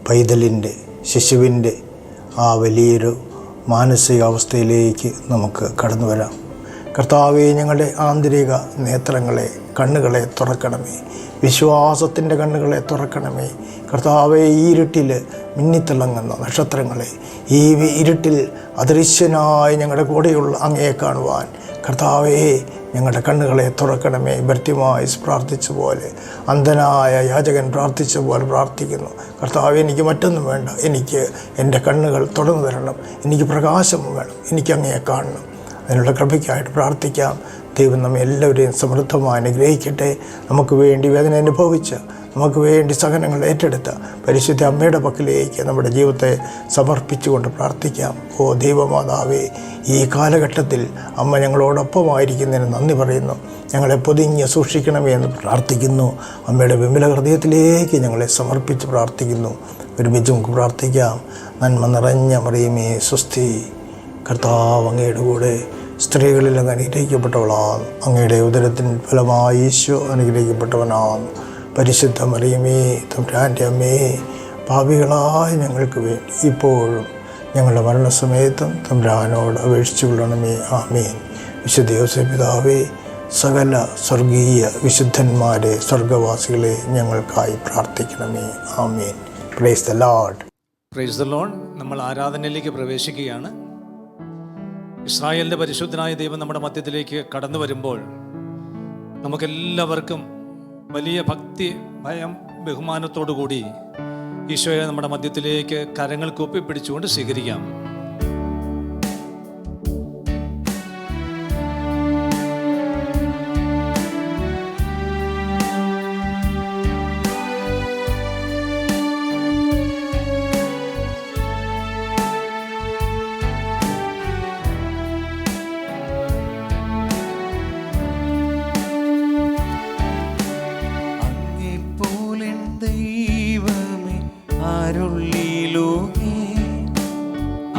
[SPEAKER 4] പൈതലിൻ്റെ, ശിശുവിൻ്റെ ആ വലിയൊരു മാനസികാവസ്ഥയിലേക്ക് നമുക്ക് കടന്നു വരാം. കർത്താവേ, ഞങ്ങളുടെ ആന്തരിക നേത്രങ്ങളെ, കണ്ണുകളെ തുറക്കണമേ. വിശ്വാസത്തിൻ്റെ കണ്ണുകളെ തുറക്കണമേ. കർത്താവേ, ഈ ഇരുട്ടിൽ മിന്നിത്തിളങ്ങുന്ന നക്ഷത്രങ്ങളെ, ഈ ഇരുട്ടിൽ അദൃശ്യനായി ഞങ്ങളുടെ കൂടെയുള്ള അങ്ങയെ കാണുവാൻ കർത്താവേ, ഞങ്ങളുടെ കണ്ണുകളെ തുറക്കണമേ. ബർത്തിമായിസ് പ്രാർത്ഥിച്ച പോലെ, അന്ധനായ യാചകൻ പ്രാർത്ഥിച്ച പോലെ പ്രാർത്ഥിക്കുന്നു. കർത്താവേ, എനിക്ക് മറ്റൊന്നും വേണ്ട. എനിക്ക് എൻ്റെ കണ്ണുകൾ തുറന്നു തരണം. എനിക്ക് പ്രകാശം വേണം. എനിക്ക് അങ്ങയെ കാണണം. അതിനുള്ള കൃപയ്ക്കായിട്ട് പ്രാർത്ഥിക്കാം. ദൈവം നമ്മെ എല്ലാവരെയും സമൃദ്ധമായി അനുഗ്രഹിക്കട്ടെ. നമുക്ക് വേണ്ടി വേദന അനുഭവിച്ച, നമുക്ക് വേണ്ടി സഹനങ്ങൾ ഏറ്റെടുത്ത പരിശുദ്ധ അമ്മയുടെ പക്കലേക്ക് നമ്മുടെ ജീവിതത്തെ സമർപ്പിച്ചുകൊണ്ട് പ്രാർത്ഥിക്കാം. ഓ ദൈവമാതാവേ, ഈ കാലഘട്ടത്തിൽ അമ്മ ഞങ്ങളോടൊപ്പമായിരിക്കുന്നതിന് നന്ദി പറയുന്നു. ഞങ്ങളെ പൊതിഞ്ഞ് സൂക്ഷിക്കണമേ എന്ന് പ്രാർത്ഥിക്കുന്നു. അമ്മയുടെ വിമല ഹൃദയത്തിലേക്ക് ഞങ്ങളെ സമർപ്പിച്ച് പ്രാർത്ഥിക്കുന്നു. ഒരുമിച്ച് നമുക്ക് പ്രാർത്ഥിക്കാം. നന്മ നിറഞ്ഞ മറിയമേ സ്വസ്തി, കർത്താവ് അങ്ങയുടെ കൂടെ സ്ത്രീകളിൽ അങ്ങ് അനുഗ്രഹിക്കപ്പെട്ടവളാണ്. അങ്ങയുടെ ഉദരത്തിൻ ഫലമായി ഈശോ അനുഗ്രഹിക്കപ്പെട്ടവനാണ്. പരിശുദ്ധ മറിയമേ, തമ്പുരാൻ്റെ അമ്മേ, പാപികളായ ഞങ്ങൾക്ക് വേണ്ടി ഇപ്പോഴും ഞങ്ങളുടെ മരണസമയത്തും തമ്പുരാനോട് അപേക്ഷിച്ചു കൊള്ളണമേ. ആമേൻ. വിശുദ്ധ യോസേപ്പ് പിതാവേ, സകല സ്വർഗീയ വിശുദ്ധന്മാരെ, സ്വർഗവാസികളെ ഞങ്ങൾക്കായി പ്രാർത്ഥിക്കണമേ. ആമേൻ. Praise the Lord.
[SPEAKER 3] Praise the Lord. നമ്മൾ ആരാധനയിലേക്ക് പ്രവേശിക്കുകയാണ്. ഇസ്രായേലിൻ്റെ പരിശുദ്ധനായ ദൈവം നമ്മുടെ മധ്യത്തിലേക്ക് കടന്നു വരുമ്പോൾ നമുക്കെല്ലാവർക്കും വലിയ ഭക്തി, ഭയം, ബഹുമാനത്തോടു കൂടി ഈശോയെ നമ്മുടെ മധ്യത്തിലേക്ക് കരങ്ങൾ കൂപ്പി പിടിച്ചുകൊണ്ട് സ്വീകരിക്കാം.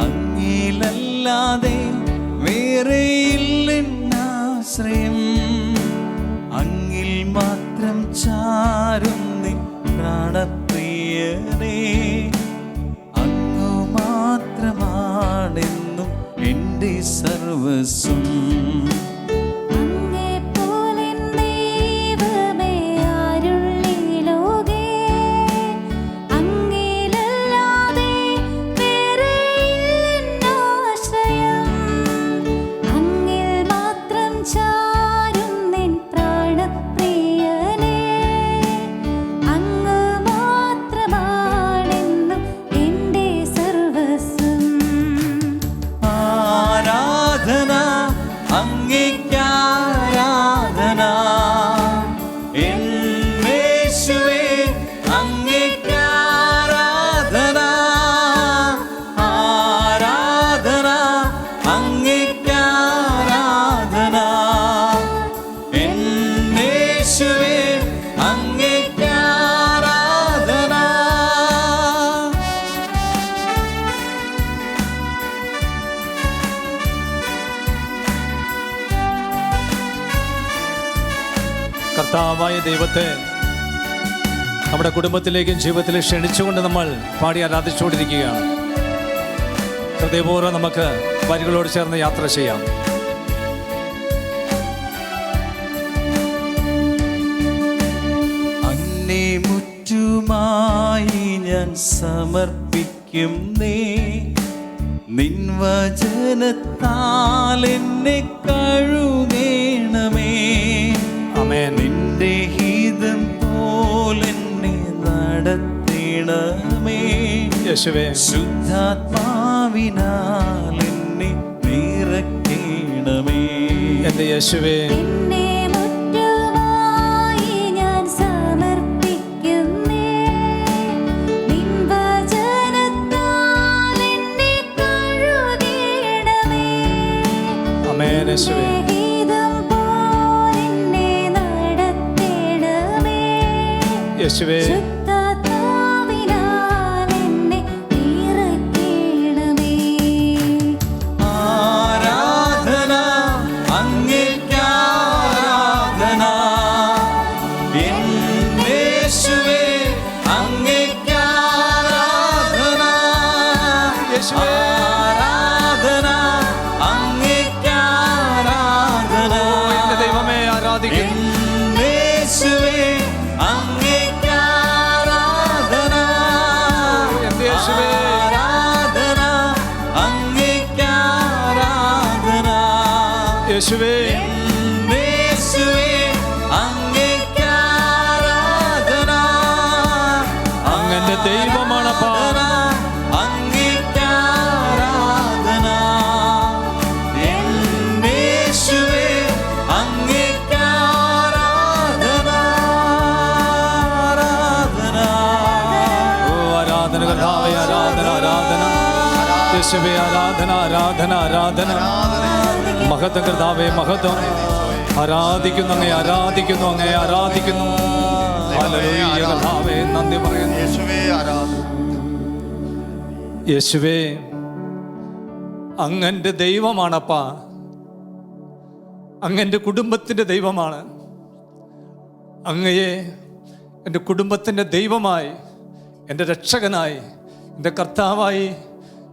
[SPEAKER 2] അങ്ങിലല്ലാതെ വേറെയില്ലെന്നാശ്രയം. ചാരും നിൻ പ്രാണപ്രിയനേ, അങ്ങു മാത്രമാണെന്നും എൻ്റെ സർവസ്വം.
[SPEAKER 3] കർത്താവായ ദൈവത്തെ നമ്മുടെ കുടുംബത്തിലേക്കും ജീവിതത്തിലേക്ക് ക്ഷണിച്ചുകൊണ്ട് നമ്മൾ പാടി ആരാധിച്ചുകൊണ്ടിരിക്കുകയാണ്. ഹൃദയപൂർവ്വം നമുക്ക് വരികളോട് ചേർന്ന് യാത്ര ചെയ്യാം.
[SPEAKER 2] അങ്ങേ മുറ്റുമായി ഞാൻ സമർപ്പിക്കും നിൻ വചനത്താൽ എന്നെ കഴുകേണമേ. നിന്റെ ഹിതം പോലെന്നെ നടത്തേണമേ.
[SPEAKER 3] യേശുവേ,
[SPEAKER 2] ശുദ്ധാത്മാവിനാൽ എന്നെ നിറയ്ക്കണമേ.
[SPEAKER 3] എൻ്റെ യേശുവേ, ആമേൻ. യേശുവേ, യേശുവേ,
[SPEAKER 2] ആരാധന അങ്ങേക്ക് ആരാധന, യേശുവേ അങ്ങേക്ക് ആരാധന. ആരാധന അങ്ങേക്ക് ആരാധന.
[SPEAKER 3] എൻ്റെ ദൈവമേ ആരാധിക്കുന്നു.
[SPEAKER 2] യേശുവേ അങ്ങേക്ക് ആരാധന. ആരാധന അങ്ങേക്ക് ആരാധന.
[SPEAKER 3] യേശുവേ,
[SPEAKER 2] യേശുവേ അങ്ങേക്ക് ആരാധന.
[SPEAKER 3] അങ്ങന്റെ ദൈവമാണപ്പാ.
[SPEAKER 2] അങ്ങേക്ക് ആരാധന. യേശുവേ അങ്ങേക്ക് ആരാധന. ആരാധന.
[SPEAKER 3] ഓ ആരാധന കർത്താവേ, ആരാധന ആരാധന. യേശുവേ ആരാധന ആരാധന ആരാധന. മഹത്വം കർത്താവേ, മഹത്വം. ആരാധിക്കുന്നു അങ്ങേ, ആരാധിക്കുന്നു അങ്ങേ, ആരാധിക്കുന്നു. ഹല്ലേലൂയ കർത്താവേ, നന്ദി പറയുന്നു. യേശുവേ അങ്ങന്റെ ദൈവമാണപ്പാ. അങ്ങന്റെ കുടുംബത്തിൻ്റെ ദൈവമാണ്. അങ്ങയെ എൻ്റെ കുടുംബത്തിൻ്റെ ദൈവമായി, എൻ്റെ രക്ഷകനായി, എൻ്റെ കർത്താവായി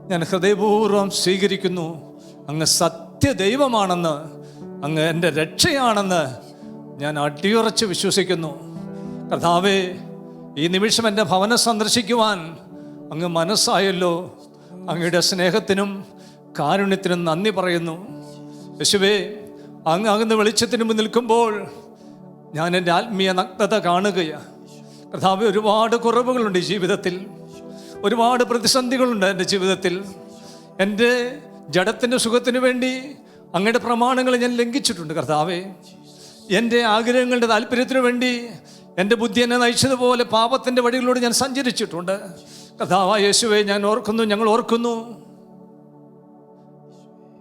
[SPEAKER 3] ഞാൻ ഹൃദയപൂർവ്വം സ്വീകരിക്കുന്നു. അങ്ങ് സത്യദൈവമാണെന്ന്, അങ്ങ് എൻ്റെ രക്ഷയാണെന്ന് ഞാൻ അടിയുറച്ച് വിശ്വസിക്കുന്നു. കർത്താവേ, ഈ നിമിഷം എൻ്റെ ഭവനം സന്ദർശിക്കുവാൻ അങ്ങ് മനസ്സായല്ലോ. അങ്ങയുടെ സ്നേഹത്തിനും കാരുണ്യത്തിനും നന്ദി പറയുന്നു. യേശുവേ, അങ്ങ് വെളിച്ചത്തിന് മുന്നിൽ നിൽക്കുമ്പോൾ ഞാൻ എൻ്റെ ആത്മീയ നഗ്നത കാണുകയാണ്. കർത്താവേ, ഒരുപാട് കുറവുകളുണ്ട് ഈ ജീവിതത്തിൽ, ഒരുപാട് പ്രതിസന്ധികളുണ്ട് എൻ്റെ ജീവിതത്തിൽ. എൻ്റെ ജഡത്തിൻ്റെ സുഖത്തിന് വേണ്ടി അങ്ങയുടെ പ്രമാണങ്ങൾ ഞാൻ ലംഘിച്ചിട്ടുണ്ട് കർത്താവേ. എൻ്റെ ആഗ്രഹങ്ങളുടെ താല്പര്യത്തിന് വേണ്ടി എൻ്റെ ബുദ്ധി എന്നെ നയിച്ചതുപോലെ പാപത്തിൻ്റെ വഴികളിലൂടെ ഞാൻ സഞ്ചരിച്ചിട്ടുണ്ട്. കർത്താവായ യേശുവേ, ഞങ്ങൾ ഓർക്കുന്നു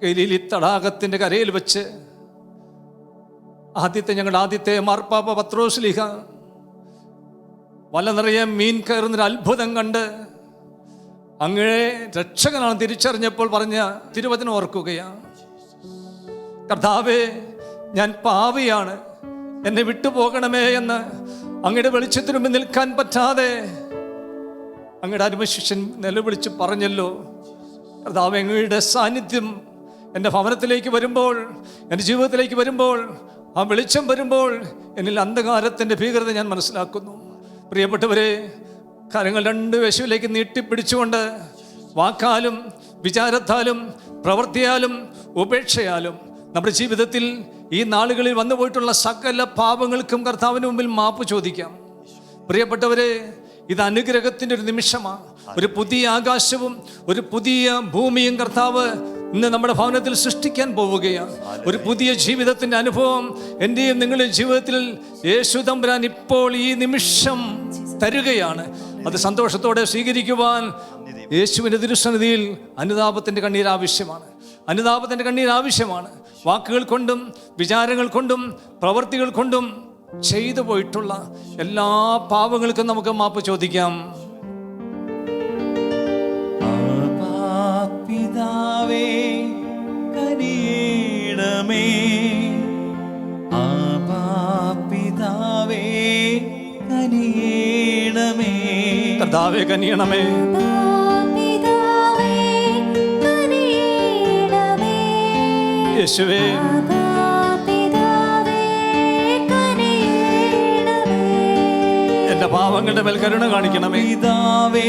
[SPEAKER 3] ഗലീലി തടാകത്തിൻ്റെ കരയിൽ വെച്ച് ഞങ്ങളുടെ ആദ്യത്തെ മാർപ്പാപ്പ പത്രോസ്ലീഹ വല നിറയെ മീൻ കയറുന്നൊരു അത്ഭുതം കണ്ട് അങ്ങയെ രക്ഷകനാണ് തിരിച്ചറിഞ്ഞപ്പോൾ പറഞ്ഞ തിരുവചനം ഓർക്കുകയാണ്. കർത്താവേ, ഞാൻ പാപിയാണ്, എന്നെ വിട്ടുപോകണമേ എന്ന്
[SPEAKER 5] അങ്ങയുടെ വെളിച്ചത്തിന് മുമ്പിൽ നിൽക്കാൻ പറ്റാതെ അങ്ങയുടെ അരുമശിഷ്യൻ നിലവിളിച്ച് പറഞ്ഞല്ലോ, കർത്താവേ, അങ്ങയുടെ സാന്നിധ്യം എൻ്റെ ഭവനത്തിലേക്ക് വരുമ്പോൾ, എൻ്റെ ജീവിതത്തിലേക്ക് വരുമ്പോൾ, ആ വെളിച്ചം വരുമ്പോൾ എന്നിൽ അന്ധകാരത്തിൻ്റെ ഭീകരത ഞാൻ മനസ്സിലാക്കുന്നു. പ്രിയപ്പെട്ടവരെ, കരങ്ങൾ രണ്ട് യേശുവിലേക്ക് നീട്ടിപ്പിടിച്ചുകൊണ്ട് വാക്കാലും വിചാരത്താലും പ്രവൃത്തിയാലും ഉപേക്ഷയാലും നമ്മുടെ ജീവിതത്തിൽ ഈ നാളുകളിൽ വന്നു പോയിട്ടുള്ള സകല പാപങ്ങൾക്കും കർത്താവിന് മുമ്പിൽ മാപ്പ് ചോദിക്കാം. പ്രിയപ്പെട്ടവരെ, ഇത് അനുഗ്രഹത്തിൻ്റെ ഒരു നിമിഷമാണ്. ഒരു പുതിയ ആകാശവും ഒരു പുതിയ ഭൂമിയും കർത്താവ് ഇന്ന് നമ്മുടെ ഭവനത്തിൽ സൃഷ്ടിക്കാൻ പോവുകയാണ്. ഒരു പുതിയ ജീവിതത്തിൻ്റെ അനുഭവം എൻ്റെയും നിങ്ങളുടെ ജീവിതത്തിൽ യേശു തമ്പുരാൻ ഇപ്പോൾ ഈ നിമിഷം തരുകയാണ്. അത് സന്തോഷത്തോടെ സ്വീകരിക്കുവാൻ യേശുവിൻ്റെ തിരുസന്നിധിയിൽ അനുതാപത്തിൻ്റെ കണ്ണീർ ആവശ്യമാണ്. അനുതാപത്തിൻ്റെ കണ്ണീർ ആവശ്യമാണ്. വാക്കുകൾ കൊണ്ടും വിചാരങ്ങൾ കൊണ്ടും പ്രവൃത്തികൾ കൊണ്ടും ചെയ്തു പോയിട്ടുള്ള എല്ലാ പാപങ്ങൾക്കും നമുക്ക് മാപ്പ് ചോദിക്കാം.
[SPEAKER 2] പിതാവേ കനിയണമേ, പിതാവേ കനിയണമേ,
[SPEAKER 5] കർത്താവേ കനിയണമേ, യേശുവേ എന്റെ പാവങ്ങളുടെ മേൽ കരുണ കാണിക്കണമേ.
[SPEAKER 2] പിതാവേ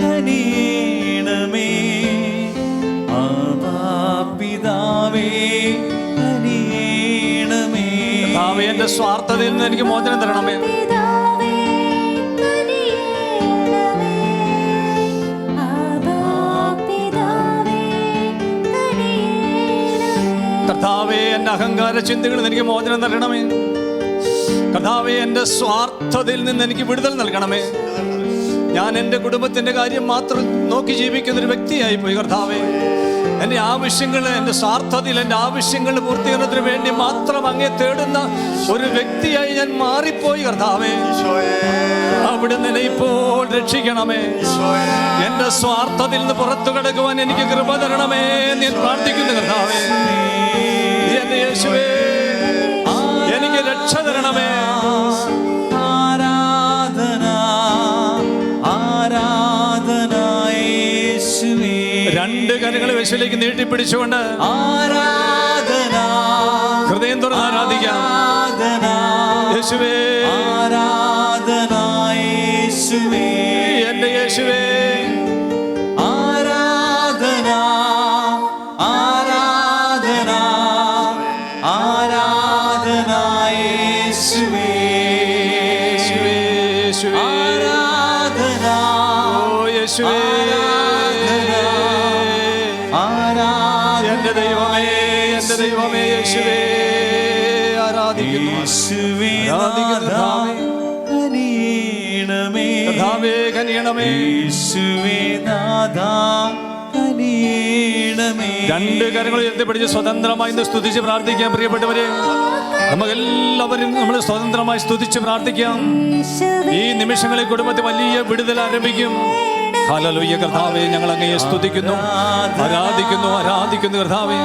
[SPEAKER 2] കനിയണമേ, പിതാവേ കനിയണമേ,
[SPEAKER 5] കർത്താവേ എന്റെ സ്വാർത്ഥതയിൽ നിന്ന് എനിക്ക് മോചനം തരണമേ. കർത്താവേ എന്റെ അഹങ്കാര ചിന്തകളിൽ നിന്ന് എനിക്ക് മോചനം നൽകണമേ. കർത്താവേ എന്റെ സ്വാർത്ഥതയിൽ നിന്ന് എനിക്ക് വിടുതൽ നൽകണമേ. ഞാൻ എൻ്റെ കുടുംബത്തിൻ്റെ കാര്യം മാത്രം നോക്കി ജീവിക്കുന്ന ഒരു വ്യക്തിയായി പോയി കർത്താവേ. എൻ്റെ ആവശ്യങ്ങൾ, എൻ്റെ സ്വാർത്ഥതയിൽ എൻ്റെ ആവശ്യങ്ങൾ പൂർത്തീകരണത്തിന് വേണ്ടി മാത്രം അങ്ങേ തേടുന്ന ഒരു വ്യക്തിയായി ഞാൻ മാറിപ്പോയി കർത്താവേ. അവിടുന്ന് എന്നെ ഇപ്പോൾ രക്ഷിക്കണമേ. എൻ്റെ സ്വാർത്ഥതയിൽ നിന്ന് പുറത്തു കടക്കുവാൻ എനിക്ക് കൃപ തരണമേ ഞാൻ പ്രാർത്ഥിക്കുന്നു കർത്താവേ. എൻ്റെ യേശുവേ എനിക്ക് രക്ഷ തരണമേ. രണ്ട് കരങ്ങൾ യേശുവിലേക്ക് നീട്ടിപ്പിടിച്ചുകൊണ്ട്
[SPEAKER 2] ആരാധന,
[SPEAKER 5] ഹൃദയം തുറന്ന് ആരാധിക്കാം. യേശുവേ
[SPEAKER 2] ആരാധന, യേശുവേ
[SPEAKER 5] എന്റെ യേശുവേ
[SPEAKER 2] ആരാധന, ആരാധന, ആരാധന, യേശുവേ
[SPEAKER 5] യേശുവേ
[SPEAKER 2] ആരാധന,
[SPEAKER 5] ഓ യേശുവേ എന്റെ ദൈവമേ, എന്റെ ദൈവമേ യേശുവേ ആരാധിക്കുന്നു.
[SPEAKER 2] കനിയണമേ,
[SPEAKER 5] കർത്താവേ കനിയണമേ,
[SPEAKER 2] യേശുവേ നാഥാ കനിയണമേ.
[SPEAKER 5] രണ്ട് കരങ്ങൾ ഉയർത്തിപ്പിടിച്ച് സ്വതന്ത്രമായി ഇന്ന് സ്തുതിച്ച് പ്രാർത്ഥിക്കാം. പ്രിയപ്പെട്ടവരെ, നമുക്കെല്ലാവരും നമ്മൾ സ്വതന്ത്രമായി സ്തുതിച്ച് പ്രാർത്ഥിക്കാം. ഈ നിമിഷങ്ങളിൽ കുടുംബത്തിൽ വലിയ വിടുതൽ ആരംഭിക്കും. ഹല്ലേലൂയ. കർത്താവേ, ഞങ്ങൾ അങ്ങയെ സ്തുതിക്കുന്നു, ആരാധിക്കുന്നു, ആരാധിക്കുന്നു കർത്താവേ,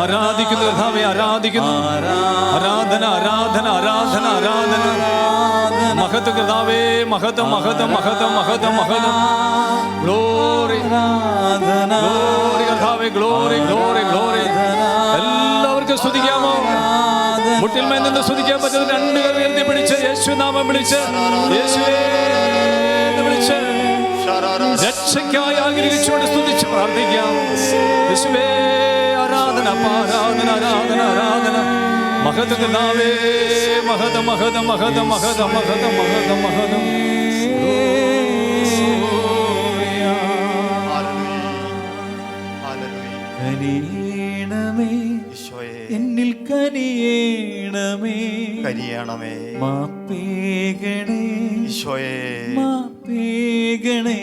[SPEAKER 5] ആരാധിക്കുന്നു കർത്താവേ, ആരാധിക്കുന്നു. ആരാധന, ആരാധന, ആരാധന, ആരാധന. മഹത്വം കർത്താവേ, മഹത്വം, മഹത്വം, മഹത്വം, മഹത്വം, മഹത്വം. ഗ്ലോറി, ഗ്ലോറി കർത്താവേ, ഗ്ലോറി, ഗ്ലോറി, ഗ്ലോറി. എല്ലാവർക്കും സ്തുതിക്കാമോ? മുട്ടിന്മേൽ നിന്ന് സ്തുതിക്കാൻ പറ്റുന്ന രണ്ട് കരങ്ങൾ ഉയർത്തി പിടിച്ച് യേശുനാമം വിളിച്ച് യേശുവേ എന്ന് വിളിച്ച് രക്ഷയ്ക്കായി ആഗ്രഹിച്ചുകൊണ്ട് സ്തുതിച്ച് പ്രാർത്ഥിക്കാം. യേശുവേ ആരാധന, ആരാധന, ആരാധന, ആരാധന. മഹത്വം കർത്താവേ, മഹത്വം, മഹത്വം, മഹത്വം, മഹത്വം, മഹത്വം, മഹത്വം, മഹത്വം.
[SPEAKER 2] കനിയണമേ, എന്നിൽ കനിയണമേ,
[SPEAKER 6] കനിയണമേ,
[SPEAKER 2] മാപ്പേകണേ,
[SPEAKER 6] ഈശോയേ
[SPEAKER 2] മാപ്പേകണേ,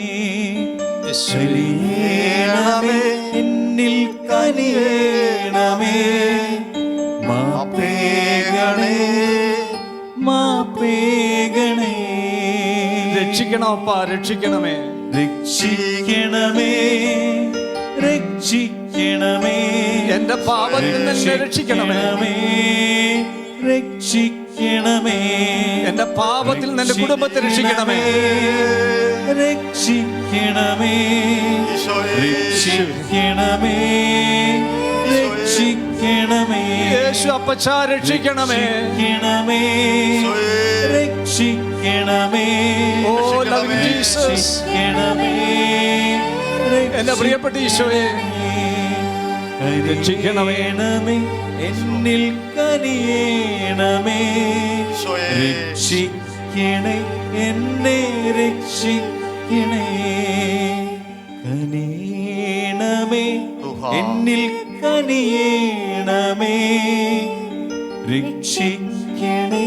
[SPEAKER 6] കനിയണമേ,
[SPEAKER 2] എന്നിൽ കനിയണമേ, മാപ്പേകണേ, മാപ്പേകണേ.
[SPEAKER 5] രക്ഷിക്കണം അപ്പാ, രക്ഷിക്കണമേ,
[SPEAKER 2] രക്ഷിക്കണമേ, രക്ഷിക്കണമേ,
[SPEAKER 5] എന്റെ പാപത്തിൽ നിന്ന് രക്ഷിക്കണമേ,
[SPEAKER 2] രക്ഷിക്കണമേ, രക്ഷിക്കണമേ,
[SPEAKER 5] എന്റെ പാപത്തിൽ നിന്ന് എന്റെ കുടുംബത്തെ രക്ഷിക്കണമേ.
[SPEAKER 2] രക്ഷിക്കണമേ,
[SPEAKER 6] ഈശോയെ
[SPEAKER 2] രക്ഷിക്കണമേ, രക്ഷിക്കണമേ,
[SPEAKER 5] യേശു അപ്പച്ച രക്ഷിക്കണമേ.
[SPEAKER 2] രക്ഷിക്കണമേ, രക്ഷിക്കണമേ,
[SPEAKER 5] ഓ loving Jesus,
[SPEAKER 2] രക്ഷിക്കണമേ,
[SPEAKER 5] എന്റെ പ്രിയപ്പെട്ട ഈശോയെ
[SPEAKER 2] രക്ഷിക്കണമേ, എന്നിൽ കനിയേണമേ,
[SPEAKER 6] ഈശോയെ
[SPEAKER 2] രക്ഷിക്കണേ, എന്നെ രക്ഷിക്കണേ, കനിയേണമേ, എന്നിൽ കനിയേണമേ, രക്ഷിക്കണേ,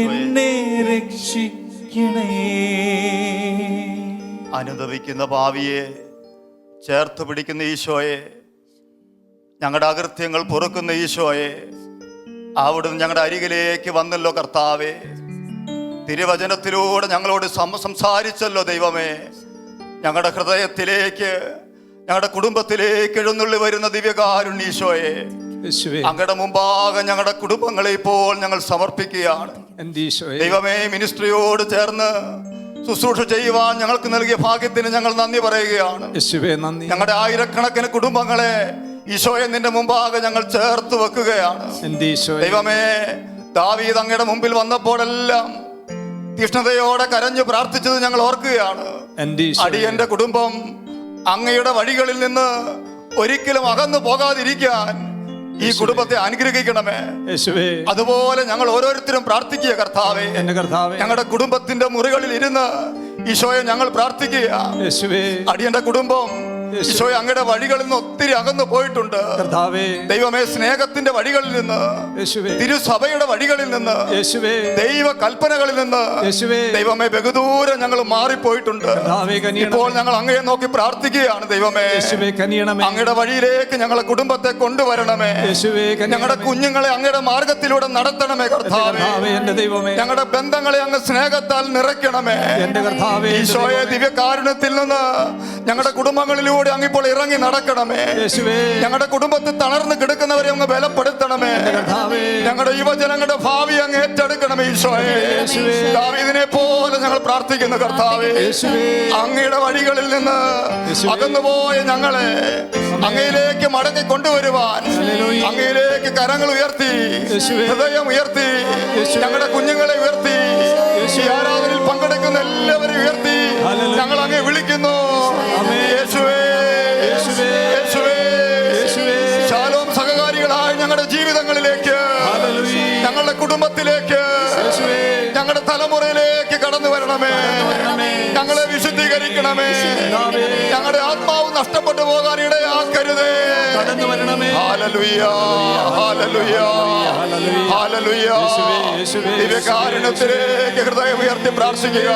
[SPEAKER 2] എന്നെ രക്ഷിക്കണേ.
[SPEAKER 6] അനുദപിക്കുന്ന ഭാവിയെ ചേർത്ത് പിടിക്കുന്ന ഈശോയെ, ഞങ്ങളുടെ അകൃത്യങ്ങൾ പൊറുക്കുന്ന ഈശോയെ, അവിടുന്ന് ഞങ്ങളുടെ അരികിലേക്ക് വന്നല്ലോ കർത്താവേ. തിരുവചനത്തിലൂടെ ഞങ്ങളോട് സംസാരിച്ചല്ലോ ദൈവമേ. ഞങ്ങളുടെ ഹൃദയത്തിലേക്ക്, ഞങ്ങളുടെ കുടുംബത്തിലേക്ക് എഴുന്നള്ളി വരുന്ന ദിവ്യകാരുണ്യ ഈശോയെ, അങ്ങയുടെ മുമ്പാകെ ഞങ്ങളുടെ കുടുംബങ്ങളെ ഇപ്പോൾ ഞങ്ങൾ സമർപ്പിക്കുകയാണ്. ദൈവമേ, മിനിസ്ട്രിയോട് ചേർന്ന് ശുശ്രൂഷ ചെയ്യുവാൻ ഞങ്ങൾക്ക് നൽകിയ ഭാഗ്യത്തിന് ഞങ്ങൾ നന്ദി പറയുകയാണ്. ഞങ്ങളുടെ ആയിരക്കണക്കിന് കുടുംബങ്ങളെ ഈശോയെ നിന്റെ മുമ്പാകെ ഞങ്ങൾ ചേർത്ത് വെക്കുകയാണ്. ദൈവമേ, ദാവീദ് അങ്ങയുടെ മുമ്പിൽ വന്നപ്പോഴെല്ലാം തീഷ്ണതയോടെ കരഞ്ഞു പ്രാർത്ഥിച്ചത് ഞങ്ങൾ ഓർക്കുകയാണ്. അടിയന്റെ കുടുംബം അങ്ങയുടെ വഴികളിൽ നിന്ന് ഒരിക്കലും അകന്നു പോകാതിരിക്കാൻ ഈ കുടുംബത്തെ അനുഗ്രഹിക്കണമേ. അതുപോലെ ഞങ്ങൾ ഓരോരുത്തരും പ്രാർത്ഥിക്കുക കർത്താവേ. ഞങ്ങളുടെ കുടുംബത്തിന്റെ മുറികളിൽ ഇരുന്ന് ഈശോയെ ഞങ്ങൾ പ്രാർത്ഥിക്കുക. അടിയന്റെ കുടുംബം ഈശോയെ അങ്ങയുടെ വഴികളിൽ നിന്ന് ഒത്തിരി അകന്നു പോയിട്ടുണ്ട്. ദൈവമേ, സ്നേഹത്തിന്റെ വഴികളിൽ നിന്ന്, തിരുസഭയുടെ വഴികളിൽ നിന്ന്, ദൈവ കൽപ്പനകളിൽ നിന്ന് ദൈവമേ ബഹുദൂരം ഞങ്ങൾ മാറിപ്പോയിട്ടുണ്ട്. ഇപ്പോൾ ഞങ്ങൾ അങ്ങയെ നോക്കി പ്രാർത്ഥിക്കുകയാണ്. ദൈവമേ, അങ്ങയുടെ വഴിയിലേക്ക് ഞങ്ങളെ കുടുംബത്തെ കൊണ്ടുവരണമേ. ഞങ്ങളുടെ കുഞ്ഞുങ്ങളെ അങ്ങയുടെ മാർഗത്തിലൂടെ നടത്തണമേ കർത്താവേ. ഞങ്ങളുടെ ബന്ധങ്ങളെ അങ്ങ് സ്നേഹത്താൽ നിറയ്ക്കണമേ. ഈശോയെ, ദിവ്യകാരുണ്യത്തിൽ നിന്ന് ഞങ്ങളുടെ കുടുംബങ്ങളിലൂടെ അങ്ങിപ്പോൾ ഇറങ്ങി നടക്കണമേ. ഞങ്ങളുടെ കുടുംബത്തിൽ തളർന്ന് കിടക്കുന്നവരെ അങ്ങ് ബലപ്പെടുത്തണമേ. ഞങ്ങളുടെ യുവജനങ്ങളുടെ ഭാവി അങ്ങ് ഏറ്റെടുക്കണമേ. ഈശോയെ, ദാവീദിനെ പോലെ ഞങ്ങൾ പ്രാർത്ഥിക്കുന്നു കർത്താവേ. അങ്ങയുടെ വഴികളിൽ നിന്ന് അകന്നുപോയ ഞങ്ങളെ അങ്ങയിലേക്ക് മടക്കി കൊണ്ടുവരുവാൻ അങ്ങയിലേക്ക് കരങ്ങൾ ഉയർത്തി, ഹൃദയം ഉയർത്തി, ഞങ്ങളുടെ കുഞ്ഞുങ്ങളെ ഉയർത്തി, ഈ ആരാധനയിൽ പങ്കെടുക്കുന്ന എല്ലാവരും ഉയർത്തി ഞങ്ങൾ അങ്ങേ വിളിക്കുന്നു. യേശുവേ, യേശുവേ, ശാലോം സഹകാരികളായി ഞങ്ങളുടെ ജീവിതങ്ങളിലേക്ക്, ഞങ്ങളുടെ കുടുംബത്തിലേക്ക്, ഞങ്ങളുടെ തലമുറയിലേക്ക് കടന്നു വരണമേ. ഞങ്ങളെ വിശുദ്ധീകരിക്കണമേ. ഞങ്ങളുടെ ആത്മാവ് നഷ്ടപ്പെട്ടു പോകാൻ ഇടയാക്കരുതേ. ഹല്ലേലൂയ, ഹല്ലേലൂയ, ഹല്ലേലൂയ. ദിവ്യകാരുണ്യത്തിലേക്ക് ഹൃദയം ഉയർത്തി പ്രാർത്ഥിക്കുക.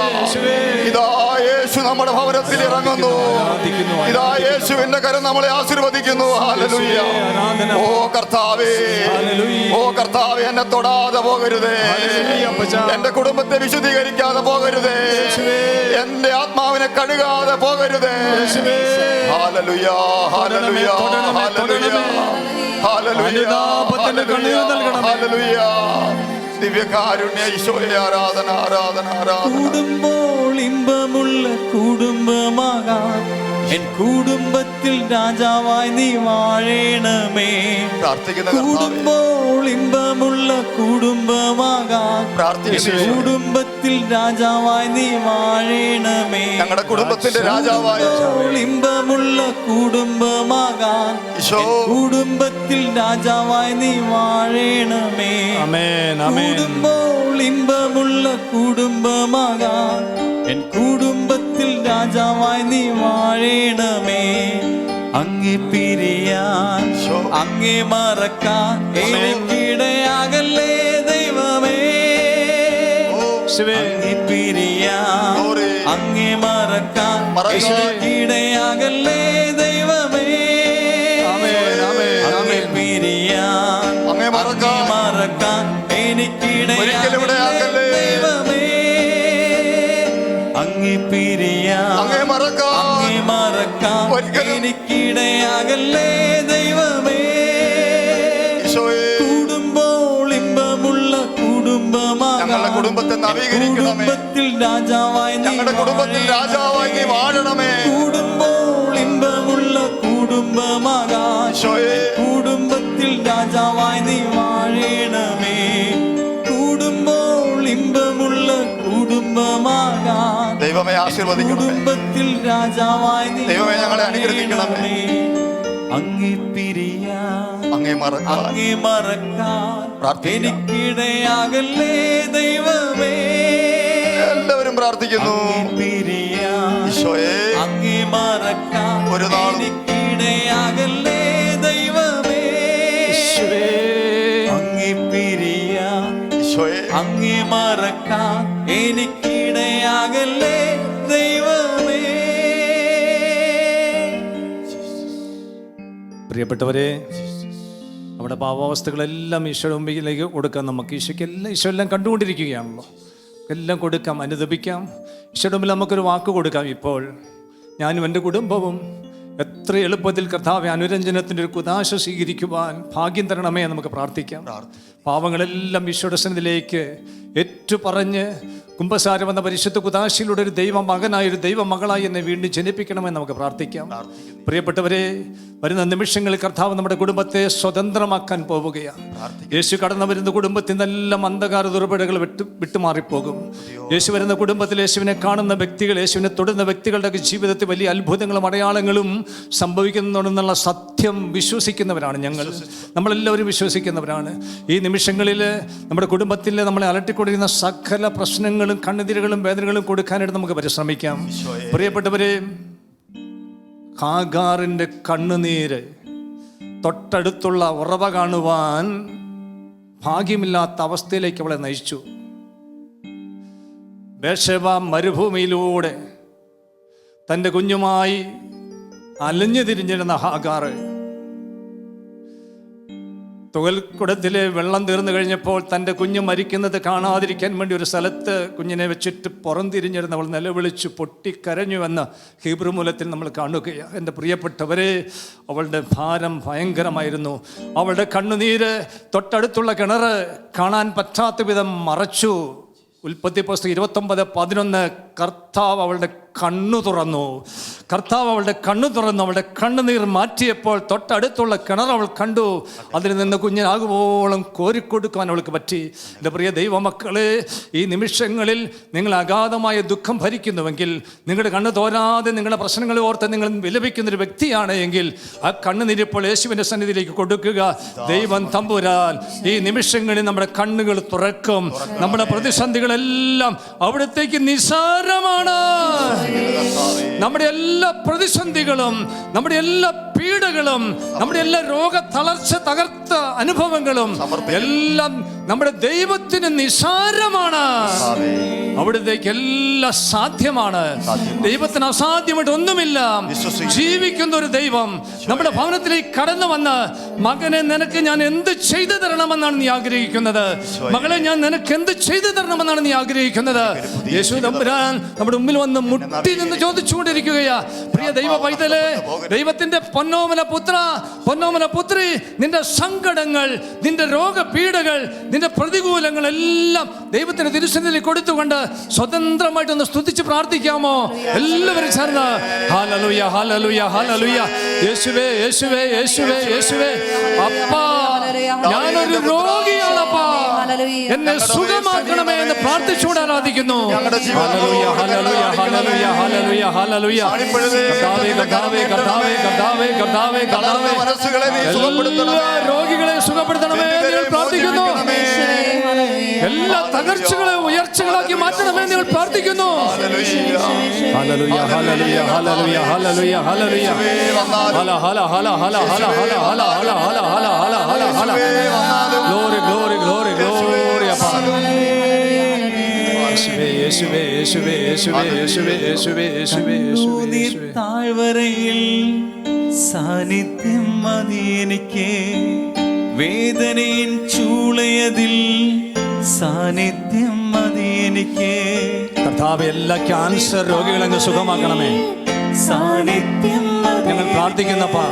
[SPEAKER 6] ഇതാ യേശു നമ്മുടെ ഭവനത്തിൽ ഇറങ്ങുന്നു. ഇതാ യേശുവിന്റെ കരം നമ്മളെ ആശീർവദിക്കുന്നു. ഹല്ലേലൂയ. ഓ കർത്താവേ, ഓ കർത്താവേ, എന്നെ തൊടാതെ പോകരുതേ. എന്റെ കുടുംബത്തെ വിശുദ്ധീകരിക്കാതെ പോകരുതേ. എന്റെ ആത്മാവിനെ കഴുകാതെ പോകരുതേ. ഹല്ലേലൂയ, ഹല്ലേലൂയ, ഹല്ലേലൂയ, ഹല്ലേലൂയ, ഹല്ലേലൂയ. ദിവ്യകാരുണ്യ ഈശോയെ ആരാധന, ആരാധന, ആരാധന.
[SPEAKER 2] കൂടുമ്പോൾ ഇമ്പമുള്ള കുടുംബമാകാൻ എൻ കുടുംബത്തിൽ രാജാവായി നീ വാഴണമേ. കൂടുമ്പോൾ ഇമ്പമുള്ള കുടുംബമാകാൻ കുടുംബത്തിൽ രാജാവായി നീ വാഴണമേ.
[SPEAKER 6] ഞങ്ങളുടെ കുടുംബത്തിന്റെ രാജാവായ
[SPEAKER 2] ഇമ്പമുള്ള കുടുംബമാകാൻ കുടുംബത്തിൽ രാജാവായി നീ വാഴണമേ. കൂടുമ്പോൾ ഇമ്പമുള്ള കുടുംബമാകാൻ എൻ കുടുംബത്തിൽ രാജാവായി നീ വാഴണമേ. അങ്ങേ പിരിയാൻ, അങ്ങേ മറക്കാൻ എനിക്കിടയാകല്ലേ ദൈവമേ. അങ്ങേ പിരിയാൻ, അങ്ങേ മറക്കാൻ എനിക്കിടയാകല്ലേ ദൈവമേ. അങ്ങേ പിരിയാൻ, അങ്ങേ മറക്കാൻ എനിക്കിടയാകല്ലേ ദൈവമേ. അങ്ങേ പിരിയാൻ, അങ്ങേ മറക്കാൻ എനിക്കിടയാകല്ലേ ദൈവമേ. കൂടുമ്പോൾ ഇമ്പമുള്ള കുടുംബം
[SPEAKER 6] നവീകരിക്കണമേ.
[SPEAKER 2] കുടുംബത്തിൽ രാജാവായി നീ
[SPEAKER 6] ഞങ്ങളുടെ കുടുംബത്തിൽ രാജാവായി നീ വാഴണമേ.
[SPEAKER 2] കൂടുമ്പോൾ ഇമ്പമുള്ള കുടുംബമാകാൻ
[SPEAKER 6] ഈശോയെ.
[SPEAKER 2] കുടുംബത്തിൽ രാജാവായി നീ വാഴണമേ. കൂടുമ്പോൾ ഇമ്പമുള്ള കുടുംബമാകാൻ
[SPEAKER 6] ദൈവമേ ആശീർവദിക്കണമേ.
[SPEAKER 2] കുടുംബത്തിൽ രാജാവായി നീ
[SPEAKER 6] ദൈവമേ ഞങ്ങളെ അനുഗ്രഹിക്കണമേ.
[SPEAKER 2] അങ്ങേ പിരിയാൻ
[SPEAKER 6] അങ്ങേ മറക്കാൻ
[SPEAKER 2] അങ്ങേ മറക്കാൻ
[SPEAKER 6] പ്രാർത്ഥിക്കാം.
[SPEAKER 2] എനിക്കിടയാകല്ലേ ദൈവമേ.
[SPEAKER 6] എല്ലാവരും പ്രാർത്ഥിക്കുന്നു.
[SPEAKER 2] അങ്ങേ പിരിയാൻ
[SPEAKER 6] ഈശോയെ
[SPEAKER 2] അങ്ങേ മറക്കാൻ
[SPEAKER 6] ഒരു നാളും
[SPEAKER 2] എനിക്കിടയാകല്ലേ ദൈവമേ. അങ്ങേ പിരിയാൻ
[SPEAKER 6] ഈശോയെ
[SPEAKER 2] അങ്ങേ മറക്കാൻ എനിക്കിടയാകല്ലേ ദൈവമേ.
[SPEAKER 5] പ്രിയപ്പെട്ടവരെ, നമ്മുടെ പാവാവസ്ഥകളെല്ലാം ഈശോയുടെ മുമ്പിലേക്ക് കൊടുക്കാം. നമുക്ക് ഈശോയ്ക്ക് ഈശോ എല്ലാം കണ്ടുകൊണ്ടിരിക്കുകയാണല്ലോ. എല്ലാം കൊടുക്കാം, അനുദപിക്കാം. ഈശോയുടെ മുമ്പിൽ നമുക്കൊരു വാക്ക് കൊടുക്കാം. ഇപ്പോൾ ഞാനും എൻ്റെ കുടുംബവും എത്ര എളുപ്പത്തിൽ കർത്താവെ അനുരഞ്ജനത്തിൻ്റെ ഒരു കുദാശ സ്വീകരിക്കുവാൻ ഭാഗ്യം തരണമേ നമുക്ക് പ്രാർത്ഥിക്കാം. പാവങ്ങളെല്ലാം ഈശോയുടെ സന്നിധിയിലേക്ക് ഏറ്റുപറഞ്ഞ് കുംഭസാരം വന്ന പരിശുദ്ധ കുദാശയിലൂടെ ഒരു ദൈവ മകനായി ഒരു ദൈവ മകളായി എന്നെ വീണ്ടും ജനിപ്പിക്കണമെന്ന് നമുക്ക് പ്രാർത്ഥിക്കാം. പ്രിയപ്പെട്ടവരെ, വരുന്ന നിമിഷങ്ങളിൽ കർത്താവ് നമ്മുടെ കുടുംബത്തെ സ്വതന്ത്രമാക്കാൻ പോവുകയാണ്. യേശു കടന്നു വരുന്ന കുടുംബത്തിൽ നിന്നെല്ലാം അന്ധകാര ദുർബലകൾ വിട്ടുമാറിപ്പോകും. യേശു വരുന്ന കുടുംബത്തിൽ യേശുവിനെ കാണുന്ന വ്യക്തികൾ, യേശുവിനെ തൊടുന്ന വ്യക്തികളുടെ ജീവിതത്തിൽ വലിയ അത്ഭുതങ്ങളും അടയാളങ്ങളും സംഭവിക്കുന്നുണ്ടെന്നുള്ള സത്യം വിശ്വസിക്കുന്നവരാണ് നമ്മളെല്ലാവരും വിശ്വസിക്കുന്നവരാണ്. ഈ നിമിഷങ്ങളിൽ നമ്മുടെ കുടുംബത്തിൽ നമ്മളെ അലട്ടിക്കൊണ്ടിരുന്ന സകല പ്രശ്നങ്ങളും കണ്ണുനീരുകളും വേദനകളും കൊടുക്കാനായിട്ട് നമുക്ക് പരിശ്രമിക്കാം. പ്രിയപ്പെട്ടവരെ, ഹാഗാറിൻ്റെ കണ്ണുനീര് തൊട്ടടുത്തുള്ള ഉറവ കാണുവാൻ ഭാഗ്യമില്ലാത്ത അവസ്ഥയിലേക്ക് അവളെ നയിച്ചു. ബേർശേബ മരുഭൂമിയിലൂടെ തൻ്റെ കുഞ്ഞുമായി അലഞ്ഞു തിരിഞ്ഞിരുന്ന ഹാഗാറ് തുകൽക്കുടത്തിലെ വെള്ളം തീർന്നു കഴിഞ്ഞപ്പോൾ തൻ്റെ കുഞ്ഞ് മരിക്കുന്നത് കാണാതിരിക്കാൻ വേണ്ടി ഒരു സ്ഥലത്ത് കുഞ്ഞിനെ വെച്ചിട്ട് പുറംതിരിഞ്ഞിരുന്ന് അവൾ നിലവിളിച്ചു പൊട്ടിക്കരഞ്ഞുവെന്ന് ഹീബ്രു മൂലത്തിൽ നമ്മൾ കാണുകയാണ്. എൻ്റെ പ്രിയപ്പെട്ടവരെ, അവളുടെ ഭാരം ഭയങ്കരമായിരുന്നു. അവളുടെ കണ്ണുനീര് തൊട്ടടുത്തുള്ള കിണറ് കാണാൻ പറ്റാത്ത വിധം മറച്ചു. ഉൽപ്പത്തി പുസ്തകം 29:11 കർത്താവ് അവളുടെ കണ്ണു തുറന്നു. അവളുടെ കണ്ണുനീർ മാറ്റിയപ്പോൾ തൊട്ടടുത്തുള്ള കിണർ അവൾ കണ്ടു. അതിൽ നിന്ന് കുഞ്ഞിനാകുവോളം കോരിക്കൊടുക്കാൻ അവൾക്ക് പറ്റി. എൻ്റെ പ്രിയ ദൈവമക്കളെ, ഈ നിമിഷങ്ങളിൽ നിങ്ങൾ അഗാധമായ ദുഃഖം ഭരിക്കുന്നുവെങ്കിൽ, നിങ്ങളുടെ കണ്ണ് തോരാതെ നിങ്ങളുടെ പ്രശ്നങ്ങളെ ഓർത്ത് നിങ്ങൾ വിലപിക്കുന്നൊരു വ്യക്തിയാണ് എങ്കിൽ ആ കണ്ണുനീരിപ്പോൾ യേശുവിൻ്റെ സന്നിധിയിലേക്ക് കൊടുക്കുക. ദൈവം തമ്പുരാൻ ഈ നിമിഷങ്ങളിൽ നമ്മുടെ കണ്ണുകൾ തുറക്കും. നമ്മുടെ പ്രതിസന്ധികളെല്ലാം അവിടത്തേക്ക് നിസാരമാണ്. നമ്മുടെ എല്ലാ പ്രതിസന്ധികളും, നമ്മുടെ എല്ലാ പീഡകളും, നമ്മുടെ എല്ലാ രോഗ തളർച്ച തകർത്ത അനുഭവങ്ങളും എല്ലാം നമ്മുടെ ദൈവത്തിന് നിസാരമാണ്. അവിടത്തേക്ക് എല്ലാം സാധ്യമാണ്. ദൈവത്തിന് അസാധ്യമായിട്ട് ഒന്നുമില്ല. ജീവിക്കുന്ന ഒരു ദൈവം നമ്മുടെ ഭവനത്തിലേക്ക് കടന്നു വന്ന്, മകനെ നിനക്ക് ഞാൻ എന്ത് ചെയ്തു തരണമെന്നാണ് നീ ആഗ്രഹിക്കുന്നത്, മകളെ ഞാൻ നിനക്ക് എന്ത് ചെയ്തു തരണമെന്നാണ് നീ ആഗ്രഹിക്കുന്നത്. യേശു തമ്പുരാൻ നമ്മുടെ മുമ്പിൽ വന്ന് മുട്ടി നിന്ന് ചോദിച്ചുകൊണ്ടിരിക്കുകയാ. പ്രിയ ദൈവ പൈതലേ, ദൈവത്തിന്റെ പൊന്നോമന പുത്ര, പൊന്നോമന പുത്രി, നിന്റെ സങ്കടങ്ങൾ, നിന്റെ രോഗപീഠകൾ, നിന്റെ പ്രതികൂലങ്ങളെല്ലാം ദൈവത്തിന്റെ തിരുസന്നിധിയിൽ കൊടുത്തുകൊണ്ട് സ്വതന്ത്രമായിട്ടൊന്ന് സ്തുതിച്ച് പ്രാർത്ഥിക്കാമോ? എല്ലാവരും ചേർന്ന് ഹല്ലേലൂയ, ഹല്ലേലൂയ, ഹല്ലേലൂയ. യേശുവേ, യേശുവേ, യേശുവേ, യേശുവേ. അപ്പാ, ഞാനൊരു രോഗിയാണപ്പാ, എന്നെ സുഖമാക്കണമേ എന്ന് പ്രാർത്ഥിച്ചുകൊണ്ട് ആരാധിക്കുന്നു. ഹല്ലേലൂയ, ഹല്ലേലൂയ, ഹല്ലേലൂയ, ഹല്ലേലൂയ, ഹല്ലേലൂയ. കർത്താവേ, കർത്താവേ, കർത്താവേ, കർത്താവേ, കർത്താവേ, കർത്താവേ, എല്ലാ രോഗികളെ സുഖപ്പെടുത്തണമേ എന്ന് പ്രാർത്ഥിക്കുന്നു. എല്ലാ തകർച്ചകളെ ഉയർച്ചകളാക്കി മാറ്റണമേ എന്ന് പ്രാർത്ഥിക്കുന്നു. ഹല്ലേലൂയ, ഹല്ലേലൂയ, ഹല്ലേലൂയ, ഹല്ലേലൂയ, hallelujah. Hala Hala Hala Hala Hala Hala Hala Hala Hala Hala Hala Hala Hala. Glory, glory, glory, glory. അപ്പാ, യേശുവേ, യേശുവേ, യേശുവേ, യേശുവേ, യേശുവേ, യേശുവേ, യേശുവേ, യേശുവേ.
[SPEAKER 2] താഴ്വരയിൽ സാന്നിധ്യം മതി എനിക്ക്, വേദനയിൻ ചൂളയതിൽ സാന്നിധ്യം മതി എനിക്ക്.
[SPEAKER 5] കർത്താവേ, എല്ലാ ക്യാൻസർ രോഗികളെ അങ്ങ് സുഖമാക്കണമേ.
[SPEAKER 2] സാന്നിധ്യം
[SPEAKER 5] ഞങ്ങൾ പ്രാർത്ഥിക്കുന്നപ്പാ,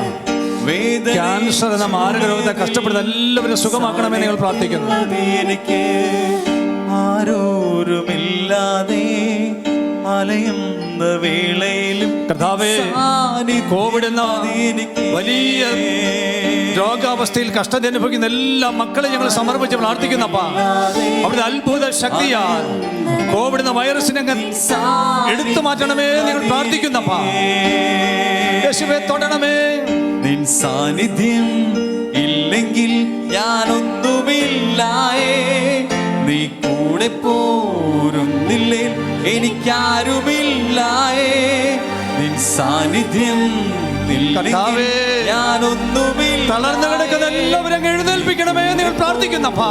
[SPEAKER 5] ക്യാൻസർ എന്ന മാരക രോഗത്തെ കഷ്ടപ്പെടുന്ന എല്ലാവരും സുഖമാക്കണമേ നിങ്ങൾ പ്രാർത്ഥിക്കുന്നു.
[SPEAKER 2] എനിക്ക് ആരോരുമില്ലാതെ അലയുന്ന വേളയിലും
[SPEAKER 5] കർത്താവേ, കോവിഡ് എന്ന വലിയ രോഗാവസ്ഥയിൽ കഷ്ടത അനുഭവിക്കുന്ന എല്ലാ മക്കളെ ഞങ്ങൾ സമർപ്പിച്ച് പ്രാർത്ഥിക്കുന്നപ്പാ. അവിടുത്തെ അത്ഭുത ശക്തിയാൽ കോവിഡ് എന്ന വൈറസിനെ എടുത്തു മാറ്റണമേ ഞങ്ങൾ പ്രാർത്ഥിക്കുന്നപ്പാ. യേശുവേ, തൊടണമേ.
[SPEAKER 2] നിൻ സാന്നിധ്യം ഇല്ലെങ്കിൽ ഞാനൊന്നുമില്ലായേ. നീ കൂടെ പോരുന്നില്ലേ എനിക്കാരുമില്ലായേ. നിൻ സാന്നിധ്യം
[SPEAKER 5] കർത്താവേ, തളർന്നു കിടക്കുന്ന എല്ലാവരും അങ്ങ് എഴുന്നേൽപ്പിക്കണമേ നിങ്ങൾ പ്രാർത്ഥിക്കുന്നപ്പാ.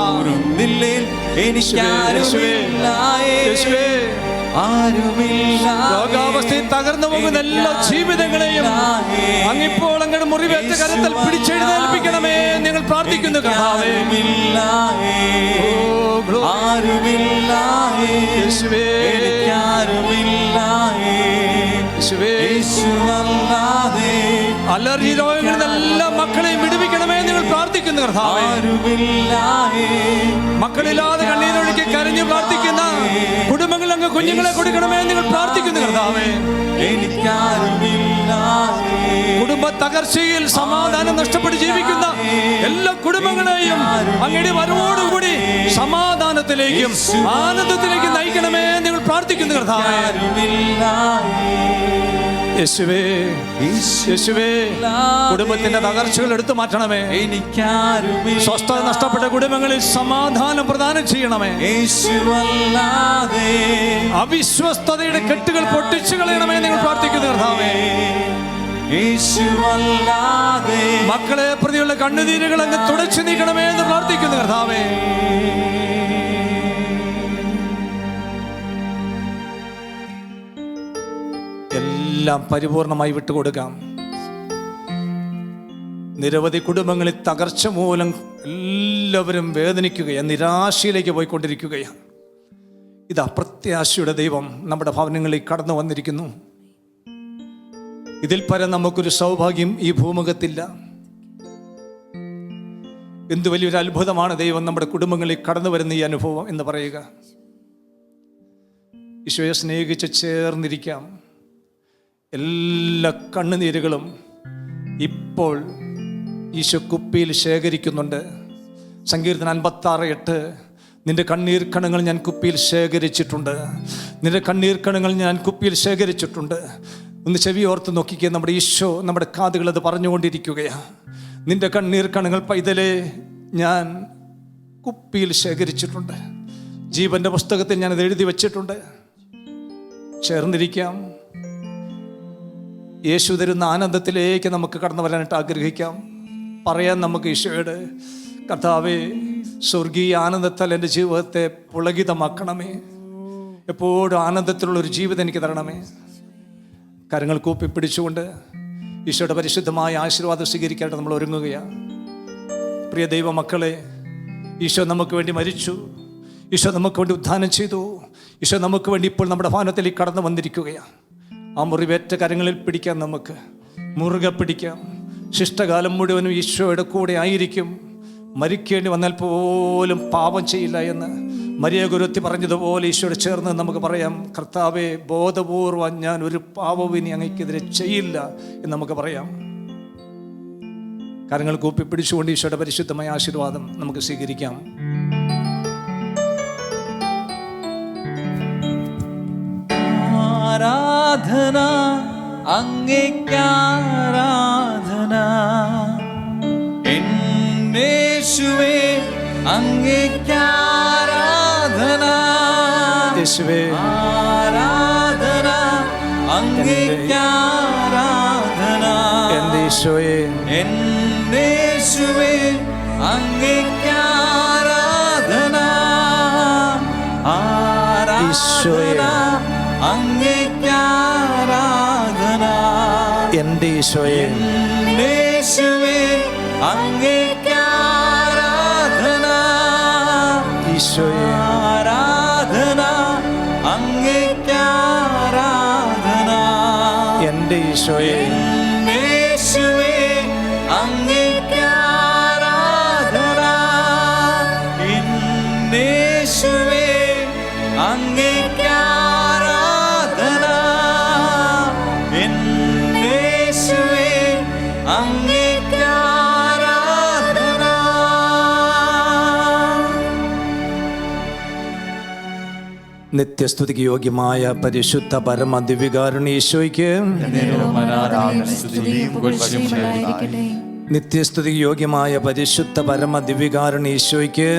[SPEAKER 5] രോഗാവസ്ഥയിൽ തകർന്നു പോകുന്ന എല്ലാ ജീവിതങ്ങളെയും അങ്ങിപ്പോൾ അങ്ങയുടെ മുറിവേറ്റ കരത്തിൽ പിടിച്ചെഴുന്നേൽപ്പിക്കണമേ നിങ്ങൾ പ്രാർത്ഥിക്കുന്നു. കർത്താവേ, അലർജി രോഗങ്ങളിൽ എല്ലാ മക്കളെയും വിടുവിക്കണമേ നിങ്ങൾ പ്രാർത്ഥിക്കുന്നു. കർത്താവേ, മക്കളില്ലാതെ കണ്ണീരൊഴുക്കി കരഞ്ഞു പ്രാർത്ഥിക്കുന്ന കുടുംബങ്ങൾ അങ്ങ് കുഞ്ഞുങ്ങളെ കൊടുക്കണമേ നിങ്ങൾ പ്രാർത്ഥിക്കുന്നു. കർത്താവേ, കുടുംബ തകർച്ചയിൽ സമാധാനം നഷ്ടപ്പെട്ട് ജീവിക്കുന്ന എല്ലാ കുടുംബങ്ങളെയും അങ്ങയുടെ വരവോടുകൂടി സമാധാനത്തിലേക്കും ആനന്ദത്തിലേക്കും നയിക്കണമേ നിങ്ങൾ പ്രാർത്ഥിക്കുന്നു. കർത്താവേ, യേശുവേ, യേശുവേ, കുടുംബത്തിന്റെ തകർച്ചകൾ എടുത്തു മാറ്റണമേ. സ്വസ്ഥത നഷ്ടപ്പെട്ട കുടുംബങ്ങളിൽ സമാധാനം പ്രദാനം ചെയ്യണമേ. അവിശ്വസ്തതയുടെ കെട്ടുകൾ പൊട്ടിച്ചു കളയണമേ നിങ്ങൾ പ്രാർത്ഥിക്കുന്നു. കർത്താവേ, മക്കളെ പ്രതിയുള്ള കണ്ണുനീരുകൾ അങ്ങ് തുടച്ചു നീക്കണമേ എന്ന് പ്രാർത്ഥിക്കുന്നു. കർത്താവേ, എല്ലാം പരിപൂർണമായി വിട്ടുകൊടുക്കാം. നിരവധി കുടുംബങ്ങളിൽ തകർച്ച മൂലം എല്ലാവരും വേദനിക്കുകയാണ്, നിരാശയിലേക്ക് പോയിക്കൊണ്ടിരിക്കുകയാണ്. ഇത് അപ്രത്യാശയുടെ ദൈവം നമ്മുടെ ഭവനങ്ങളിൽ കടന്നു വന്നിരിക്കുന്നു. ഇതിൽ പരം നമുക്കൊരു സൗഭാഗ്യം ഈ ഭൂമുഖത്തില്ല. എന്ത് വലിയൊരു അത്ഭുതമാണ് ദൈവം നമ്മുടെ കുടുംബങ്ങളിൽ കടന്നു വരുന്ന ഈ അനുഭവം എന്ന് പറയുക. ഈശോയെ സ്നേഹിച്ച് ചേർന്നിരിക്കാം. എല്ലാ കണ്ണുനീരുകളും ഇപ്പോൾ ഈശോ കുപ്പിയിൽ ശേഖരിക്കുന്നുണ്ട്. സങ്കീർത്തനം 56:8 നിന്റെ കണ്ണീർ കണങ്ങൾ ഞാൻ കുപ്പിയിൽ ശേഖരിച്ചിട്ടുണ്ട്. നിന്റെ കണ്ണീർ കണങ്ങൾ ഞാൻ കുപ്പിയിൽ ശേഖരിച്ചിട്ടുണ്ട്. ഒന്ന് ചെവി ഓർത്ത് നോക്കിക്കുക. നമ്മുടെ ഈശോ നമ്മുടെ കാതുകൾ അത് പറഞ്ഞുകൊണ്ടിരിക്കുകയാണ്. നിന്റെ കണ്ണീർ കണങ്ങൾ പൈതലേ ഞാൻ കുപ്പിയിൽ ശേഖരിച്ചിട്ടുണ്ട്. ജീവന്റെ പുസ്തകത്തിൽ ഞാനത് എഴുതി വച്ചിട്ടുണ്ട്. ചേർന്നിരിക്കാം. യേശു തരുന്ന ആനന്ദത്തിലേക്ക് നമുക്ക് കടന്നു വരാനായിട്ട് ആഗ്രഹിക്കാം. പറയാൻ നമുക്ക് ഈശോയോട്, കർത്താവേ, സ്വർഗീയ ആനന്ദത്താൽ എൻ്റെ ജീവിതത്തെ പുളകിതമാക്കണമേ. എപ്പോഴും ആനന്ദത്തിലുള്ളൊരു ജീവിതം എനിക്ക് തരണമേ. കരങ്ങൾ കൂപ്പി പിടിച്ചുകൊണ്ട് ഈശോയുടെ പരിശുദ്ധമായ ആശീർവാദം സ്വീകരിക്കാനായിട്ട് നമ്മൾ ഒരുങ്ങുകയാണ്. പ്രിയ ദൈവമക്കളെ, ഈശോ നമുക്ക് വേണ്ടി മരിച്ചു. ഈശോ നമുക്ക് വേണ്ടി ഉദ്ധാനം ചെയ്തു. ഈശോ നമുക്ക് വേണ്ടി ഇപ്പോൾ നമ്മുടെ ഭവനത്തിലേക്ക് കടന്നു വന്നിരിക്കുകയാണ്. ആ മുറിവേറ്റ കരങ്ങളിൽ പിടിക്കാം, നമുക്ക് മുറുകെ പിടിക്കാം. ശിഷ്ടകാലം മുഴുവനും ഈശോയുടെ കൂടെ ആയിരിക്കും. മരിക്കേണ്ടി വന്നാൽ പോലും പാപം ചെയ്യില്ല എന്ന് മരിയ ഗുരുത്തി പറഞ്ഞതുപോലെ ഈശോയോട് ചേർന്ന് നമുക്ക് പറയാം, കർത്താവേ, ബോധപൂർവം ഞാൻ ഒരു പാപവും ഇനി അങ്ങയ്ക്കെതിരെ ചെയ്യില്ല എന്ന് നമുക്ക് പറയാം. കരങ്ങൾ കൂപ്പി പിടിച്ചുകൊണ്ട് ഈശോയുടെ പരിശുദ്ധമായ ആശീർവാദം നമുക്ക് സ്വീകരിക്കാം.
[SPEAKER 2] ആരാധന അങ്ങേക്കാരാധന, എന്നേശുവേ അങ്ങേക്കാരാധന.
[SPEAKER 5] യേശുവേ,
[SPEAKER 2] ആരാധന അങ്ങേക്കാരാധന.
[SPEAKER 5] എൻ്റെ ഈശോയെ,
[SPEAKER 2] എന്നേശുവേ അങ്ങേക്കാരാധന.
[SPEAKER 5] ഈശോയെ,
[SPEAKER 2] അങ്ങേക്കാരാധന.
[SPEAKER 5] എൻ്റെ ഈശോയെ,
[SPEAKER 2] എന്നേശുവേ അങ്ങേക്കാരാധന.
[SPEAKER 5] ഈശോയെ,
[SPEAKER 2] ആരാധന അങ്ങേക്കാരാധന.
[SPEAKER 5] എൻ്റെ ഈശോയെ,
[SPEAKER 2] എന്നേശുവേ അങ്ങേക്കാരാധന. എന്നേശുവേ
[SPEAKER 7] നിത്യസ്തുതിക്ക് യോഗ്യമായ പരിശുദ്ധ പരമ ദിവ്യകാരുണ്യേശോയ്ക്ക് നിത്യസ്തുതിക്ക് യോഗ്യമായ പരിശുദ്ധ പരമ ദിവ്യകാരുണ്യേശോയ്ക്ക്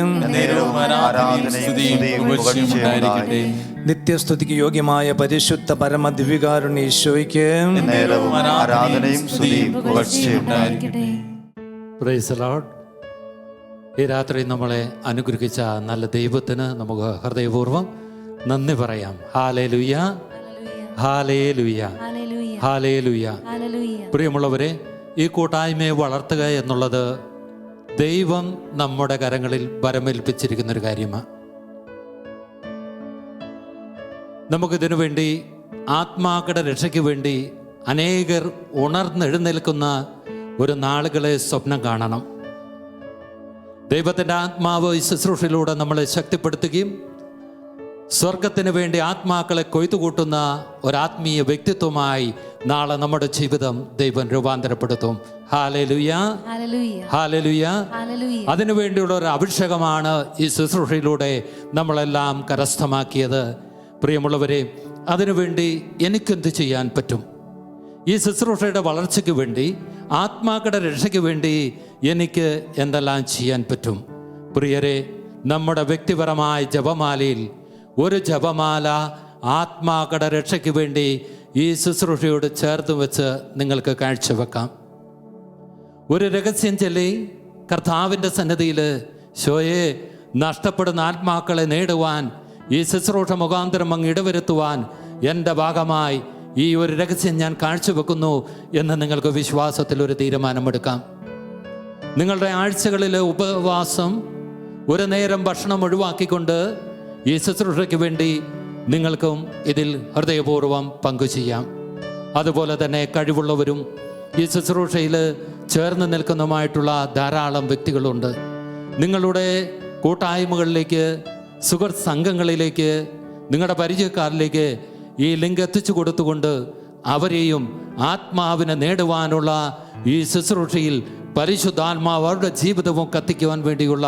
[SPEAKER 7] നിത്യസ്തുതിക്ക് യോഗ്യമായ പരിശുദ്ധ പരമ ദിവ്യകാരുണ്യേശോയ്ക്ക്
[SPEAKER 1] പ്രൈസ് ദി ലോർഡ്. ഈ രാത്രി നമ്മളെ അനുഗ്രഹിച്ച നല്ല ദൈവത്തിന് നമുക്ക് ഹൃദയപൂർവ്വം നന്ദി പറയാം. ഹല്ലേലൂയ, ഹല്ലേലൂയ, ഹല്ലേലൂയ. പ്രിയമുള്ളവരെ, ഈ കൂട്ടായ്മയെ വളർത്തുക എന്നുള്ളത് ദൈവം നമ്മുടെ കരങ്ങളിൽ വരമേൽപ്പിച്ചിരിക്കുന്നൊരു കാര്യമാണ്. നമുക്കിതിനു വേണ്ടി, ആത്മാക്കളുടെ രക്ഷയ്ക്ക് വേണ്ടി അനേകർ ഉണർന്നെഴുന്നേൽക്കുന്ന ഒരു നാളുകളെ സ്വപ്നം കാണണം. ദൈവത്തിൻ്റെ ആത്മാവ് ഈ ശുശ്രൂഷയിലൂടെ നമ്മളെ ശക്തിപ്പെടുത്തുകയും സ്വർഗത്തിന് വേണ്ടി ആത്മാക്കളെ കൊയ്ത്തുകൂട്ടുന്ന ഒരാത്മീയ വ്യക്തിത്വമായി നാളെ നമ്മുടെ ജീവിതം ദൈവം രൂപാന്തരപ്പെടുത്തും. Hallelujah, hallelujah. അതിനുവേണ്ടിയുള്ള ഒരു അഭിഷേകമാണ് ഈ ശുശ്രൂഷയിലൂടെ നമ്മളെല്ലാം കരസ്ഥമാക്കിയത്. പ്രിയമുള്ളവരെ, അതിനുവേണ്ടി എനിക്കെന്ത് ചെയ്യാൻ പറ്റും? ഈ ശുശ്രൂഷയുടെ വളർച്ചയ്ക്ക് വേണ്ടി, ആത്മാക്കളുടെ രക്ഷയ്ക്ക് വേണ്ടി എനിക്ക് എന്തെല്ലാം ചെയ്യാൻ പറ്റും? പ്രിയരെ, നമ്മുടെ വ്യക്തിപരമായ ജപമാലയിൽ ഒരു ജപമാല ആത്മാക്കളുടെ രക്ഷയ്ക്ക് വേണ്ടി ഈ ശുശ്രൂഷയോട് ചേർത്ത് വെച്ച് നിങ്ങൾക്ക് കാഴ്ചവെക്കാം. ഒരു രഹസ്യം ചൊല്ലി കർത്താവിൻ്റെ സന്നിധിയിൽ ശോയെ നഷ്ടപ്പെടുന്ന ആത്മാക്കളെ നേടുവാൻ, ഈ ശുശ്രൂഷ മുഖാന്തരം അങ്ങ് ഇടവരുത്തുവാൻ എൻ്റെ ഭാഗമായി ഈ ഒരു രഹസ്യം ഞാൻ കാഴ്ചവെക്കുന്നു എന്ന് നിങ്ങൾക്ക് വിശ്വാസത്തിൽ ഒരു തീരുമാനമെടുക്കാം. നിങ്ങളുടെ ആഴ്ചകളിലെ ഉപവാസം, ഒരു നേരം ഭക്ഷണം ഒഴിവാക്കിക്കൊണ്ട് ഈ ശുശ്രൂഷയ്ക്ക് വേണ്ടി നിങ്ങൾക്കും ഇതിൽ ഹൃദയപൂർവ്വം പങ്കുചെയ്യാം. അതുപോലെ തന്നെ കഴിവുള്ളവരും ഈ ശുശ്രൂഷയിൽ ചേർന്ന് നിൽക്കുന്നതുമായിട്ടുള്ള ധാരാളം വ്യക്തികളുണ്ട്. നിങ്ങളുടെ കൂട്ടായ്മകളിലേക്ക്, സുഹൃത്ത് സംഘങ്ങളിലേക്ക്, നിങ്ങളുടെ പരിചയക്കാരിലേക്ക് ഈ ലിങ്ക് എത്തിച്ചു കൊടുത്തുകൊണ്ട് അവരെയും ആത്മാവിനെ നേടുവാനുള്ള ഈ ശുശ്രൂഷയിൽ പരിശുദ്ധാത്മാവ് അവരുടെ ജീവിതവും കത്തിക്കുവാൻ വേണ്ടിയുള്ള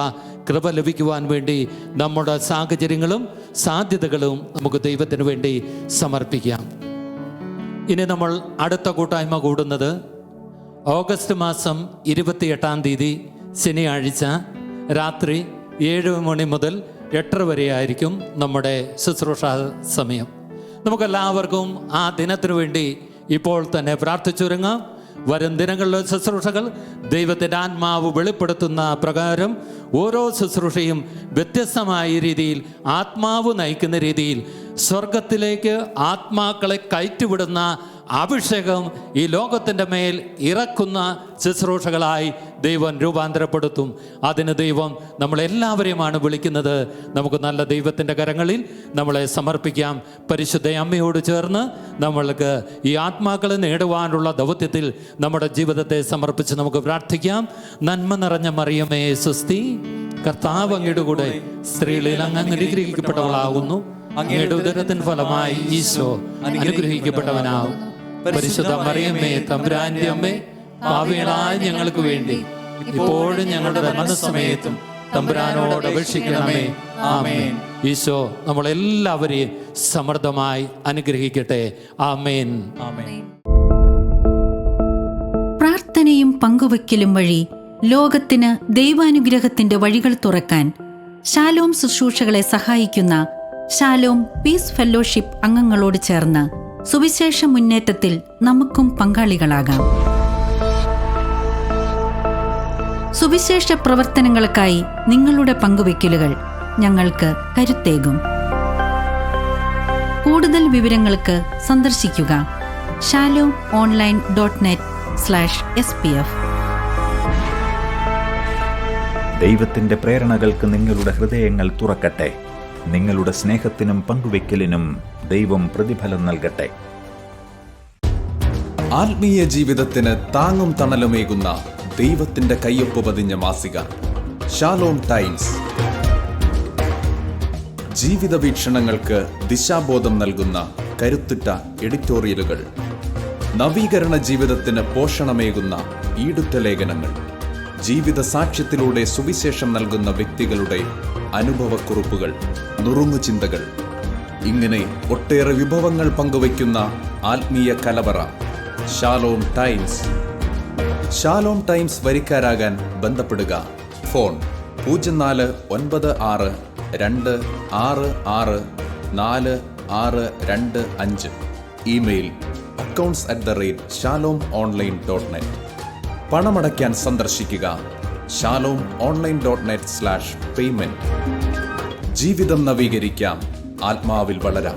[SPEAKER 1] കൃപ ലഭിക്കുവാൻ വേണ്ടി നമ്മുടെ സാഹചര്യങ്ങളും സാധ്യതകളും നമുക്ക് ദൈവത്തിന് വേണ്ടി സമർപ്പിക്കാം. ഇനി നമ്മൾ അടുത്ത കൂട്ടായ്മ കൂടുന്നത് ഓഗസ്റ്റ് മാസം 28-ാം തീയതി ശനിയാഴ്ച രാത്രി 7 മണി മുതൽ 8 വരെ ആയിരിക്കും നമ്മുടെ ശുശ്രൂഷ സമയം. നമുക്കെല്ലാവർക്കും ആ ദിനത്തിനു വേണ്ടി ഇപ്പോൾ തന്നെ പ്രാർത്ഥിച്ചുറങ്ങാം. വരും ദിനങ്ങളിലെ ശുശ്രൂഷകൾ ദൈവത്തിൻ്റെ ആത്മാവ് വെളിപ്പെടുത്തുന്ന പ്രകാരം ഓരോ ശുശ്രൂഷയും വ്യത്യസ്തമായ രീതിയിൽ, ആത്മാവ് നയിക്കുന്ന രീതിയിൽ സ്വർഗത്തിലേക്ക് ആത്മാക്കളെ കയറ്റിവിടുന്ന അഭിഷേകം ഈ ലോകത്തിൻ്റെ മേൽ ഇറക്കുന്ന ശുശ്രൂഷകളായി ദൈവം രൂപാന്തരപ്പെടുത്തും. അതിന് ദൈവം നമ്മളെല്ലാവരെയുമാണ് വിളിക്കുന്നത്. നമുക്ക് നല്ല ദൈവത്തിൻ്റെ കരങ്ങളിൽ നമ്മളെ സമർപ്പിക്കാം. പരിശുദ്ധ അമ്മയോട് ചേർന്ന് നമ്മൾക്ക് ഈ ആത്മാക്കളെ നേടുവാനുള്ള ദൗത്യത്തിൽ നമ്മുടെ ജീവിതത്തെ സമർപ്പിച്ച് നമുക്ക് പ്രാർത്ഥിക്കാം. നന്മ നിറഞ്ഞ മറിയമേ സ്വസ്തി, കർത്താവ് അങ്ങയുടെ കൂടെ സ്ത്രീകളിൽ അങ്ങ് അനുഗ്രഹിക്കപ്പെട്ടവളാകുന്നു. അങ്ങയുടെ ഉദരത്തിൻ ഫലമായി ഈശോ അനുഗ്രഹിക്കപ്പെട്ടവനാകും. പരിശുദ്ധ മറിയമ്മേ തമ്പുരാന്റെ അമ്മേ, പാപികളായ ഞങ്ങൾക്ക് വേണ്ടി ഇപ്പോഴും ഞങ്ങളുടെ മരണസമയത്തും തമ്പുരാനോട് അപേക്ഷിക്കണമേ. ആമേൻ. ഈശോ നമ്മളെല്ലാവരെയും സമൃദ്ധമായി അനുഗ്രഹിക്കട്ടെ. ആമേൻ.
[SPEAKER 8] പ്രാർത്ഥനയും പങ്കുവയ്ക്കലും വഴി ലോകത്തിന് ദൈവാനുഗ്രഹത്തിന്റെ വഴികൾ തുറക്കാൻ ശാലോം ശുശ്രൂഷകളെ സഹായിക്കുന്ന ശാലോം പീസ് ഫെല്ലോഷിപ്പ് അംഗങ്ങളോട് ചേർന്ന് സുവിശേഷ മുന്നേറ്റത്തിൽ നമുക്കും പങ്കാളികളാകാം. സുവിശേഷ പ്രവർത്തനങ്ങൾക്കായി നിങ്ങളുടെ പങ്കുവയ്ക്കലുകൾ ഞങ്ങൾക്ക് കരുത്തേകും. കൂടുതൽ വിവരങ്ങൾക്ക് സന്ദർശിക്കുക shalom-online.net/spf.
[SPEAKER 9] ദൈവത്തിൻ്റെ പ്രേരണകൾക്ക് നിങ്ങളുടെ ഹൃദയങ്ങൾ തുറക്കട്ടെ. നിങ്ങളുടെ സ്നേഹത്തിനും പങ്കുവെക്കലിനും ദൈവം പ്രതിഫലം നൽകട്ടെ.
[SPEAKER 10] ആത്മീയ ജീവിതത്തിന് താങ്ങും തണലുമേകുന്ന ദൈവത്തിന്റെ കയ്യൊപ്പ് പതിഞ്ഞ മാസിക ഷാലോം ടൈംസ്. ജീവിത വീക്ഷണങ്ങൾക്ക് ദിശാബോധം നൽകുന്ന കരുത്തുറ്റ എഡിറ്റോറിയലുകൾ, നവീകരണ ജീവിതത്തിന് പോഷണമേകുന്ന ഈടുറ്റ ലേഖനങ്ങൾ, ജീവിത സാക്ഷ്യത്തിലൂടെ സുവിശേഷം നൽകുന്ന വ്യക്തികളുടെ അനുഭവക്കുറിപ്പുകൾ, നുറുങ്ങുചിന്തകൾ, ഇങ്ങനെ ഒട്ടേറെ വിഭവങ്ങൾ പങ്കുവയ്ക്കുന്ന ആത്മീയ കലവറ ഷാലോം ടൈംസ്. ഷാലോം ടൈംസ് വരിക്കാരാകാൻ ബന്ധപ്പെടുക. ഫോൺ 04-9666464625. Email accounts@shalom-online.net. പണമടയ്ക്കാൻ സന്ദർശിക്കുക shalom-online.net/payment. ജീവിതം നവീകരിക്കാം, ആത്മാവിൽ വളരാം.